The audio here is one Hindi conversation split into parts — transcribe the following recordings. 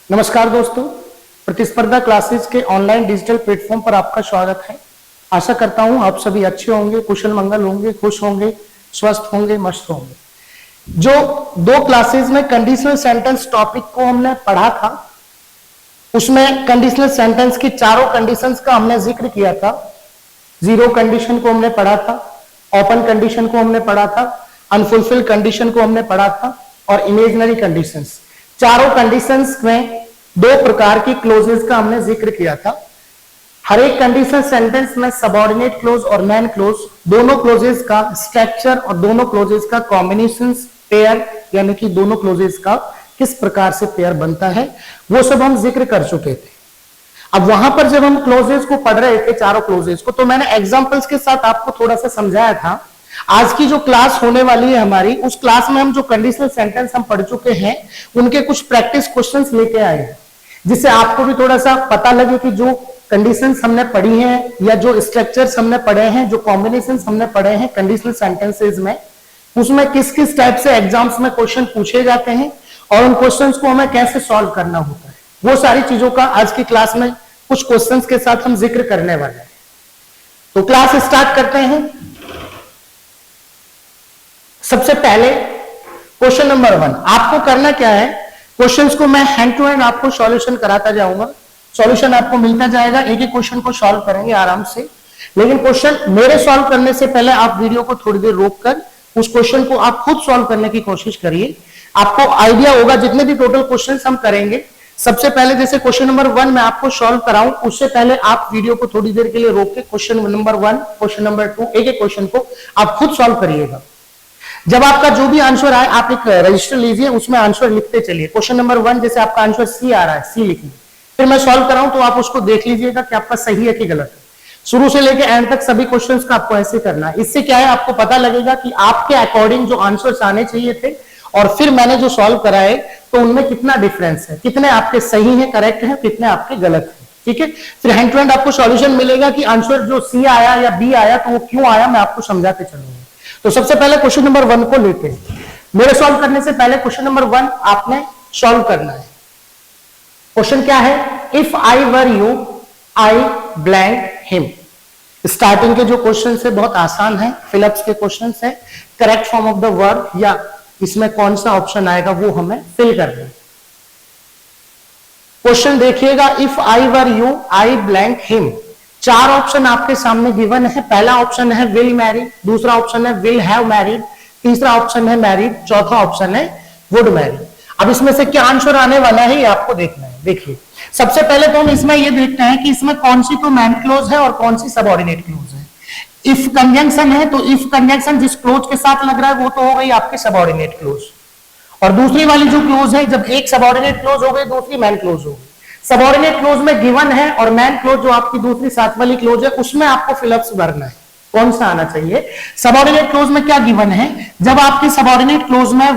नमस्कार दोस्तों, प्रतिस्पर्धा क्लासेस के ऑनलाइन डिजिटल प्लेटफॉर्म पर आपका स्वागत है। आशा करता हूं आप सभी अच्छे होंगे, कुशल मंगल होंगे, खुश होंगे, स्वस्थ होंगे, मस्त होंगे। जो दो क्लासेस में कंडीशनल सेंटेंस टॉपिक को हमने पढ़ा था, उसमें कंडीशनल सेंटेंस की चारों कंडीशंस का हमने जिक्र किया था। जीरो कंडीशन को हमने पढ़ा था, ओपन कंडीशन को हमने पढ़ा था, अनफुलफिल्ड कंडीशन को हमने पढ़ा था और इमेजिनरी कंडीशंस। चारों कंडीशंस में दो प्रकार की क्लोजेस का हमने जिक्र किया था। हर एक कंडीशन सेंटेंस में सबऑर्डिनेट क्लोज और मेन क्लोज, दोनों क्लोजेस का स्ट्रक्चर और दोनों क्लोजेस का कॉम्बिनेशंस, पेयर, यानी कि दोनों क्लोजेस का किस प्रकार से पेयर बनता है, वो सब हम जिक्र कर चुके थे। अब वहां पर जब हम क्लोजेस को पढ़ रहे थे, चारों क्लोजेस को, तो मैंने एग्जांपल्स के साथ आपको थोड़ा सा समझाया था। आज की जो क्लास होने वाली है हमारी, उस क्लास में हम जो कंडीशनल सेंटेंस हम पढ़ चुके हैं, उनके कुछ प्रैक्टिस क्वेश्चंस लेके आए हैं, जिससे आपको भी थोड़ा सा पता लगे कि जो कंडीशंस हमने पढ़ी हैं या जो स्ट्रक्चर्स हमने पढ़े हैं, जो कॉम्बिनेशंस हमने पढ़े हैं कंडीशनल सेंटेंसेस में, उसमें किस किस टाइप से एग्जाम्स में क्वेश्चन पूछे जाते हैं और उन क्वेश्चंस को हमें कैसे सॉल्व करना होता है, वो सारी चीजों का आज की क्लास में कुछ क्वेश्चंस के साथ हम जिक्र करने वाले हैं। तो क्लास स्टार्ट करते हैं। सबसे पहले क्वेश्चन नंबर 1, आपको करना क्या है, क्वेश्चंस को मैं हैंड टू हैंड आपको सॉल्यूशन कराता जाऊंगा। सॉल्यूशन आपको मिलता जाएगा, एक एक क्वेश्चन को सॉल्व करेंगे आराम से। लेकिन क्वेश्चन मेरे सॉल्व करने से पहले आप वीडियो को थोड़ी देर रोककर उस क्वेश्चन को आप खुद सॉल्व करने की कोशिश करिए। आपको आइडिया होगा जितने भी टोटल क्वेश्चन हम करेंगे, सबसे पहले जैसे क्वेश्चन नंबर 1 मैं आपको सॉल्व कराऊं, उससे पहले आप वीडियो को थोड़ी देर के लिए रोक के क्वेश्चन नंबर 1, क्वेश्चन नंबर 2, एक एक क्वेश्चन को आप खुद सॉल्व करिएगा। जब आपका जो भी आंसर आए, आप एक रजिस्टर लीजिए, उसमें आंसर लिखते चलिए। क्वेश्चन नंबर 1 जैसे आपका आंसर सी आ रहा है, सी लिखिए, फिर मैं सॉल्व कराऊं तो आप उसको देख लीजिएगा कि आपका सही है कि गलत है। शुरू से लेकर एंड तक सभी क्वेश्चंस का आपको ऐसे करना है। इससे क्या है, आपको पता लगेगा कि आपके अकॉर्डिंग जो आंसर्स आने चाहिए थे और फिर मैंने जो सॉल्व कराए, तो उनमें कितना डिफरेंस है, कितने आपके सही है, करेक्ट है, कितने आपके गलत है। ठीक है, फिर हैंड टू हैंड आपको सॉल्यूशन मिलेगा कि आंसर जो सी आया या बी आया तो वो क्यों आया, मैं आपको समझाते चलूंगा। तो सबसे पहले क्वेश्चन नंबर 1 को लेते हैं। मेरे सॉल्व करने से पहले क्वेश्चन नंबर 1 आपने सॉल्व करना है। क्वेश्चन क्या है, if I were you I blank him. Starting के जो क्वेश्चन है बहुत आसान है, फिलअप्स के क्वेश्चन है। Correct form of the verb या इसमें कौन सा ऑप्शन आएगा वो हमें फिल करना है। क्वेश्चन देखिएगा, if I were you I blank him. चार ऑप्शन आपके सामने गिवन है। पहला ऑप्शन है विल मैरी, दूसरा ऑप्शन है विल हैव मैरिड, तीसरा ऑप्शन है मैरिड, चौथा ऑप्शन है वुड मैरी। अब इसमें से क्या आंसर आने वाला है ये आपको देखना है। देखिए, सबसे पहले तो हम इसमें ये देखते हैं कि इसमें कौन सी तो मैन क्लोज है और कौन सी सबऑर्डिनेट क्लोज है। इफ कंजंक्शन है तो इफ कंजंक्शन जिस क्लोज के साथ लग रहा है वो तो हो गई आपकी सबऑर्डिनेट क्लोज, और दूसरी वाली जो क्लोज है, जब एक सबऑर्डिनेट क्लोज हो गई दूसरी मैन क्लोज हो गई। सबऑर्डिनेट क्लोज में गिवन है और मैन क्लोज जो आपकी दूसरी साथ वाली क्लोज है उसमें आपको फिलअप्स भरना है, कौन सा आना चाहिए। सबऑर्डिनेट क्लोज में क्या गिवन है, जब आपकी सबऑर्डिनेट क्लोज में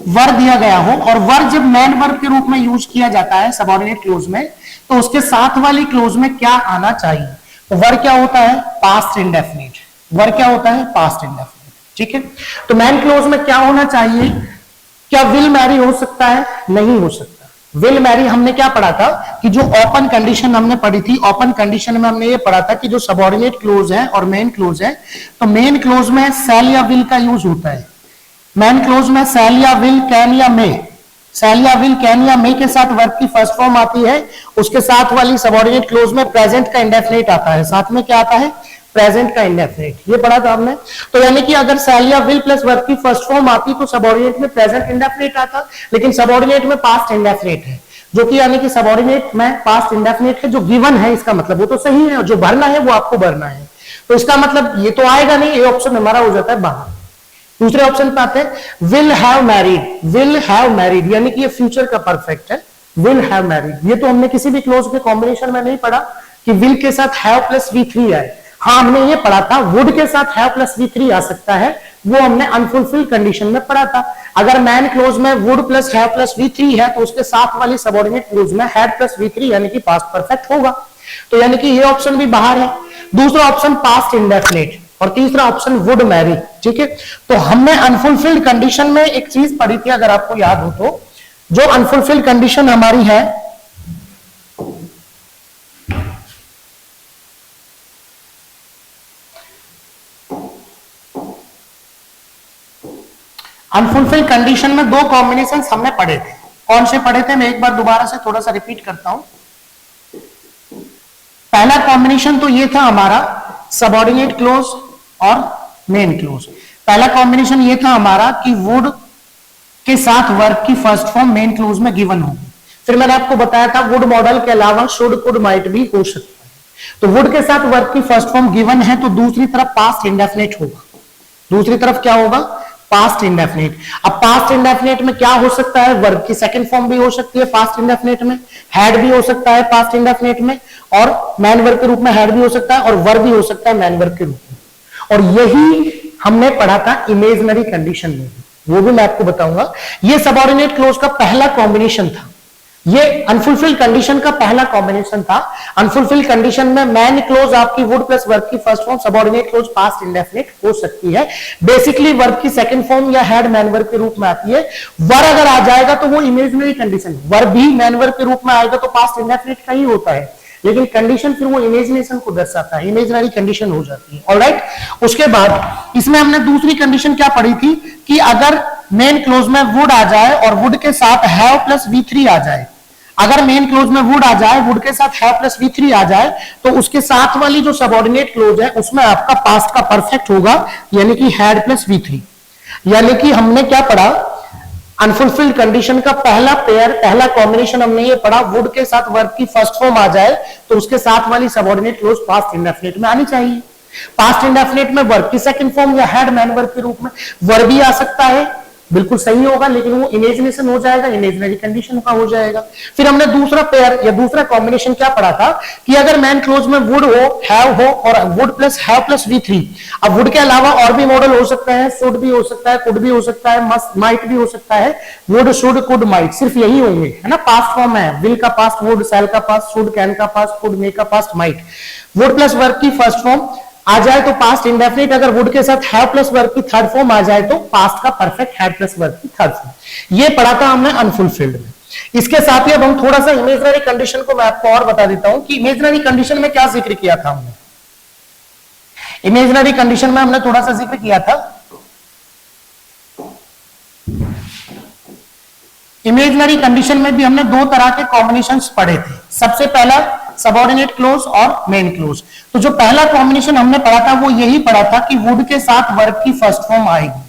वर दिया गया हो और वर जब मैन वर्ब के रूप में यूज किया जाता है सबऑर्डिनेट क्लोज में, तो उसके साथ वाली क्लोज में क्या आना चाहिए। तो वर क्या होता है, पास्ट इंडेफिनिट। वर क्या होता है, पास्ट इंडेफिनिट। ठीक है, तो मैन क्लोज में क्या होना चाहिए, क्या विल मैरी हो सकता है, नहीं हो सकता। विल मैरी हमने क्या पढ़ा था कि जो ओपन कंडीशन हमने पढ़ी थी, ओपन कंडीशन में हमने ये पढ़ा था कि जो सबऑर्डिनेट क्लोज है और मेन क्लोज है, तो मेन क्लोज में शैल या विल का यूज होता है, मैन क्लोज में शैल या विल, कैन या मे। शैल या विल, कैन या मे के साथ वर्ब की फर्स्ट फॉर्म आती है, उसके साथ वाली सबऑर्डिनेट क्लोज में प्रेजेंट का इंडेफिनिट आता है, साथ में क्या आता है, प्रेजेंट का इंडेफिनिट। ये पढ़ा था हमने। तो यानी कि अगर शैल या विल प्लस वर्ब की फर्स्ट फॉर्म आती तो सबऑर्डिनेट में प्रेजेंट इंडेफिनिट आता, लेकिन सबऑर्डिनेट में पास्ट इंडेफिनिट है, जो कि यानी कि सबऑर्डिनेट में पास्ट इंडेफिनिट है, जो गिवन है इसका मतलब वो तो सही है, जो भरना है वो आपको भरना है। तो इसका मतलब ये तो आएगा नहीं, ये ऑप्शन हमारा हो जाता है बाहर। दूसरे ऑप्शन पे आते हैं, will have married. Will have married यानी कि ये फ्यूचर का परफेक्ट है, विल हैव मैरिड। ये तो हमने किसी भी क्लोज के कॉम्बिनेशन में नहीं पढ़ा कि विल के साथ हैव प्लस V3 आए। हाँ, हमने ये पढ़ा था वुड के साथ हैव प्लस V3 आ सकता है, वो हमने अनफुलफिल्ड कंडीशन में पढ़ा था। अगर मैन क्लोज में would plus have plus V3 है तो उसके साथ वाली सबऑर्डिनेट क्लोज में हैड प्लस V3 यानी कि पास्ट परफेक्ट होगा। तो यानी कि ये ऑप्शन भी बाहर है। दूसरा ऑप्शन पास्ट इंडेफिनिट और तीसरा ऑप्शन वुड मैरी। ठीक है, तो हमने अनफुलफिल्ड कंडीशन में एक चीज पढ़ी थी, अगर आपको याद हो तो, जो अनफुलफिल्ड कंडीशन हमारी है, अनफुलफिल्ड कंडीशन में दो कॉम्बिनेशन हमने पढ़े थे। कौन से पढ़े थे, मैं एक बार दोबारा से थोड़ा सा रिपीट करता हूं। पहला कॉम्बिनेशन तो ये था हमारा सबऑर्डिनेट क्लोज और मेन क्लोज। पहला कॉम्बिनेशन ये था हमारा कि वुड के साथ वर्ब की फर्स्ट फॉर्म मेन क्लोज में गिवन होगी। फिर मैंने आपको बताया था वुड मॉडल के अलावा शुड कुड माइट भी हो सकता है। तो वुड के साथ वर्ब की फर्स्ट फॉर्म गिवन है, तो दूसरी तरफ पास्ट इंडेफिनिट होगा। दूसरी तरफ क्या होगा, पास्ट इंडेफिनिट। अब पास्ट इंडेफिनिट में क्या हो सकता है, वर्ब की सेकंड फॉर्म भी हो सकती है पास्ट इंडेफिनिट में, हैड भी हो सकता है पास्ट इंडेफिनिट में, और मैन वर्ब के रूप में हैड भी हो सकता है, और वर्ब भी हो सकता है मैन वर्ब के रूप में। और यही हमने पढ़ा था इमेजिनरी कंडीशन में, वो भी मैं आपको बताऊंगा। ये सबऑर्डिनेट क्लोज का पहला कॉम्बिनेशन था, ये अनफुलफिल्ड कंडीशन का पहला कॉम्बिनेशन था। अनफुलफिल्ड कंडीशन में मैन क्लोज आपकी वुड प्लस वर्ब की first form, subordinate close past indefinite हो सकती है। बेसिकली वर्ब की सेकंड फॉर्म या हैड मैन वर्ब के रूप में आती है। वर अगर आ जाएगा तो वो इमेजिनरी कंडीशन, वर्ब भी मैन वर्ब के रूप में आएगा तो पास्ट इंडेफिनिट का ही होता है, लेकिन कंडीशन फिर वो इमेजिनेशन को दर्शाता है, इमेजिनरी कंडीशन हो जाती है। ऑलराइट, उसके बाद इसमें हमने दूसरी कंडीशन क्या पढ़ी थी कि अगर मेन क्लोज में वुड आ जाए और वुड के साथ हैव प्लस V3 आ जाए, अगर मेन क्लोज में वुड आ जाए, वुड के साथ हैव प्लस V3 आ जाए, तो उसके साथ वाली जो सबऑर्डिनेट क्लोज है उसमें आपका पास्ट का परफेक्ट होगा, यानी कि हैड प्लस V3। यानी कि हमने क्या पढ़ा, अनफुलफिल्ड कंडीशन का पहला पेयर, पहला कॉम्बिनेशन हमने ये पढ़ा, वुड के साथ वर्ब की फर्स्ट फॉर्म आ जाए तो उसके साथ वाली सबऑर्डिनेट क्लोज पास्ट इंडेफिनिट में आनी चाहिए। पास्ट इंडेफिनिट में वर्ब की सेकंड फॉर्म या हैड मैन वर्ब के रूप में वर्ब भी आ सकता है, बिल्कुल सही होगा, लेकिन वो इमेजिनेशन हो जाएगा, इमेजिनरी कंडीशन का हो जाएगा। फिर हमने दूसरा पेयर या दूसरा कॉम्बिनेशन क्या पढ़ा था कि अगर मैन क्लोज में वुड हो, हैव हो और would plus have plus V3, अब वुड के अलावा और भी मॉडल हो सकता है, शुड भी हो सकता है, कुड भी हो सकता है, मस्ट माइट भी हो सकता है। वुड शुड कुड माइट सिर्फ यही होंगे, है ना, पास्ट फॉर्म है, विल का पास्ट वुड, शैल का पास्ट शुड, कैन का पास्ट कुड, मे का past might. Would plus verb की फर्स्ट फॉर्म आ जाए तो पास्ट इंडेफिनिट, अगर वुड के साथ हैव प्लस वर्ब की थर्ड फॉर्म आ जाए तो पास्ट का परफेक्ट हैड प्लस वर्ब की थर्ड फॉर्म। ये पढ़ा था हमने अनफुलफिल्ड में। इसके साथ ही अब हम थोड़ा सा इमेजिनरी कंडीशन को मैं आपको और बता देता हूं कि इमेजिनरी कंडीशन में क्या जिक्र किया था हमने। इमेजिनरी कंडीशन में हमने थोड़ा सा जिक्र किया था, इमेजिनरी कंडीशन में भी हमने दो तरह के कॉम्बिनेशंस पढ़े थे। सबसे पहला सबऑर्डिनेट क्लोज और मेन क्लोज। तो जो पहला कॉम्बिनेशन हमने पढ़ा था वो यही पढ़ा था कि वुड के साथ वर्ब की फर्स्ट फॉर्म आएगी।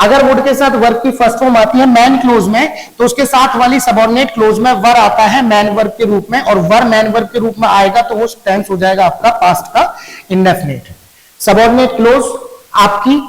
अगर वुड के साथ वर्ब की फर्स्ट फॉर्म आती है मैन क्लोज में, तो उसके साथ वाली सबऑर्डिनेट क्लोज में वर आता है मैन वर्ब के रूप में, और वर मैन वर्ब के रूप में आएगा तो वो टेंस हो जाएगा आपका पास्ट का इंडेफिनिट। सबऑर्डिनेट क्लोज आपकी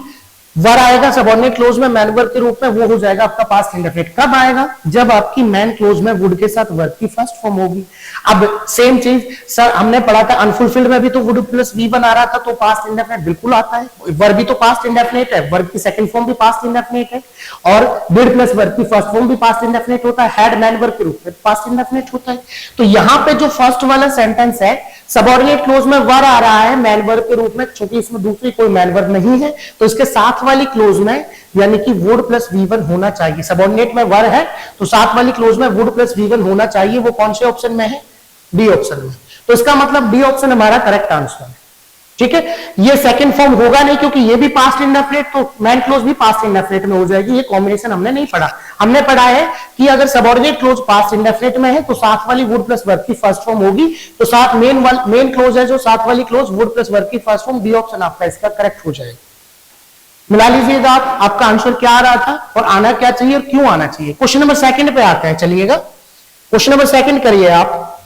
वर आएगा सबऑर्डिनेट क्लोज में मैन वर्ब के रूप में, वो हो जाएगा आपका पास्ट इंडेफिनिट। कब आएगा, जब आपकी मैन क्लोज में वुड के साथ वर्ब की फर्स्ट फॉर्म होगी। अब सेम चीज सर हमने पढ़ा था अनफुलफिल्ड में भी, तो वुड प्लस वी बना रहा था तो पास्ट इंडेफिनिट बिल्कुल आता है। वर्ब भी तो पास्ट इंडेफिनिट है, वर्ब की सेकंड फॉर्म भी पास्ट इंडेफिनिट है, और डिड प्लस वर्ब की फर्स्ट फॉर्म भी पास्ट इंडेफिनिट होता है, हैड मैन वर्ब के रूप में पास्ट इंडेफिनिट होता है। तो यहां पे जो फर्स्ट वाला सेंटेंस है, सबऑर्डिनेट क्लोज में वर आ रहा है मैन वर्ब के रूप में, क्योंकि इसमें दूसरी कोई मैन वर्ब नहीं है, तो इसके साथ वाली क्लोज में यानी कि वुड प्लस V1 होना चाहिए। सबऑर्डिनेट में वर है तो साथ वाली क्लोज में वुड प्लस V1 होना चाहिए। वो कौन से ऑप्शन में है, डी ऑप्शन में। तो इसका मतलब डी ऑप्शन हमारा करेक्ट आंसर है। ठीक है, ये सेकंड फॉर्म होगा नहीं क्योंकि ये भी पास्ट इंडेफिनिट, तो मैन क्लोज भी पास्ट इंडेफिनिट में हो जाएगी। ये कॉम्बिनेशन हमने नहीं पढ़ा। हमने पढ़ा है कि अगर सबऑर्डिनेट क्लोज पास्ट इंडेफिनिट में है तो साथ वाली वुड प्लस वर्ब की फर्स्ट फॉर्म होगी, तो साथ मेन क्लोज है जो साथ वाली क्लोज वुड प्लस वर्ब की फर्स्ट फॉर्म, डी ऑप्शन आपका इसका करेक्ट हो जाएगा। मिला लीजिएगा आप, आपका आंसर क्या आ रहा था और आना क्या चाहिए और क्यों आना चाहिए। क्वेश्चन नंबर सेकंड पे आते हैं, चलिएगा क्वेश्चन नंबर सेकंड करिए आप।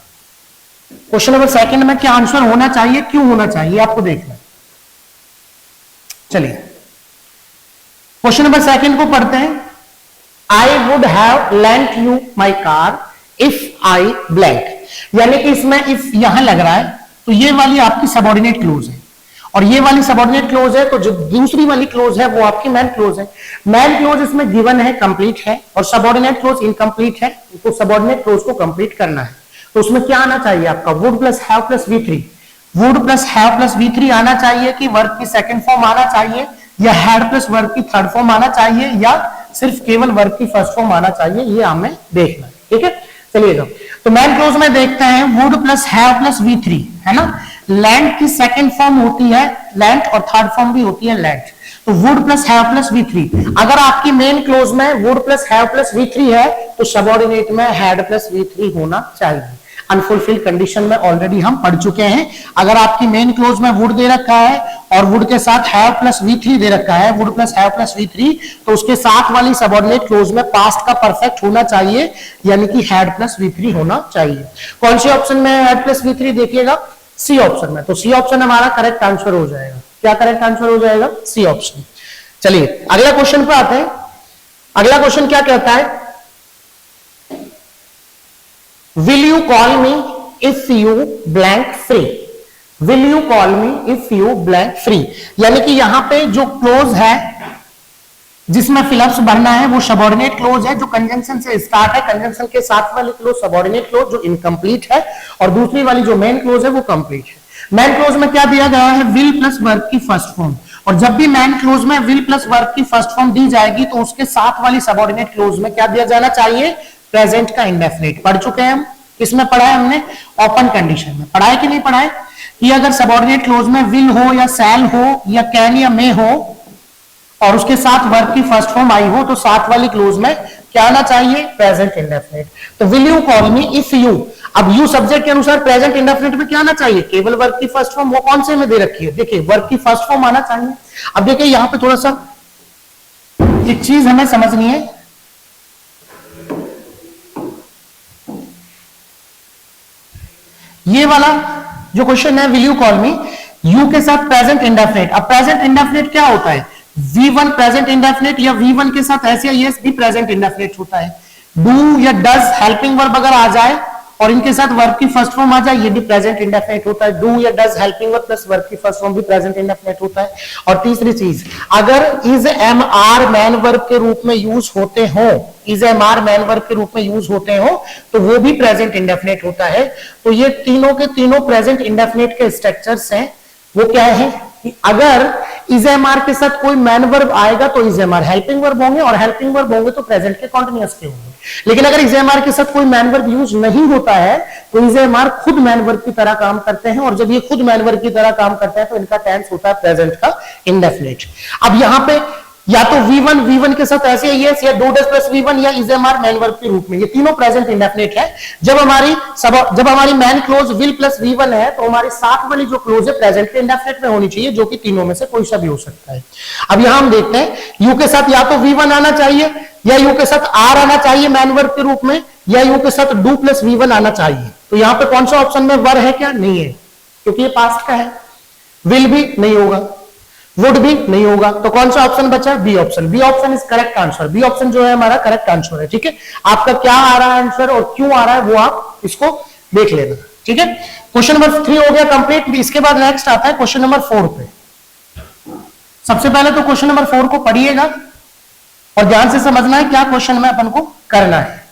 क्वेश्चन नंबर सेकंड में क्या आंसर होना चाहिए, क्यों होना चाहिए, आपको देखना। चलिए क्वेश्चन नंबर सेकंड को पढ़ते हैं। आई would have lent you my car if I blank, यानी कि इसमें इफ यहां लग रहा है तो ये वाली आपकी सबऑर्डिनेट क्लोज है और ये वाली सबऑर्डिनेट क्लोज है, तो जो दूसरी वाली क्लोज है वो आपकी मैन क्लोज है। मैन क्लोज इसमें गिवन है, कंप्लीट है, और सबऑर्डिनेट क्लोज इनकम्प्लीट है, तो सबऑर्डिनेट क्लोज को कंप्लीट करना है। तो उसमें क्या आना चाहिए आपका, would plus have plus V3। Would plus have plus V3 आना चाहिए कि वर्ब की सेकंड फॉर्म आना चाहिए, या हैड प्लस वर्ब की थर्ड फॉर्म आना चाहिए, या सिर्फ केवल वर्ब की फर्स्ट फॉर्म आना चाहिए, ये हमें देखना है, ठीक है। चलिएगा, तो मैन क्लोज में देखते हैं would plus have plus V3 है ना। लैंड की सेकंड फॉर्म होती है लैंड और थर्ड फॉर्म भी होती है लैंड। तो would plus have plus V3, अगर आपकी मेन क्लोज में would plus have plus V3 है तो सबऑर्डिनेट में हैड प्लस V3 होना चाहिए। अनफुलफिल्ड कंडीशन में ऑलरेडी हम पढ़ चुके हैं। अगर आपकी मेन क्लोज में वुड दे रखा है और वुड के साथ हैव प्लस V3 दे रखा है, would plus have plus V3, तो उसके साथ वाली सबऑर्डिनेट क्लोज में पास्ट का परफेक्ट होना चाहिए, यानी कि हैड प्लस V3 होना चाहिए। कौन से ऑप्शन में हैड प्लस V3 देखिएगा, सी ऑप्शन में। तो सी ऑप्शन हमारा करेक्ट आंसर हो जाएगा। क्या करेक्ट आंसर हो जाएगा, सी ऑप्शन। चलिए अगला क्वेश्चन पे आते हैं। अगला क्वेश्चन क्या कहता है, will you call me if you blank free, will you call me if you blank free, यानी कि यहां पे जो क्लोज है जिसमें फिलअप्स भरना है वो सबऑर्डिनेट क्लोज है जो कंजंक्शन से स्टार्ट है। कंजंक्शन के साथ वाली क्लोज सबऑर्डिनेट क्लोज जो इनकम्प्लीट है, और दूसरी वाली जो मेन क्लोज है वो कंप्लीट है। मैन क्लोज में क्या दिया गया है, विल प्लस वर्ब की फर्स्ट फॉर्म, और जब भी मैन क्लोज में विल प्लस वर्ब की फर्स्ट फॉर्म दी जाएगी तो उसके साथ वाली सबऑर्डिनेट क्लोज में क्या दिया जाना चाहिए, प्रेजेंट का इंडेफिनिट। पढ़ चुके हैं हम, इसमें पढ़ा है हमने ओपन कंडीशन में, पढ़ा है कि नहीं पढ़ा है, कि अगर सबऑर्डिनेट क्लोज में विल हो या सैल हो या कैन या मे हो और उसके साथ वर्ब की फर्स्ट फॉर्म आई हो तो साथ वाली क्लोज में क्या आना चाहिए, प्रेजेंट इंडेफिनिट। तो will you call me if you, अब यू सब्जेक्ट के अनुसार प्रेजेंट इंडेफिनिट में क्या आना चाहिए, केवल वर्ब की फर्स्ट फॉर्म। वो कौन से में दे रखी है, देखिए वर्ब की फर्स्ट फॉर्म आना चाहिए। अब देखिए यहां पे थोड़ा सा एक चीज हमें समझनी है, ये वाला जो क्वेश्चन है will you call me, you के साथ प्रेजेंट इंडेफिनिट। अब प्रेजेंट इंडेफिनिट क्या होता है, V1 प्रेजेंट इंडेफिनिट या V1 के साथ ऐसे या यस भी प्रेजेंट इंडेफिनिट होता है। डू या डज हेल्पिंग वर्ब अगर आ जाए और इनके साथ वर्ब की फर्स्ट फॉर्म आ जाए, ये भी प्रेजेंट इंडेफिनिट होता है। डू या does helping verb plus verb की फर्स्ट फॉर्म भी प्रेजेंट इंडेफिनिट होता है। और तीसरी चीज, अगर is am are main verb के रूप में यूज होते हो, is am are main verb के रूप में यूज होते हो तो वो भी प्रेजेंट इंडेफिनिट होता है। तो ये तीनों के तीनों प्रेजेंट इंडेफिनिट के स्ट्रक्चर्स हैं। वो क्या है कि अगर इज एम आर के साथ कोई मैन वर्ब आएगा तो is am are helping verb होंगे, और हेल्पिंग वर्ब होंगे तो प्रेजेंट के कॉन्टिन्यूअस के होंगे। लेकिन अगर इज एम आर के साथ कोई मैन वर्ब यूज नहीं होता है तो इज एम आर खुद मैन वर्ब की तरह काम करते हैं, और जब ये खुद मैन वर्ब की तरह काम करते हैं तो इनका टेंस होता है प्रेजेंट का इंडेफिनिट। अब यहां पे या तो V1 के साथ ऐसे यस या डू डज प्लस V1 या is am are main verb के रूप में, ये तीनों प्रेजेंट इंडेफिनिट है। जब हमारी man close will plus V1 है तो हमारी साथ वाली जो क्लोज है प्रेजेंट के इंडेफिनिट में होनी चाहिए, जो कि तीनों में से कोई सा भी हो सकता है। अब यहां हम देखते हैं यू के साथ या तो V1 आना चाहिए या यू के साथ आर आना चाहिए मैन वर्ब के रूप में, या यू के साथ डू प्लस V1 आना चाहिए। तो यहां पे कौन सा ऑप्शन में वर है, क्या नहीं है, क्योंकि ये पास्ट का है। विल भी नहीं होगा, वुड भी नहीं होगा, तो कौन सा ऑप्शन बचा, B option. B option is correct answer, B option जो है हमारा करेक्ट आंसर है। ठीक है, आपका क्या आ रहा है आंसर और क्यों आ रहा है वो आप इसको देख लेना। ठीक है, क्वेश्चन नंबर 3 हो गया कंप्लीट। इसके बाद नेक्स्ट आता है क्वेश्चन नंबर 4 पे। सबसे पहले तो क्वेश्चन नंबर 4 को पढ़िएगा और ध्यान से समझना है क्या क्वेश्चन में अपन को करना है।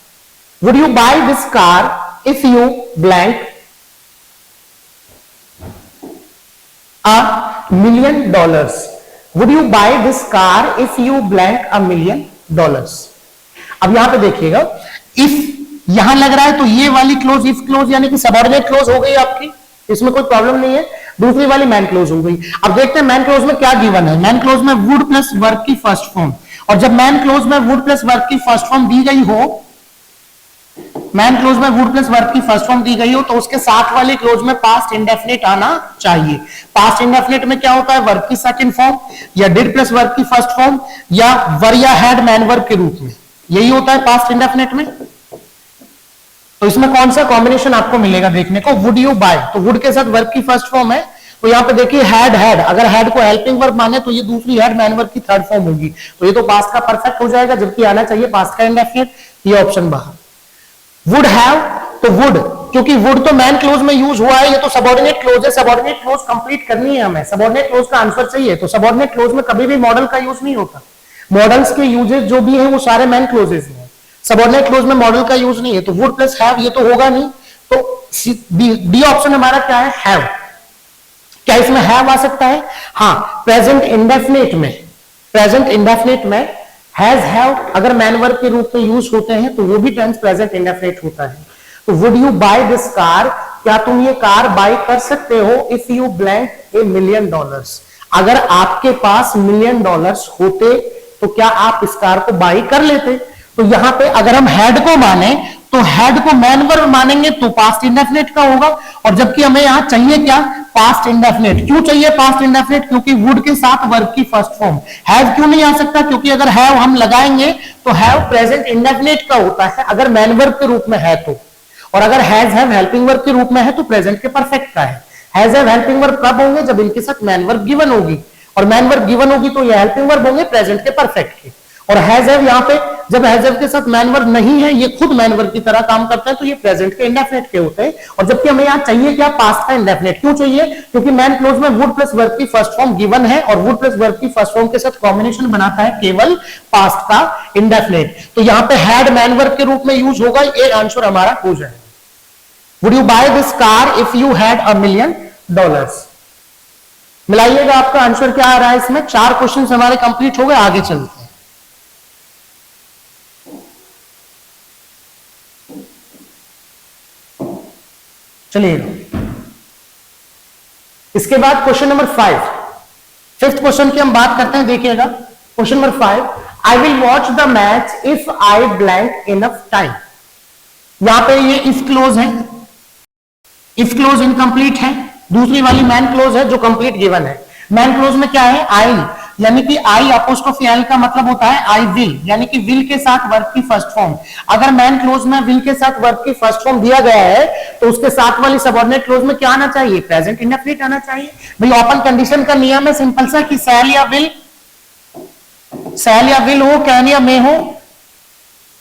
Would you buy this car if you blank $1 million? Would you buy this car if you blank $1 million? अब यहां पे देखिएगा, इफ यहां लग रहा है तो ये वाली क्लोज इफ क्लोज यानी कि सबऑर्डिनेट क्लोज हो गई आपकी, इसमें कोई प्रॉब्लम नहीं है। दूसरी वाली मैन क्लोज हो गई। अब देखते हैं मैन क्लोज में क्या गिवन है। मैन क्लोज में वुड प्लस वर्ब की फर्स्ट फॉर्म, और जब मैन क्लोज में वुड प्लस वर्ब की फर्स्ट फॉर्म दी गई हो, मैन क्लोज में वुड प्लस वर्ब की फर्स्ट फॉर्म दी गई हो तो उसके साथ वाली क्लोज में पास्ट इंडेफिनिट आना चाहिए। पास्ट इंडेफिनिट में क्या होता है, वर्ब की सेकंड फॉर्म या डिड प्लस वर्ब की फर्स्ट फॉर्म या वर या हैड मैन वर्ब के रूप में, यही होता है पास्ट इंडेफिनिट में। तो इसमें कौन सा कॉम्बिनेशन आपको मिलेगा देखने को, वुड यू बाय, तो वुड के साथ वर्ब की फर्स्ट फॉर्म है, तो यहां पे देखिए हैड हैड, अगर हैड को हेल्पिंग वर्ब माने तो ये दूसरी हैड मैन वर्ब की थर्ड फॉर्म होगी, तो ये तो पास्ट का परफेक्ट हो जाएगा, जबकि आना चाहिए पास्ट का इंडेफिनिट। ये ऑप्शन बाहर। वुड हैव, तो वुड, क्योंकि वुड तो मैन क्लोज में यूज हुआ है, ये तो सबऑर्डिनेट क्लोज है, सबऑर्डिनेट क्लोज कंप्लीट करनी है हमें, सबऑर्डिनेट क्लोज का आंसर चाहिए। तो सबऑर्डिनेट क्लोज में कभी भी मॉडल का यूज नहीं होता, मॉडल्स के यूजेस जो भी है वो सारे मैन क्लोजेस में, सबऑर्डिनेट क्लोज में मॉडल का यूज नहीं है। तो वुड प्लस हैव ये तो होगा नहीं, तो डी ऑप्शन हमारा क्या है, हैव। क्या इसमें हैव आ सकता है, हाँ, प्रेजेंट इंडेफिनिट में, प्रेजेंट इंडेफिनिट में हैज हैव अगर मैन वर्ब के रूप में यूज होते हैं तो वो भी टेंस प्रेजेंट इंडेफिनिट होता है। तो would you buy this car, क्या तुम ये कार बाय कर सकते हो, इफ यू ब्लैंक $1 million, अगर आपके पास $1 million होते तो क्या आप इस कार को बाय कर लेते। तो यहां पे अगर हम हैड को माने तो हैड को मैन वर्ब मानेंगे तो पास्ट इंडेफिनिट का होगा, और जबकि हमें यहां चाहिए क्या, पास्ट इंडेफिनिट। क्यों चाहिए पास्ट इंडेफिनिट, क्योंकि वुड के साथ वर्ब की फर्स्ट फॉर्म। हैव क्यों नहीं आ सकता, क्योंकि अगर हैव हम लगाएंगे तो हैव प्रेजेंट इंडेफिनिट का होता है अगर मैन वर्ब के रूप में है तो, और अगर हैज हैव हेल्पिंग वर्ब के रूप में है तो प्रेजेंट के परफेक्ट का है। हैज हैव हेल्पिंग वर्ब कब होंगे, जब इनके साथ मैन वर्ब गिवन होगी, और मैन वर्ब गिवन होगी तो ये हेल्पिंग वर्ब होंगे प्रेजेंट के परफेक्ट के। और हैज हैव यहां पे जब हैज हैव के साथ मैन वर्ब नहीं है, ये खुद मैन वर्ब की तरह काम करता है, तो ये प्रेजेंट के इंडेफिनिट के होते हैं। और जबकि हमें यहां चाहिए क्या, पास्ट का इंडेफिनिट। क्यों चाहिए, क्योंकि मैन क्लोज में वुड प्लस वर्ब की फर्स्ट फॉर्म गिवन है, और वुड प्लस वर्ब की फर्स्ट फॉर्म के साथ कॉम्बिनेशन बनाता है केवल पास्ट का इंडेफिनिट। तो यहां पे हैड मैन वर्ब के रूप में यूज होगा, ये आंसर हमारा हो जाएगा। Would you buy this car if you had $1 million? मिलाइएगा आपका आंसर क्या आ रहा है इसमें। 4 क्वेश्चन हमारे कंप्लीट हो गए, आगे चलते हैं। चलिए इसके बाद क्वेश्चन नंबर 5, 5th क्वेश्चन की हम बात करते हैं। देखिएगा question number 5, I will watch the match if I blank enough time. यहां पे ये इफ क्लोज है, इफ क्लोज इनकम्प्लीट है, दूसरी वाली मैन क्लोज है जो कंप्लीट गिवन है। मैन क्लोज में क्या है, आई, यानी कि आई अपोस्ट्रोफी एल का मतलब होता है आई विल, यानी कि विल के साथ वर्ब की फर्स्ट फॉर्म। अगर मैन क्लोज में विल के साथ वर्ब की फर्स्ट फॉर्म दिया गया है तो उसके साथ वाली सबऑर्डिनेट क्लोज में क्या आना चाहिए, प्रेजेंट इंडेफिनिट आना चाहिए। भाई ओपन कंडीशन का नियम है सिंपल सा कि शैल या विल हो, कैन या मे हो,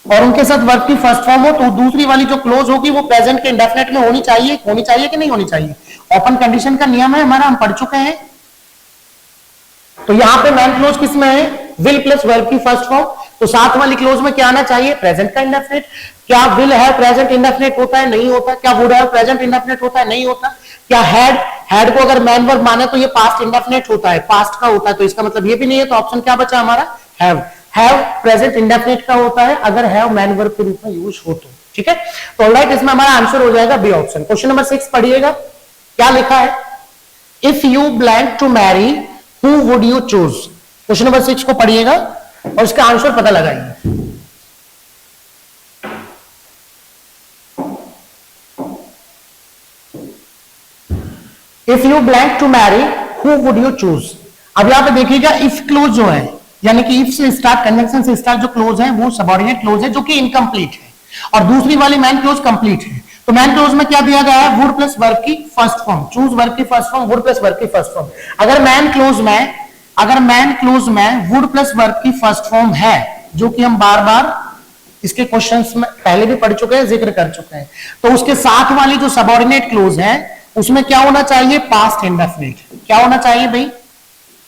और उनके साथ वर्ब की फर्स्ट फॉर्म हो, तो दूसरी वाली जो क्लोज होगी वो प्रेजेंट के इंडेफिनिट में होनी चाहिए कि नहीं होनी चाहिए। ओपन कंडीशन का नियम है हमारा, हम पढ़ चुके हैं। तो यहां पे मैन क्लोज किसमें है, विल प्लस वर्ब की फर्स्ट फॉर्म, तो साथ वाली क्लोज में क्या आना चाहिए, प्रेजेंट का इंडेफिनिट। क्या विल है प्रेजेंट इंडेफिनिट होता है, नहीं होता। क्या वुड है प्रेजेंट इंडेफिनिट होता है, नहीं होता। क्या हैड को अगर मैन वर्ब माने तो ये पास्ट इंडेफिनिट होता है, पास्ट का होता है, तो इसका मतलब ये भी नहीं है। तो ऑप्शन क्या बचा हमारा, हैव प्रेजेंट इंडेफिनिट का होता है अगर हैव मैन वर्ब के रूप में यूज हो तो। ठीक है, तो ऑलराइट, इसमें हमारा आंसर हो जाएगा बी ऑप्शन। क्वेश्चन नंबर 6 पढ़िएगा, क्या लिखा है, if you blank to marry who would you choose. Question number 6 को पढ़िएगा और इसका आंसर पता लगाइए। If you blank to marry who would you choose. अब यहां पे देखिएगा इफ क्लोज जो है, यानी कि इफ से स्टार्ट, कंजंक्शन से स्टार्ट जो क्लोज है वो सबऑर्डिनेट क्लोज है जो कि इनकम्प्लीट है, और दूसरी वाली मैन क्लोज कंप्लीट है। तो मैन क्लोज में क्या दिया गया है, वुड प्लस वर्ब की फर्स्ट फॉर्म, चूज वर्ब की first form, would plus verb की फर्स्ट फॉर्म। अगर मैन क्लोज में वुड प्लस वर्ब की फर्स्ट फॉर्म है, जो कि हम बार बार इसके क्वेश्चंस में पहले भी पढ़ चुके हैं, जिक्र कर चुके हैं, तो उसके साथ वाली जो सबऑर्डिनेट क्लोज है उसमें क्या होना चाहिए, पास्ट इंडेफिनिट। क्या होना चाहिए भाई,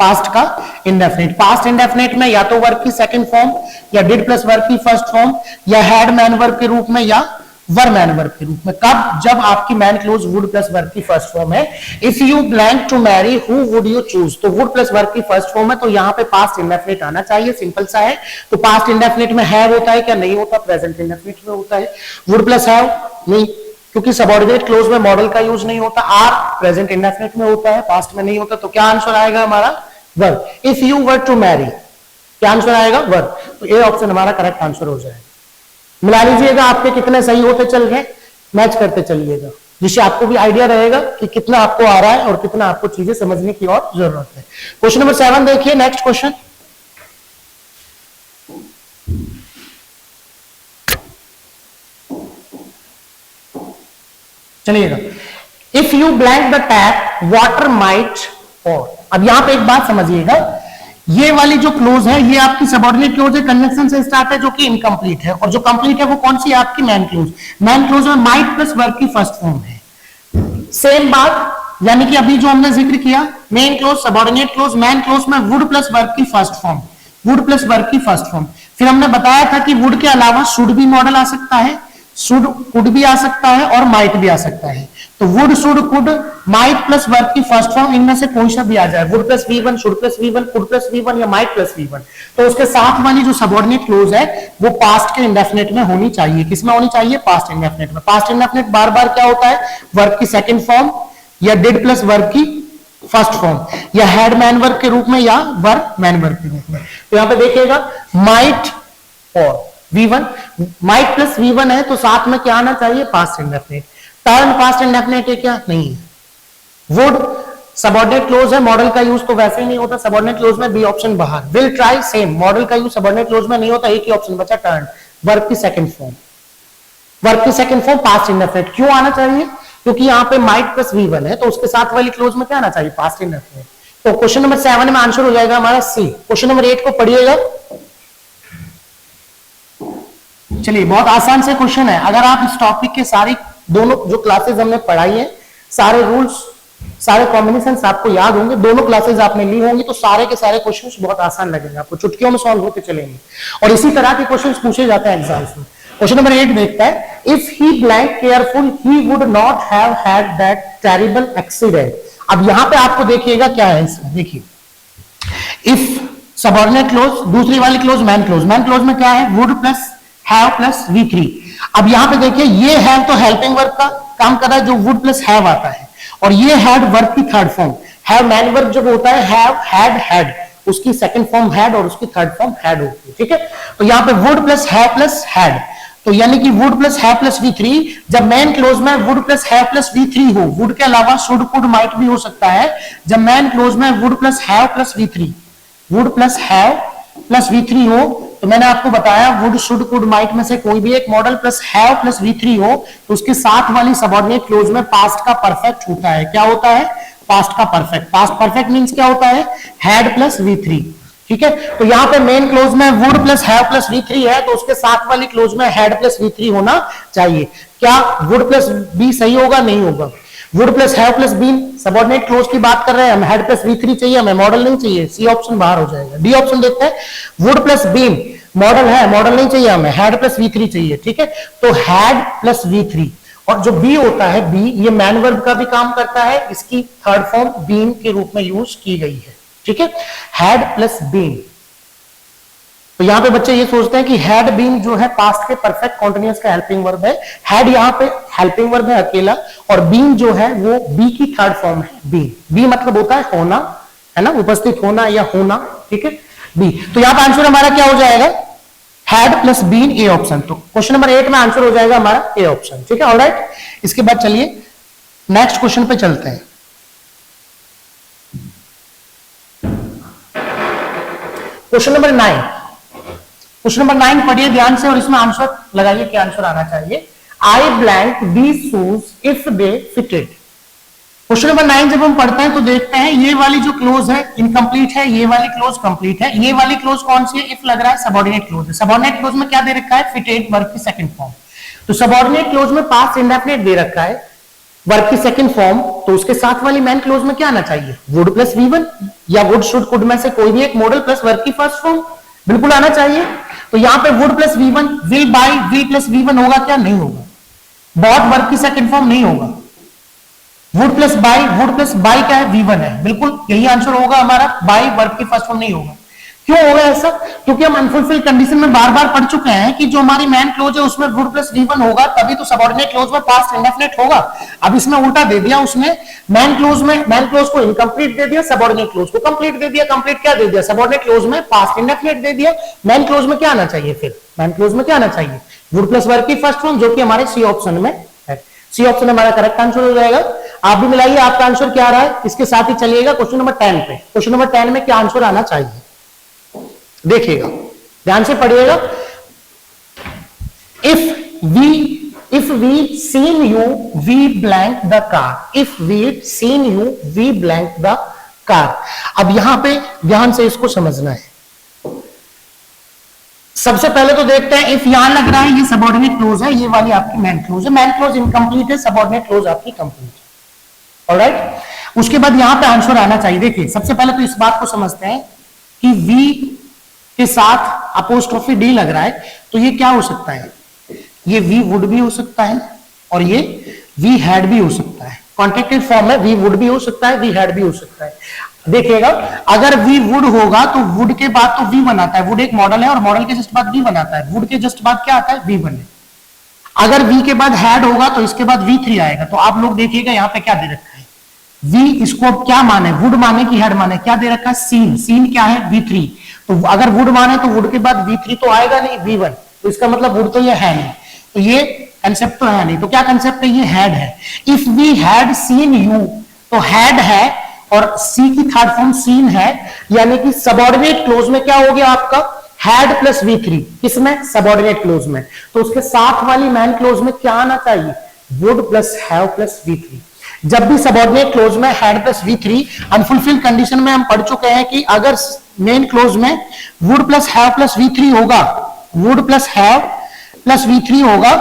पास्ट का इंडेफिनिट। पास्ट इंडेफिनिट में या तो वर्ब की सेकंड फॉर्म, या डिड प्लस वर्ब की फर्स्ट फॉर्म, या हैड मैन वर्ब के रूप में, या वर मैन वर्ब के रूप में। कब, जब आपकी main clause would plus verb की फर्स्ट फॉर्म है। If you blank to marry who would you choose, तो वुड प्लस वर्ब की फर्स्ट फॉर्म है, तो यहां पे पास्ट इंडेफिनिट आना चाहिए, सिंपल सा है। तो पास्ट इंडेफिनिट में हैव होता है क्या, नहीं होता, प्रेजेंट इंडेफिनिट में होता है। वुड प्लस हैव नहीं, क्योंकि सबऑर्डिनेट क्लोज में मॉडल का यूज नहीं होता। आर प्रेजेंट इंडेफिनिट में होता है, पास्ट में नहीं होता। तो क्या आंसर आएगा हमारा, verb. If you were to marry, क्या आंसर आएगा, वर्ब। तो ए ऑप्शन हमारा करेक्ट आंसर हो जाएगा। मिला लीजिएगा, आपके कितने सही होते चल गए, मैच करते चलिएगा, जिससे आपको भी आइडिया रहेगा कि कितना आपको आ रहा है और कितना आपको चीजें समझने की और जरूरत है। क्वेश्चन नंबर 7 देखिए, नेक्स्ट क्वेश्चन। चलिएगा, if you blank the tap water might और। अब यहां पे एक बात समझिएगा, ये वाली जो क्लोज है ये आपकी सबऑर्डिनेट क्लोज है, कंजंक्शन से स्टार्ट है, जो कि इनकम्प्लीट है, और जो कंप्लीट है वो कौन सी है, आपकी मैन क्लोज। मैन क्लोज में माइट प्लस वर्ब की फर्स्ट फॉर्म है। सेम बात, यानी कि अभी जो हमने जिक्र किया, main close, subordinate clause, main clause में वुड प्लस वर्ब की first form, would plus verb की फर्स्ट फॉर्म। फिर हमने बताया था कि वुड के अलावा शुड भी मॉडल आ सकता है, शुड कुड भी आ सकता है, और माइट भी आ सकता है। तो would, should, could might plus verb की फर्स्ट फॉर्म इनमें से कोई सा भी आ जाए, would plus V1, should plus V1, could plus V1 या माइट प्लस वी1, तो उसके साथ वाली जो सबऑर्डिनेट क्लोज है वो पास्ट के इंडेफिनिट में होनी चाहिए। किसमें होनी चाहिए? पास्ट इंडेफिनिट में। पास्ट इंडेफिनिट बार बार क्या होता है? वर्ब की सेकंड फॉर्म या डिड प्लस वर्ब की फर्स्ट फॉर्म, या हैड मैन वर्ब के रूप में या वर मैन वर्ब के रूप में। तो यहां पे देखिएगा माइट और V1, माइट प्लस V1 है तो साथ में क्या आना चाहिए? Past indefinite. Turn past indefinite है क्या? नहीं है। वुड सबऑर्डिनेट क्लोज है, मॉडल का यूज तो वैसे ही नहीं होता सबऑर्डिनेट क्लोज में, बी ऑप्शन बाहर। विल ट्राई सेम, मॉडल का यूज सबऑर्डिनेट क्लोज में नहीं होता, एक ही ऑप्शन बचा टर्न। वर्ब की सेकंड फॉर्म, वर्ब की सेकंड फॉर्म पास्ट इंडेफिनिट। क्यों आना चाहिए? क्योंकि यहां पे माइट प्लस V1 है तो उसके साथ वाली क्लोज में क्या आना चाहिए? Past indefinite. तो क्वेश्चन नंबर 7 में आंसर हो जाएगा हमारा सी। क्वेश्चन नंबर 8 को पढ़िएगा। चलिए, बहुत आसान से क्वेश्चन है। अगर आप इस टॉपिक के सारी दोनों जो क्लासेस हमने पढ़ाई है, सारे रूल्स, सारे कॉम्बिनेशन आपको याद होंगे, दोनों क्लासेस आपने ली होंगी, तो सारे के सारे क्वेश्चंस बहुत आसान लगेंगे आपको, चुटकियों में सॉल्व होते चलेंगे। और इसी तरह के क्वेश्चंस पूछे जाते हैं एग्जाम्स में। क्वेश्चन नंबर 8 देखता है, if he blank careful he would not have had that terrible accident. अब यहां पे आपको देखिएगा क्या है इसमें, देखिए इफ सबऑर्डिनेट क्लोज, दूसरी वाली close main close. Main clause में क्या है? Would plus have plus V3। अब यहां पे देखिए ये हैव तो हेल्पिंग वर्ब का काम कर रहा है जो वुड प्लस हैव आता है, और ये हैड वर्ब की third form. Have main verb जब होता है हैव हैड हैड, उसकी सेकंड फॉर्म हैड और उसकी थर्ड फॉर्म हैड होती है, ठीक है। तो यहां पे would plus have plus had, तो यानी कि would plus have plus V3। जब मैन क्लोज में would plus have plus V3 हो, वुड के अलावा शुड कुड माइट भी हो सकता है। जब मैन क्लोज में would plus have plus V3, would plus have plus V3 हो, तो मैंने आपको बताया वुड शुड कुड माइट में से कोई भी एक model plus have plus V3 हो तो उसके साथ वाली सबऑर्डिनेट क्लोज में पास्ट का परफेक्ट होता है। क्या होता है? पास्ट का परफेक्ट। पास्ट परफेक्ट मींस क्या होता है? हैड प्लस V3, ठीक है। तो यहां पे मेन क्लोज में would plus have plus V3 है तो उसके साथ वाली क्लोज में हैड प्लस V3 होना चाहिए। क्या वुड प्लस बी सही होगा? नहीं होगा। Would plus have plus been, subordinate clause की बात कर रहे हैं हम, हैड प्लस V3 चाहिए हमें, मॉडल नहीं चाहिए, सी ऑप्शन बाहर हो जाएगा। डी ऑप्शन देखते हैं, वुड प्लस बीन मॉडल है, मॉडल नहीं चाहिए हमें, हैड प्लस V3 चाहिए, ठीक है। तो हैड प्लस V3, और जो बी होता है बी, ये मैन वर्ब का भी काम करता है, इसकी थर्ड फॉर्म बीन के रूप में यूज की गई है, ठीक है। हैड प्लस बीन, तो यहां पे बच्चे ये सोचते हैं कि हैड बीन जो है पास्ट के परफेक्ट कॉन्टिन्यूअस का हेल्पिंग वर्ब है। हैड यहां पे हेल्पिंग वर्ब है अकेला, और बीन जो है वो बी की थर्ड फॉर्म है बीन। बी मतलब होता है होना, है ना, उपस्थित होना या होना, ठीक है, बी। तो यहां पर आंसर हमारा क्या हो जाएगा? Had plus been, A option. तो क्वेश्चन नंबर 8 में आंसर हो जाएगा हमारा ए ऑप्शन, ठीक है। ऑलराइट, इसके बाद चलिए नेक्स्ट क्वेश्चन पे चलते हैं। क्वेश्चन नंबर 9, क्वेश्चन नंबर 9 पढ़िए ध्यान से और इसमें आंसर लगाइए, क्या आंसर आना चाहिए। आई blank these shoes if they fitted. Question number 9 जब हम पढ़ते हैं तो देखते हैं ये वाली जो क्लोज है इनकम्प्लीट है, ये वाली क्लोज कंप्लीट है। ये वाली क्लोज कौन सी है? इफ लग रहा है सबऑर्डिनेट क्लोज है। सबऑर्डिनेट क्लोज में क्या दे रखा है? फिटेड, वर्ब की सेकंड फॉर्म। तो सबऑर्डिनेट क्लोज में पास्ट इंडेफिनिट दे रखा है, वर्ब की सेकंड फॉर्म, तो उसके साथ वाली मैन क्लोज में क्या आना चाहिए? वुड प्लस V1 या वुड शुड कुड में से कोई भी एक मॉडल प्लस वर्ब की फर्स्ट फॉर्म बिल्कुल आना चाहिए। तो यहां पे would plus V1, will buy, will plus V1 होगा क्या? नहीं होगा। बॉट वर्ब की सेकंड फॉर्म नहीं होगा। Would plus by, would plus by क्या है? V1 है, बिल्कुल यही आंसर होगा हमारा। बाय वर्ब की फर्स्ट फॉर्म नहीं होगा। क्यों होगा ऐसा? क्योंकि हम अनफुलफिल कंडीशन में बार बार पढ़ चुके हैं कि जो हमारी मैन क्लोज है उसमें वुड प्लस V1 होगा, तभी तो सबऑर्डिनेट क्लोज में पास्ट इंडेफिनिट होगा। अब इसमें उल्टा दे दिया उसने, मैन क्लोज में मैन क्लोज को इनकम्प्लीट दे दिया, सबऑर्डिनेट क्लोज को कंप्लीट दे दिया। कंप्लीट क्या दे दिया? सबऑर्डिनेट क्लोज में पास्ट इंडेफिनिट दे दिया। मैन क्लोज में क्या आना चाहिए? फिर मैन क्लोज में क्या आना चाहिए? वुड प्लस वर्ब की फर्स्ट फॉर्म, जो कि हमारे सी ऑप्शन में है। सी ऑप्शन हमारा करेक्ट आंसर हो जाएगा। आप भी मिलाइए आपका आंसर क्या आ रहा है, इसके साथ ही चलिएगा क्वेश्चन नंबर 10 पे। क्वेश्चन नंबर 10 में क्या आंसर आना चाहिए देखिएगा, ध्यान से पढ़िएगा। If we seen you we blank the car, if we seen you we blank the car. अब यहां पे ध्यान से इसको समझना है। सबसे पहले तो देखते हैं, इफ यहां लग रहा है ये सबऑर्डिनेट क्लोज है, ये वाली आपकी मैन क्लोज है, मैन क्लोज इनकम्प्लीट है, सबऑर्डिनेट क्लोज आपकी कंप्लीट है। ऑलराइट, उसके बाद यहां पे आंसर आना चाहिए। देखिए सबसे पहले तो इस बात को समझते हैं कि वी के साथ अपोस्ट्रोफी डी लग रहा है, तो ये क्या हो सकता है? ये वी वुड भी हो सकता है और ये वी हैड भी हो सकता है। कॉन्ट्रैक्टेड फॉर्म है, वी वुड भी हो सकता है, वी हैड भी हो सकता है। देखिएगा, अगर वी वुड होगा तो वुड के बाद तो वी वन आता है, वुड एक मॉडल है और मॉडल के जस्ट बाद वी वन आता है, वुड के जस्ट बाद क्या आता है, वी वन। अगर वी के बाद हैड होगा तो इसके बाद वी थ्री आएगा। तो आप लोग देखिएगा यहाँ पे क्या दे रखा है, वी इसको अब क्या माने, वुड माने कि हैड माने, क्या दे रखा है, सीन। सीन क्या है, वी थ्री। तो अगर वुड माने तो वुड के बाद वी थ्री तो आएगा नहीं, वी वन, तो इसका मतलब वुड तो ये है नहीं, तो ये कंसेप्ट तो है नहीं। तो क्या कंसेप्ट है, ये हैड है। If we had seen you, तो हैड है और सी की थर्ड फॉर्म सीन है, यानी कि सबऑर्डिनेट क्लोज में क्या हो गया आपका, हैड प्लस वी थ्री। किसमें, सबऑर्डिनेट क्लोज में। तो उसके साथ वाली मैन क्लोज में क्या आना चाहिए, would plus have plus V three. जब भी सबऑर्डिनेट क्लोज में had plus V three, unfulfilled condition में हम पढ़ चुके हैं कि अगर मेन क्लोज में would plus have plus V three होगा, would plus have plus V three होगा,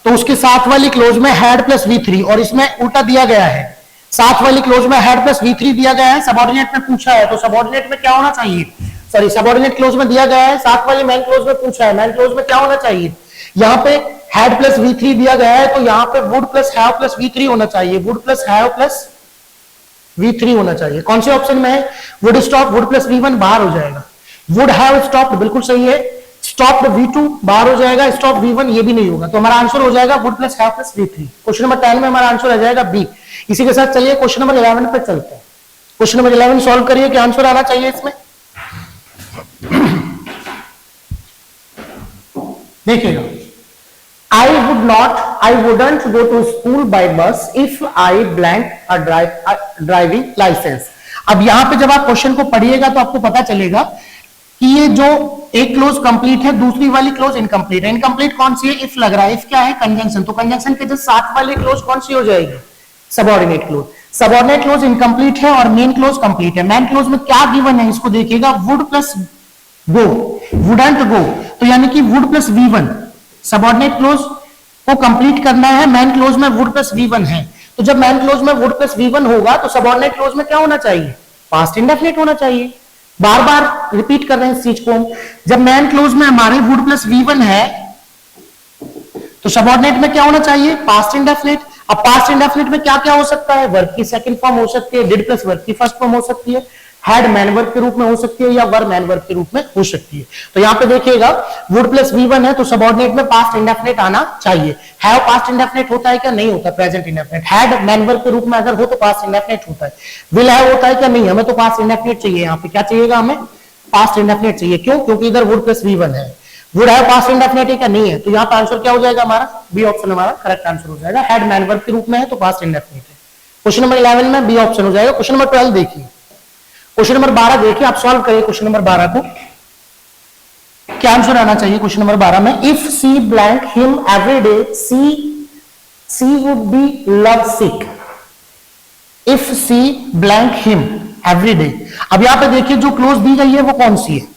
तो उसके साथ वाली क्लोज में हैड प्लस वी थ्री, और इसमें उल्टा दिया गया है, साथ वाली क्लोज में हैड प्लस वी थ्री दिया गया है, सबऑर्डिनेट में पूछा है, तो सबऑर्डिनेट में क्या होना चाहिए, सॉरी सबऑर्डिनेट क्लोज में दिया गया है, साथ वाली मैन क्लोज में पूछा है, मैन क्लोज में क्या होना चाहिए, यहाँ पे हैड प्लस वी थ्री दिया गया है, तो यहाँ पे would plus have plus V three होना चाहिए, would plus have plus V three होना चाहिए। कौन से ऑप्शन में है, would stop, would plus V one बाहर हो जाएगा, वुड हैव स्टॉप बिल्कुल सही है, स्टॉप वी टू बाहर हो जाएगा, स्टॉप वी वन ये भी नहीं होगा, तो हमारा आंसर हो जाएगा would plus have plus V three. Question number 10 में हमारा आंसर आ जाएगा बी। इसी के साथ चलिए क्वेश्चन नंबर 11 पे चलते हैं। क्वेश्चन नंबर 11 सॉल्व करिए, क्या आंसर आना चाहिए इसमें। देखिएगा, I would not, I wouldn't go to school by bus if I blank a driving license। अब यहां पे जब आप क्वेश्चन को पढ़िएगा तो आपको पता चलेगा कि ये जो एक क्लोज कंप्लीट है, दूसरी वाली क्लोज इनकम्प्लीट है। इनकम्प्लीट कौन सी है, इफ लग रहा है, इफ क्या है, कंजंक्शन, तो कंजंक्शन के जो साथ वाली क्लोज कौन सी हो जाएगी, subordinate clause. Subordinate clause incomplete है और मेन क्लोज कंप्लीट है। मेन क्लोज में क्या गिवन है, इसको देखिएगा, would plus go, wouldn't go, तो यानी कि would plus V one, subordinate clause को कंप्लीट करना है, मैन क्लोज में वुड प्लस वी वन है, तो जब मैन क्लोज में वुड प्लस वी वन होगा तो सबऑर्डिनेट क्लोज में क्या होना चाहिए, पास्ट इंडेफिनिट होना चाहिए। बार बार रिपीट कर रहे हैं इस चीज को। जब मैन क्लोज में हमारे वुड प्लस वी वन है तो सबऑर्डिनेट में क्या होना चाहिए, पास्ट इंडेफिनिट। अब पास्ट इंडेफिनिट में क्या क्या हो सकता है, वर्ब की सेकंड फॉर्म हो सकती है, डिड प्लस वर्ब की फर्स्ट फॉर्म हो सकती है, हैड मैन वर्ब के रूप में हो सकती है, या वर मैन वर्ब के रूप में हो सकती है। तो यहां पे देखिएगा, वुड प्लस वी वन है तो सबऑर्डिनेट में पास्ट इंडेफिनिट आना चाहिए। हैव पास्ट इंडेफिनिट होता है क्या, नहीं होता, present indefinite. Had main verb के रूप में अगर हो तो पास्ट इंडेफिनिट होता है। विल हैव होता है क्या, नहीं, हमें तो पास्ट इंडेफिनिट चाहिए। यहाँ पे क्या चाहिएगा, हमें पास्ट इंडेफिनिट चाहिए। क्यों, क्योंकि इधर वुड प्लस वी वन है। वुड हैव पास्ट इंडेफिनिट है क्या, नहीं है, तो यहाँ पे आंसर क्या हो जाएगा हमारा, बी ऑप्शन हमारा करेक्ट आंसर हो जाएगा। हैड मैन वर्ब के रूप में है तो पास्ट इंडेफिनिट है। क्वेश्चन नंबर 11 में बी ऑप्शन हो जाएगा। क्वेश्चन नंबर 12 देखिए, क्वेश्चन नंबर 12 देखिए, आप सॉल्व करिए क्वेश्चन नंबर 12 को। क्या आंसर आना चाहिए क्वेश्चन नंबर 12 में, if she blank him every day she would be love sick. If she blank him every day. अब यहां पे देखिए जो क्लोज दी गई है वो कौन सी है,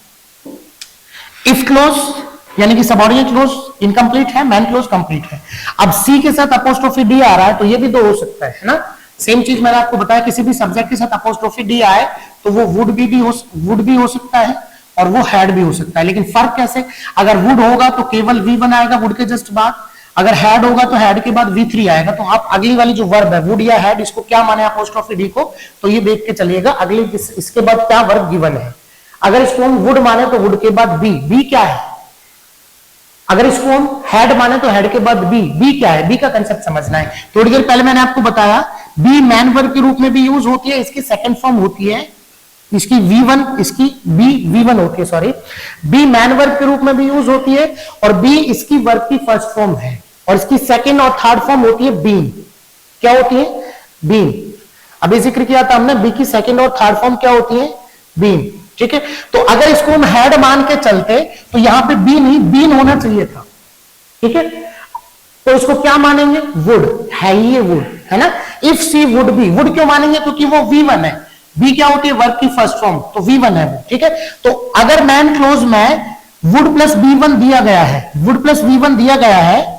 इफ क्लोज यानी कि सबऑर्डिनेट क्लोज इनकम्प्लीट है, मैन क्लोज कंप्लीट है। अब सी के साथ अपोस्ट्रोफी डी आ रहा है तो ये भी दो हो सकता है ना। सेम चीज मैंने आपको बताया, किसी भी सब्जेक्ट के साथ अपोस्ट्रोफी डी आए तो वो वुड भी हो सकता है और वो हैड भी हो सकता है। लेकिन फर्क कैसे, अगर वुड होगा तो केवल वी वन आएगा वुड के जस्ट बाद, अगर हैड होगा तो हैड के बाद वी थ्री आएगा। तो आप अगली वाली जो वर्ब है वुड या हैड, इसको क्या माने अपोस्ट्रोफी डी को, तो ये देख के चलिएगा अगली इसके बाद क्या वर्ब गिवन है। अगर इसको हम वुड माने तो वुड के बाद बी क्या है, अगर इसको हम हैड माने तो हैड के बाद बी क्या है, बी का कंसेप्ट समझना है। थोड़ी देर पहले मैंने आपको बताया बी मैन वर्ब के रूप में भी यूज होती है, इसकी सेकंड फॉर्म होती है, इसकी V1, इसकी बी V1 होती है, सॉरी, बी मैन वर्ब के रूप में भी यूज होती है और बी इसकी वर्ब की फर्स्ट फॉर्म है और इसकी सेकंड और थर्ड फॉर्म होती है बीम। क्या होती है, बीम। अभी जिक्र किया था हमने, बी की सेकंड और थर्ड फॉर्म क्या होती है, बीम। ठीक है, तो अगर इसको हम हैड मान के चलते तो यहां पे बी नहीं बीन होना चाहिए था। ठीक है, तो इसको क्या मानेंगे, वुड है ही, ये वुड है ना। If she would be, would क्यों मानेंगे, क्योंकि वो V1 है, बी क्या होती है वर्ब की फर्स्ट फॉर्म, तो V1 है वो। ठीक है, तो अगर मैन क्लोज में वुड प्लस B1 दिया गया है, वुड प्लस V1 दिया गया है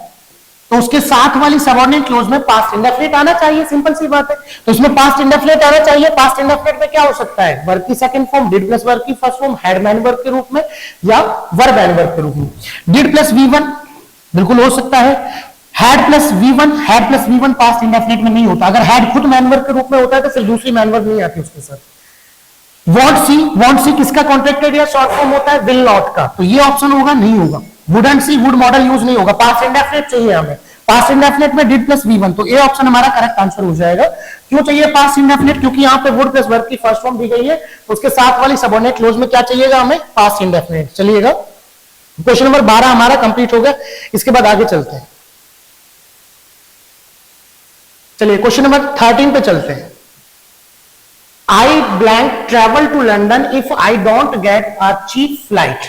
तो उसके साथ वाली सबऑर्डिनेट क्लोज में पास्ट इंडेफिनिट आना चाहिए, सिंपल सी बात है। तो इसमें पास्ट इंडेफिनिट आना चाहिए। पास्ट इंडेफिनिट में क्या हो सकता है, वर्ब की second form, did plus verb की first form, had main verb के रूप में या वर्ब मैन वर्ब के रूप में। डिड प्लस V1 बिल्कुल हो सकता है, had plus V1 past indefinite में नहीं होता। अगर हैड खुद मैन वर्ब के रूप में होता है तो फिर दूसरी मैन वर्ब नहीं आती उसके साथ। वॉन्ट सी किसका कॉन्ट्रैक्टेड या शॉर्ट फॉर्म होता है? विल नॉट का, तो ये ऑप्शन होगा, नहीं होगा। Wouldn't see, would modal use नहीं होगा। पास्ट इंडेफिनिट चाहिए हमें, पास्ट इंडेफिनिट में डिड प्लस V1, तो ए ऑप्शन हमारा करेक्ट आंसर हो जाएगा। क्यों चाहिए पास्ट इंडेफिनिट? क्योंकि यहाँ पे वुड प्लस वर्ब की फर्स्ट फॉर्म दी गई है, तो उसके साथ वाली सबऑर्डिनेट क्लोज में क्या चाहिएगा हमें? Past indefinite. चलिएगा, क्वेश्चन नंबर 12 हमारा कंप्लीट हो गया। इसके बाद आगे चलते हैं। चलिए क्वेश्चन नंबर 13 पे चलते हैं। I blank travel to London if I don't get a cheap flight.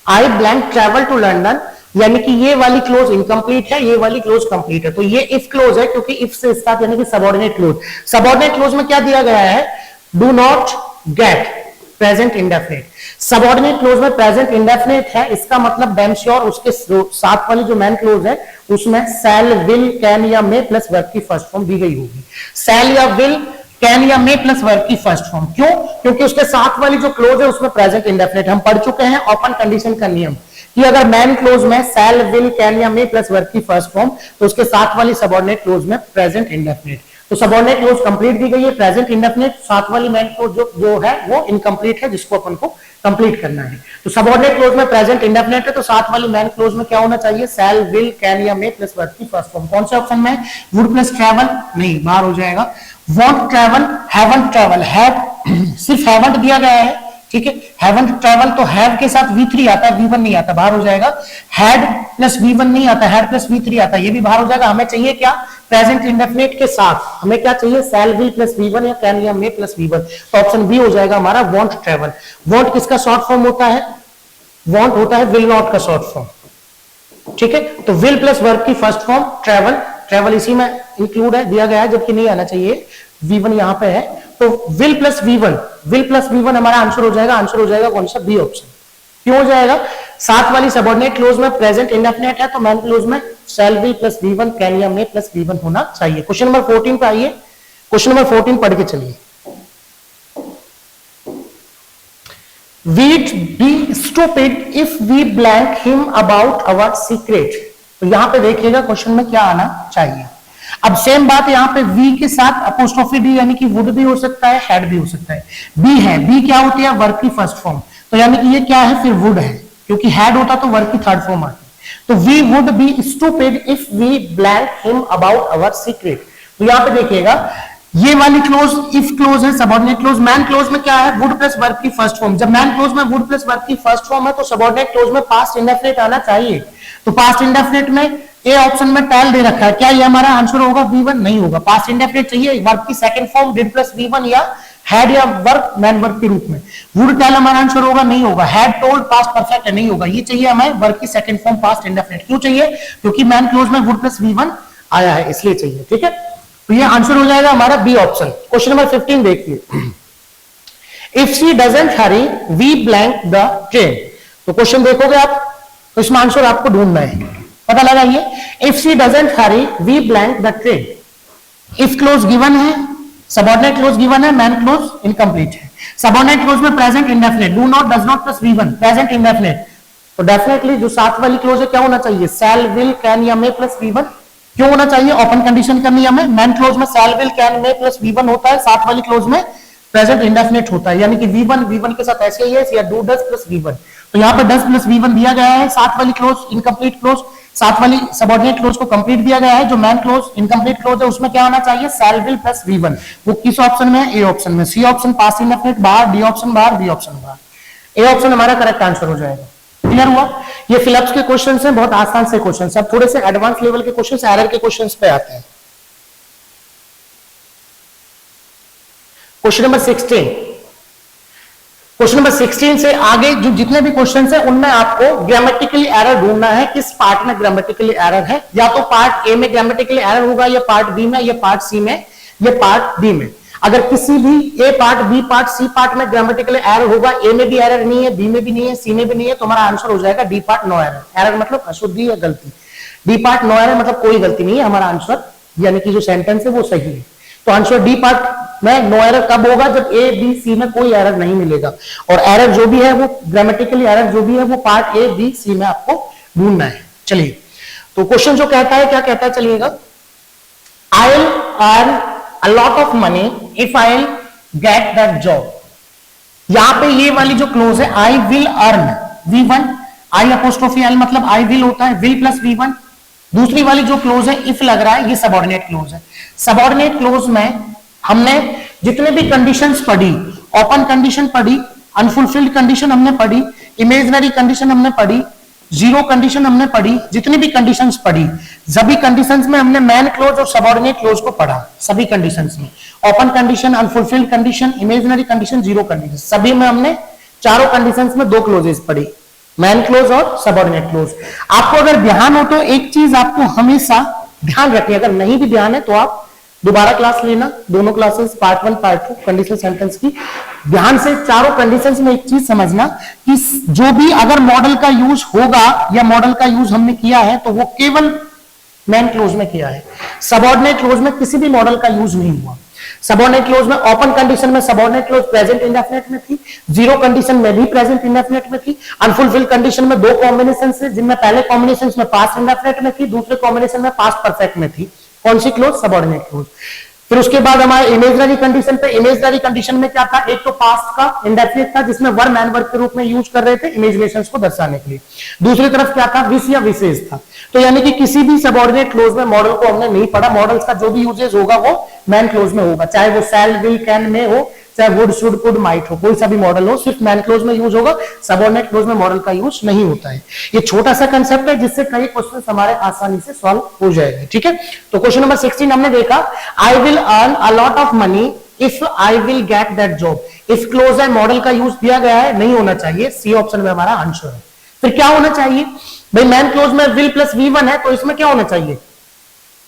I blank travel to London, यानी कि ये वाली क्लोज इनकम्प्लीट है, ये वाली क्लोज कंप्लीट है, तो ये इफ क्लोज है, क्योंकि इफ से स्टार्ट यानी कि सबऑर्डिनेट क्लोज। सबऑर्डिनेट क्लोज में क्या दिया गया है? Do not gate present indefinite. Subordinate clause में प्रेजेंट इंडेफिनिट है, इसका मतलब डैम श्योर उसके साथ वाली जो मैन क्लोज है उसमें शैल, विल, कैन या मे प्लस वर्ब की फर्स्ट फॉर्म दी गई होगी। शैल या विल, कैन या मे प्लस वर्ब की फर्स्ट फॉर्म। क्यों? क्योंकि उसके साथ वाली जो क्लोज है उसमें प्रेजेंट इंडेफिनिट। हम पढ़ चुके हैं ओपन कंडीशन का नियम कि अगर मैन क्लोज में शैल, विल, कैन या मे प्लस वर्ब की फर्स्ट फॉर्म, तो उसके साथ वाली सबऑर्डिनेट क्लोज में प्रेजेंट इंडेफिनिट। तो सबऑर्डिनेट क्लोज कंप्लीट दी गई है, प्रेजेंट इंडेफिनिट, साथ वाली मैन क्लोज जो है वो इनकम्प्लीट है, जिसको अपन को कंप्लीट करना है। तो सबऑर्डिनेट क्लोज में प्रेजेंट इंडेफिनिट है, तो साथ वाली मैन क्लोज में क्या होना चाहिए? शैल, विल, कैन या मे प्लस वर्ब की फर्स्ट फॉर्म। कौन से ऑप्शन में? वुड प्लस ट्रैवल नहीं, बाहर हो जाएगा। Want travel, haven't travel, have सिर्फ हैवंट दिया गया है, ठीक है। हैवंट ट्रैवल, तो हैव के साथ V3 आता है, V1 नहीं आता, बाहर हो जाएगा। हैड प्लस V1 नहीं आता, हैड प्लस V3 आता है, ये भी बाहर हो जाएगा। हमें चाहिए क्या? प्रेजेंट इंडेफिनिट के साथ हमें क्या चाहिए? शैल, विल प्लस V1 या कैन या मे प्लस V1, तो ऑप्शन बी हो जाएगा हमारा वॉन्ट ट्रैवल। वॉन्ट किसका शॉर्ट फॉर्म होता है? वॉन्ट होता है विल नॉट का शॉर्ट फॉर्म, ठीक है। तो विल प्लस वर्ब की फर्स्ट फॉर्म ट्रैवल, ट्रैवल इसी में इंक्लूड है, दिया गया है, जबकि नहीं आना चाहिए। V1 यहां पे है, तो विल प्लस V1 हमारा आंसर हो जाएगा। आंसर हो जाएगा कौन सा? B option. क्यों हो जाएगा? साथ वाली सबऑर्डिनेट क्लोज में प्रेजेंट इंडेफिनिट है, तो मैन क्लोज में shall, will plus V1, can या मे प्लस V1 होना चाहिए। क्वेश्चन नंबर 14 पे आइए। क्वेश्चन नंबर 14 पढ़ के चलिए। We'd be stupid if we blank him about our secret। तो यहां पे देखिएगा क्वेश्चन में क्या आना चाहिए। अब सेम बात यहाँ पे वी के साथ अपोस्ट्रोफी डी, यानी कि वुड भी हो सकता है, हैड भी हो सकता है। बी है, बी क्या होती है? वर्ब की फर्स्ट फॉर्म, तो यानी कि ये क्या है? फिर वुड है, क्योंकि हैड होता तो वर्ब की थर्ड फॉर्म आती। तो we would be stupid if we blank him about our secret. तो यहाँ पे देखिएगा ये वाली क्लोज इफ क्लोज है, सबऑर्डिनेट क्लोज। मैन क्लोज में क्या है? वुड प्लस वर्ब की फर्स्ट फॉर्म। जब मैन क्लोज में वुड प्लस वर्ब की फर्स्ट फॉर्म है, तो सबऑर्डिनेट क्लोज में पास्ट इंडेफिनिट आना चाहिए। तो पास्ट इंडेफिनिट में ए ऑप्शन में टैल दे रखा है, क्या ये हमारा आंसर होगा? V1 नहीं होगा। पास्ट इंडेफिनिट चाहिए वर्ब की second form did plus V1 या हैड या वर्ब मैन वर्ब के रूप में। वुड टैल हमारा आंसर होगा, नहीं होगा। हैड टोल्ड पास्ट परफेक्ट है, नहीं होगा। ये चाहिए हमें वर्ब की सेकंड फॉर्म पास्ट इंडेफिनिट। क्यों चाहिए? क्योंकि मैन क्लोज में वुड प्लस V1 आया है, इसलिए चाहिए, ठीक है। तो ये आंसर हो जाएगा हमारा बी ऑप्शन। क्वेश्चन नंबर 15 देखिए। If she doesn't hurry we blank the train. तो क्वेश्चन देखोगे आप, तो इसमें आंसर आपको ढूंढना है, पता लगाइए। If she doesn't hurry we blank the train. If clause given है, सबऑर्डिनेट क्लोज गिवन है, मैन क्लोज इनकम्प्लीट है। सबऑर्डिनेट क्लोज में present indefinite, do not, does not plus V1, present indefinite, तो डेफिनेटली जो साथ वाली क्लोज है क्या होना चाहिए? शैल, विल, कैन या मे प्लस V1। क्यों होना चाहिए? ओपन कंडीशन का नियम है। मैन क्लोज में shall, will, can, may plus V1 होता है, साथ वाली क्लोज में प्रेजेंट इंडेफिनिट होता है, यानी कि V1 के साथ ऐसे ही है, या डू डज प्लस V1। तो यहाँ पे डज प्लस V1 दिया गया है। साथ वाली क्लोज इनकम्प्लीट क्लोज, साथ वाली सबऑर्डिनेट क्लोज को कंप्लीट दिया गया है। जो मैन क्लोज इनकम्प्लीट क्लोज है उसमें क्या होना चाहिए? शैल, विल प्लस V1। वो किस ऑप्शन में है? ए ऑप्शन में। सी ऑप्शन पास्ट इंडेफिनिट बाहर, डी ऑप्शन बाहर, बी ऑप्शन बाहर। ए ऑप्शन हमारा करेक्ट आंसर हो जाएगा। क्लियर हुआ? ये फिलअप्स के क्वेश्चन हैं, बहुत आसान से क्वेश्चन। अब थोड़े से एडवांस लेवल के क्वेश्चन, एरर के क्वेश्चन पे आते हैं। Question number 16। क्वेश्चन नंबर 16 से आगे जो जितने भी क्वेश्चन हैं उनमें आपको ग्रामेटिकली एरर ढूंढना है, किस पार्ट में ग्रामेटिकली एरर है। या तो पार्ट ए में ग्रामेटिकली एरर होगा, या पार्ट बी में, या पार्ट सी में, या पार्ट डी में। अगर किसी भी A part, B part, C part में ग्रामेटिकली एरर होगा, ए में भी एरर नहीं है, बी में भी नहीं है, सी में भी नहीं है, तो हमारा आंसर हो जाएगा D part no error. Error मतलब अशुद्धि या गलती। डी पार्ट नो एरर मतलब कोई गलती नहीं है, हमारा आंसर यानी कि जो सेंटेंस है वो सही है। तो आंसर डी पार्ट में नो एरर कब होगा? जब ए, बी, सी में कोई एरर नहीं मिलेगा। और एरर जो भी है वो ग्रामेटिकली एरर जो भी है वो पार्ट ए, बी, सी में आपको ढूंढना है। चलिए तो क्वेश्चन जो कहता है, क्या कहता है चलिएगा, I will earn a lot of money if I will get that job. यहां पे ये वाली जो क्लोज है, I will earn V1, I apostrophe L मतलब आई विल होता है, विल प्लस V1। दूसरी वाली जो क्लोज है इफ लग रहा है, ये सबऑर्डिनेट क्लोज है। सबऑर्डिनेट क्लोज में हमने जितने भी कंडीशंस पढ़ी, ओपन कंडीशन पढ़ी, अनफुलफिल्ड कंडीशन हमने पढ़ी, इमेजिनरी कंडीशन हमने पढ़ी, जीरो कंडीशन हमने पढ़ी, जितनी भी कंडीशंस पढ़ी सभी कंडीशंस में हमने मैन क्लोज और सबऑर्डिनेट क्लोज को पढ़ा। सभी कंडीशंस में open condition, unfulfilled condition, imaginary condition, zero condition, सभी में हमने चारों कंडीशंस में 2 क्लोजेस पढ़ी, मैन क्लोज और सबऑर्डिनेट क्लोज। आपको अगर ध्यान हो तो एक चीज आपको हमेशा ध्यान रखनी, अगर नहीं भी ध्यान है तो आप दोबारा क्लास लेना, दोनों classes part 1 part 2 conditional sentence की, ध्यान से चारों कंडीशंस में एक चीज समझना कि जो भी अगर मॉडल का यूज होगा या मॉडल का यूज हमने किया है तो वो केवल मैन क्लोज में किया है, सबऑर्डिनेट क्लोज में किसी भी मॉडल का यूज नहीं हुआ। सबऑर्डिनेट क्लोज में ओपन कंडीशन में सबऑर्डिनेट क्लोज प्रेजेंट इंडेफिनिट में थी, जीरो कंडीशन में भी प्रेजेंट इंडेफिनिट में थी, अनफुलफिल्ड कंडीशन में 2 कॉम्बिनेशन से, जिनमें पहले कॉम्बिनेशन में पास्ट इंडेफिनिट में थी, दूसरे कॉम्बिनेशन में पास्ट परफेक्ट में थी। कौन सी क्लोज? Subordinate close. फिर उसके बाद हमारे इमेजिनरी कंडीशन पे, इमेजिनरी कंडीशन में क्या था, एक तो पास्ट का इंडेफिनिट था जिसमें वर मैन वर्ब के रूप में यूज कर रहे थे इमेजिनेशंस को दर्शाने के लिए, दूसरी तरफ क्या था, विश या विशेष था। तो यानी कि किसी भी सबऑर्डिनेट क्लोज में मॉडल को हमने नहीं पढ़ा, मॉडल्स का जो भी यूजेस होगा वो मैन क्लोज में होगा, चाहे वो शैल विल कैन में हो, चाहे वुड शुड कुड माइट हो, कोई सा भी मॉडल हो, सिर्फ मैन क्लोज में यूज होगा, सबऑर्डिनेट क्लोज में मॉडल का यूज नहीं होता है। ये छोटा सा कंसेप्ट है जिससे कई क्वेश्चन हमारे आसानी से सॉल्व हो जाएंगे, ठीक है। तो क्वेश्चन नंबर 16 हमने देखा, I will earn a lot of money if I will get that job. If clause है, मॉडल का यूज दिया गया है, नहीं होना चाहिए, सी ऑप्शन में हमारा आंसर है। फिर क्या होना चाहिए भाई, मैन क्लोज में विल प्लस V1 है तो इसमें क्या होना चाहिए,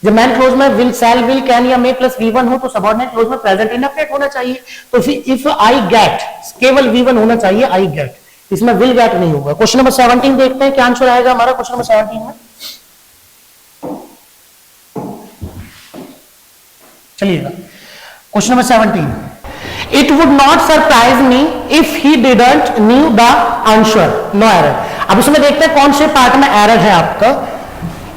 जब मैन क्लोज में विल, शैल, विल, कैन या मे प्लस V1 हो तो सबऑर्डिनेट क्लोज में प्रेजेंट इंडेफिनिट होना चाहिए। तो इफ आई गेट केवल V1 होना चाहिए, आई गेट, इसमें विल गेट नहीं होगा। क्वेश्चन नंबर 17 देखते हैं क्या आंसर आएगा हमारा क्वेश्चन नंबर 17 में। चलिएगा question number 17, it would not surprise me if he didn't knew the answer, no error. अब इसमें देखते हैं कौन से पार्ट में एरर है आपका।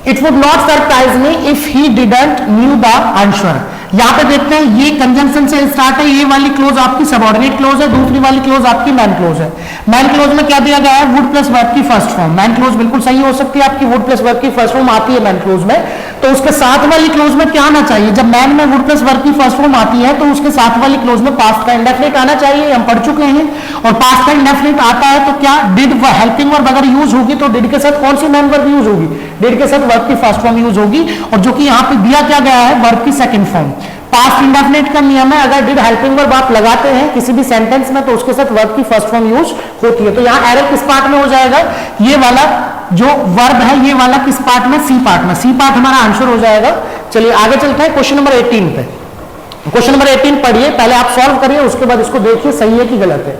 It would not surprise me if he didn't knew the answer. यहां पे देखते हैं ये कंजंक्शन से स्टार्ट है, ये वाली क्लोज आपकी सबऑर्डिनेट क्लोज है, दूसरी वाली क्लोज आपकी मैन क्लोज है। मैन क्लोज में क्या दिया गया है, वुड प्लस वर्ब की फर्स्ट फॉर्म। मैन क्लोज बिल्कुल सही हो सकती है आपकी, वुड प्लस वर्ब की फर्स्ट फॉर्म आती है मैन क्लोज में, तो उसके साथ वाली क्लोज में क्या आना चाहिए, जब मैन में वुड प्लस वर्ब की फर्स्ट फॉर्म आती है तो उसके साथ वाली क्लोज में पास्ट का इंडेफिनिट आना चाहिए, हम पढ़ चुके हैं। और पास्ट का इंडेफिनिट आता है तो क्या, डिड हेल्पिंग वर्ब अगर यूज होगी तो डिड के साथ कौन सी मैन वर्ब यूज होगी, डिड के साथ वर्ब की फर्स्ट फॉर्म यूज होगी। और जो कि यहाँ पे दिया क्या गया है, वर्ब की सेकंड फॉर्म। पास्ट इंडेफिनिट का नियम है, अगर डिड हेल्पिंग वर्ब आप लगाते हैं किसी भी सेंटेंस में तो उसके साथ वर्ब की फर्स्ट फॉर्म यूज होती है। तो यहाँ एरर किस पार्ट में हो जाएगा, ये वाला जो वर्ब है ये वाला किस पार्ट में, सी पार्ट में। सी पार्ट हमारा आंसर हो जाएगा। चलिए आगे चलते हैं क्वेश्चन नंबर 18 पे। क्वेश्चन नंबर 18 पढ़िए, पहले आप सॉल्व करिए, उसके बाद इसको देखिए सही है कि गलत है।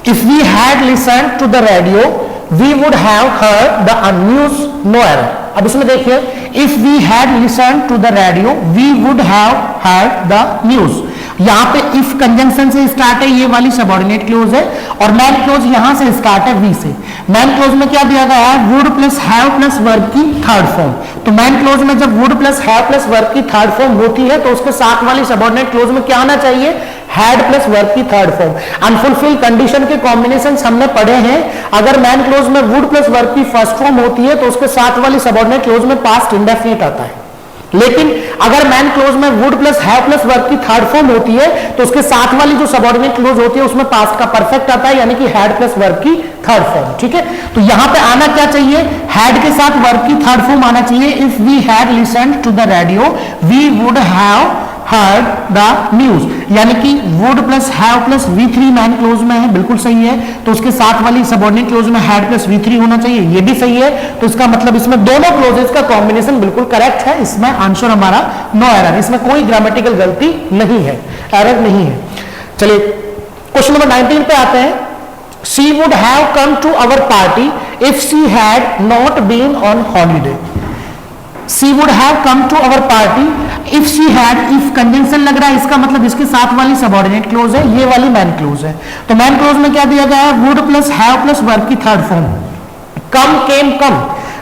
If we had listen to the radio we would have heard the news, no error. अब इसमें देखिए, if we had listen to the radio we would have heard the news. यहां पे इफ कंजंक्शन से स्टार्ट है, ये वाली सबऑर्डिनेट क्लोज है, और मैन क्लोज यहां से स्टार्ट है वी से। मैन क्लोज में क्या दिया गया है, would plus have plus verb की थर्ड फॉर्म। तो मैन क्लोज में जब would plus have plus verb की थर्ड फॉर्म होती है तो उसके साथ वाली सबऑर्डिनेट क्लोज में क्या आना चाहिए, हैड प्लस वर्ब की थर्ड फॉर्म। अनफुलफिल्ड कंडीशन के कॉम्बिनेशन हमने पढ़े हैं, अगर मैन क्लोज में वुड प्लस वर्ब की फर्स्ट फॉर्म होती है तो उसके साथ वाली सबऑर्डिनेट क्लोज में पास्ट इंडेफिनिट आता है। लेकिन अगर मैन क्लोज में would plus have plus verb की थर्ड फॉर्म होती है तो उसके साथ वाली जो सबऑर्डिनेट क्लोज होती है उसमें पास्ट का परफेक्ट आता है, यानी कि हैड प्लस वर्ब की थर्ड फॉर्म। ठीक है, तो यहां पे आना क्या चाहिए, हैड के साथ वर्ब की थर्ड फॉर्म आना चाहिए। If we had listened to the radio we would have heard the news, यानी कि would plus have plus V3 main clause में है, बिल्कुल सही है। तो उसके साथ वाली सबऑर्डिनेट क्लोज में हैड प्लस V3 होना चाहिए, ये भी सही है। तो इसका मतलब इसमें दोनों क्लोजेस का कॉम्बिनेशन बिल्कुल करेक्ट है, इसमें आंसर हमारा नो एरर, इसमें कोई ग्रामेटिकल गलती नहीं है, एरर नहीं है। चलिए क्वेश्चन नंबर 19 पे आते हैं। She would have come to our party if she had not been on holiday. She would have come to our party if she had, if conjunction लग रहा है इसका मतलब इसके साथ वाली सबऑर्डिनेट क्लोज है, ये वाली मैन क्लोज है। तो मैन क्लोज में क्या दिया गया है, would plus have plus verb की थर्ड फॉर्म। कम केम कम,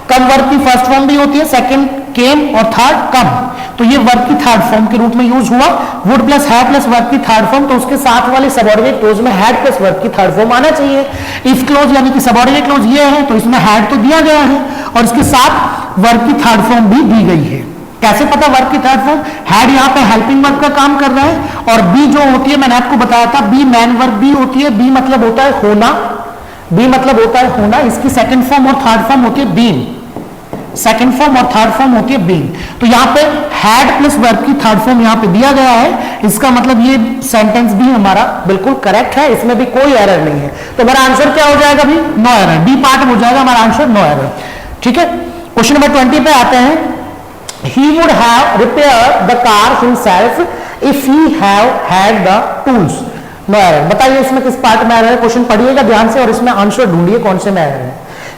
कम वर्ब की फर्स्ट फॉर्म भी होती है, सेकंड केम और थर्ड कम, तो ये वर्ब की थर्ड फॉर्म के रूप में यूज हुआ। Would plus have plus verb की थर्ड फॉर्म, तो उसके साथ वाले सबऑर्डिनेट क्लोज में हैड प्लस वर्ब की थर्ड फॉर्म आना चाहिए। इफ क्लोज यानी कि सबऑर्डिनेट क्लोज ये है, तो इसमें हैड तो दिया गया है और इसके साथ वर्ब की थर्ड फॉर्म भी दी गई है। कैसे पता वर्ब की थर्ड फॉर्म? हैड यहाँ पे हेल्पिंग वर्ब का काम कर रहा है, और बी जो होती है मैंने आपको बताया था, बी मैन वर्ब बी होती है। बी मतलब होता है होना, बी मतलब होता है होना, इसकी सेकंड फॉर्म और थर्ड फॉर्म होती है बीइंग, सेकंड फॉर्म और थर्ड फॉर्म होती है बीइंग। तो यहाँ पे हैड प्लस वर्ब की थर्ड फॉर्म यहाँ पे दिया गया है, इसका मतलब ये सेंटेंस भी हमारा बिल्कुल करेक्ट है, इसमें भी कोई एरर नहीं है। तो हमारा आंसर क्या हो जाएगा भी? नो एरर, डी पार्ट हो जाएगा हमारा आंसर, नो एरर। ठीक है, क्वेश्चन नंबर 20 पे आते हैं। He would have repaired the car himself if he have had the tools. No error. बताइए इसमें किस पार्ट में एरर है? क्वेश्चन पढ़िएगा ध्यान से और इसमें आंसर ढूंढिए कौन से में एरर है।